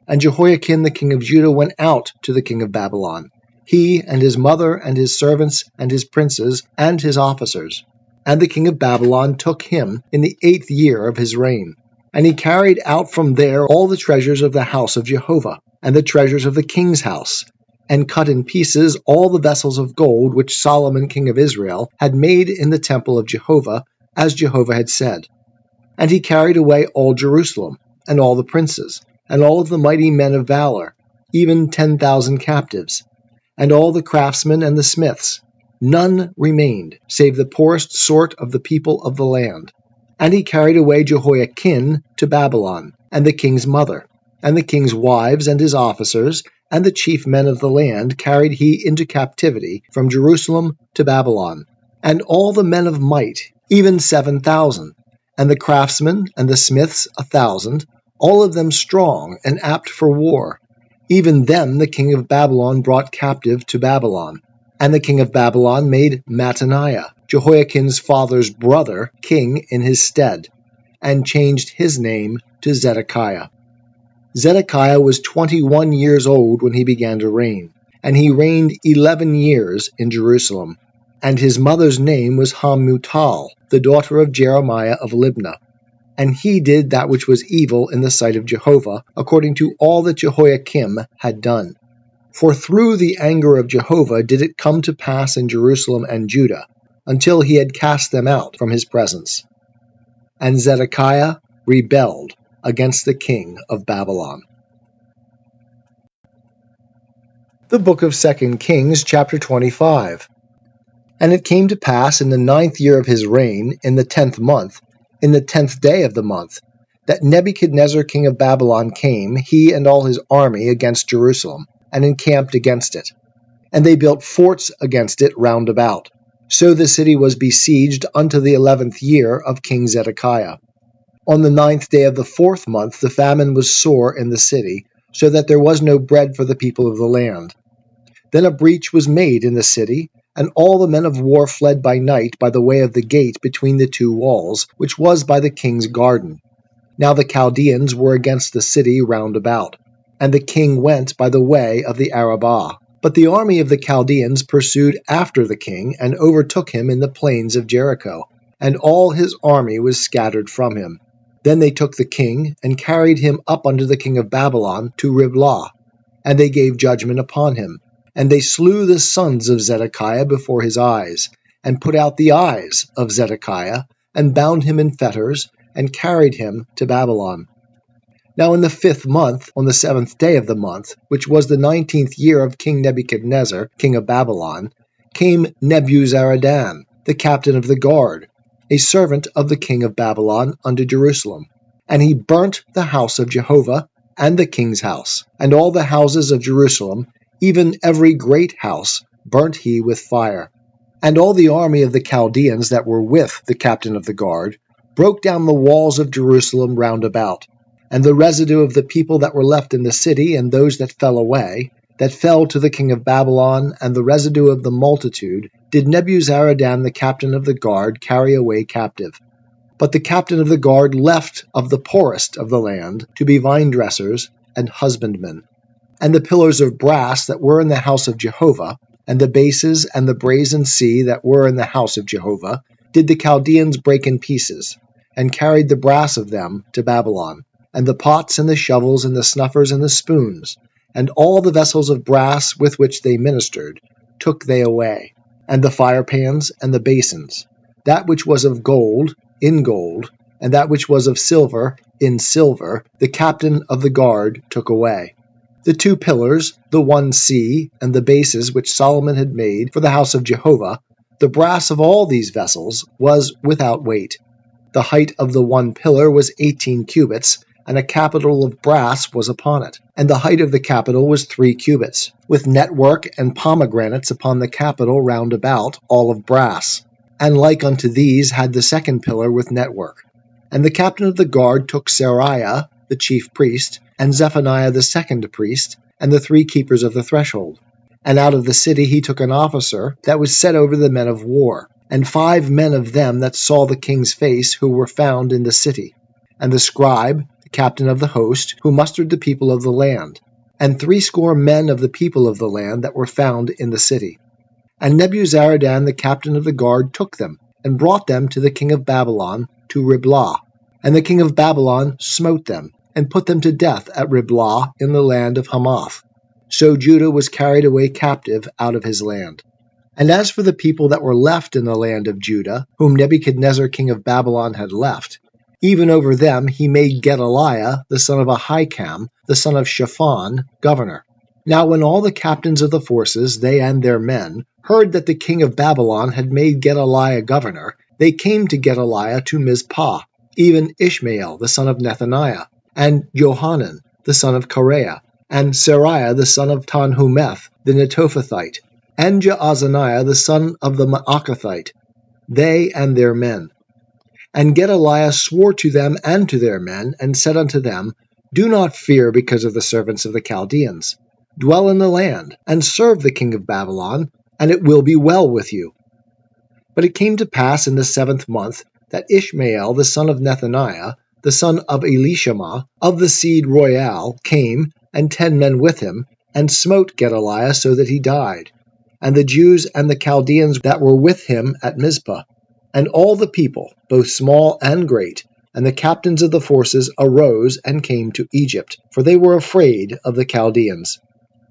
And Jehoiakim the king of Judah went out to the king of Babylon, he and his mother and his servants and his princes and his officers. And the king of Babylon took him in the 8th year of his reign. And he carried out from there all the treasures of the house of Jehovah, and the treasures of the king's house, and cut in pieces all the vessels of gold which Solomon king of Israel had made in the temple of Jehovah, as Jehovah had said. And he carried away all Jerusalem, and all the princes, and all of the mighty men of valor, even 10,000 captives, and all the craftsmen and the smiths. None remained, save the poorest sort of the people of the land. And he carried away Jehoiachin to Babylon, and the king's mother, and the king's wives and his officers, and the chief men of the land carried he into captivity from Jerusalem to Babylon. And all the men of might, even 7,000, and the craftsmen and the smiths 1,000, all of them strong and apt for war. Even them the king of Babylon brought captive to Babylon. And the king of Babylon made Mattaniah, Jehoiachin's father's brother, king in his stead, and changed his name to Zedekiah. Zedekiah was 21 years old when he began to reign, and he reigned 11 years in Jerusalem. And his mother's name was Hamutal, the daughter of Jeremiah of Libnah. And he did that which was evil in the sight of Jehovah, according to all that Jehoiakim had done. For through the anger of Jehovah did it come to pass in Jerusalem and Judah, until he had cast them out from his presence. And Zedekiah rebelled against the king of Babylon. The book of 2 Kings, chapter 25. And it came to pass in the 9th year of his reign, in the 10th month, in the 10th day of the month, that Nebuchadnezzar king of Babylon came, he and all his army, against Jerusalem, and encamped against it. And they built forts against it round about. So the city was besieged unto the 11th year of King Zedekiah. On the 9th day of the 4th month the famine was sore in the city, so that there was no bread for the people of the land. Then a breach was made in the city, and all the men of war fled by night by the way of the gate between the 2 walls, which was by the king's garden. Now the Chaldeans were against the city round about, and the king went by the way of the Arabah. But the army of the Chaldeans pursued after the king, and overtook him in the plains of Jericho, and all his army was scattered from him. Then they took the king, and carried him up unto the king of Babylon to Riblah, and they gave judgment upon him. And they slew the sons of Zedekiah before his eyes, and put out the eyes of Zedekiah, and bound him in fetters, and carried him to Babylon. Now in the 5th month, on the 7th day of the month, which was the 19th year of King Nebuchadnezzar, king of Babylon, came Nebuzaradan, the captain of the guard, a servant of the king of Babylon, unto Jerusalem. And he burnt the house of Jehovah, and the king's house, and all the houses of Jerusalem, even every great house, burnt he with fire. And all the army of the Chaldeans that were with the captain of the guard broke down the walls of Jerusalem round about. And the residue of the people that were left in the city, and those that fell away, that fell to the king of Babylon, and the residue of the multitude, did Nebuzaradan the captain of the guard carry away captive. But the captain of the guard left of the poorest of the land to be vine-dressers and husbandmen. And the pillars of brass that were in the house of Jehovah, and the bases and the brazen sea that were in the house of Jehovah, did the Chaldeans break in pieces, and carried the brass of them to Babylon, and the pots and the shovels and the snuffers and the spoons, and all the vessels of brass with which they ministered, took they away, and the firepans and the basins, that which was of gold, in gold, and that which was of silver, in silver, the captain of the guard took away. The 2 pillars, the 1 sea, and the bases which Solomon had made for the house of Jehovah, the brass of all these vessels was without weight. The height of the 1 pillar was 18 cubits, and a capital of brass was upon it. And the height of the capital was 3 cubits, with network and pomegranates upon the capital round about, all of brass. And like unto these had the 2nd pillar with network. And the captain of the guard took Seraiah, the chief priest, and Zephaniah the 2nd priest, and the 3 keepers of the threshold. And out of the city he took an officer that was set over the men of war, and 5 men of them that saw the king's face, who were found in the city, and the scribe, the captain of the host, who mustered the people of the land, and 60 men of the people of the land that were found in the city. And Nebuzaradan the captain of the guard took them, and brought them to the king of Babylon, to Riblah. And the king of Babylon smote them, and put them to death at Riblah in the land of Hamath. So Judah was carried away captive out of his land. And as for the people that were left in the land of Judah, whom Nebuchadnezzar king of Babylon had left, even over them he made Gedaliah the son of Ahikam, the son of Shaphan, governor. Now when all the captains of the forces, they and their men, heard that the king of Babylon had made Gedaliah governor, they came to Gedaliah to Mizpah, even Ishmael the son of Nethaniah, and Johanan the son of Kareah, and Seraiah the son of Tanhumeth the Netophathite, and Jaazaniah the son of the Maacathite, they and their men. And Gedaliah swore to them and to their men, and said unto them, Do not fear because of the servants of the Chaldeans. Dwell in the land, and serve the king of Babylon, and it will be well with you. But it came to pass in the 7th month that Ishmael the son of Nethaniah, the son of Elishama, of the seed royal, came, and 10 men with him, and smote Gedaliah so that he died, and the Jews and the Chaldeans that were with him at Mizpah. And all the people, both small and great, and the captains of the forces arose and came to Egypt, for they were afraid of the Chaldeans.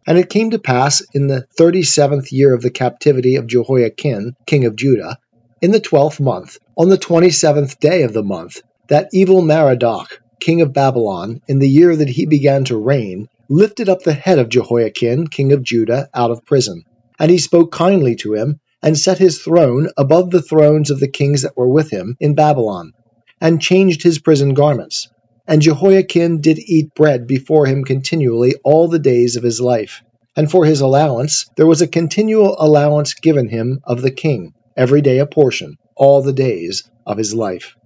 And it came to pass in the 37th year of the captivity of Jehoiakim, king of Judah, in the 12th month, on the 27th day of the month, that Evil-Merodach, king of Babylon, in the year that he began to reign, lifted up the head of Jehoiakim, king of Judah, out of prison. And he spoke kindly to him, and set his throne above the thrones of the kings that were with him in Babylon, and changed his prison garments. And Jehoiakim did eat bread before him continually all the days of his life. And for his allowance there was a continual allowance given him of the king, every day a portion, all the days of his life.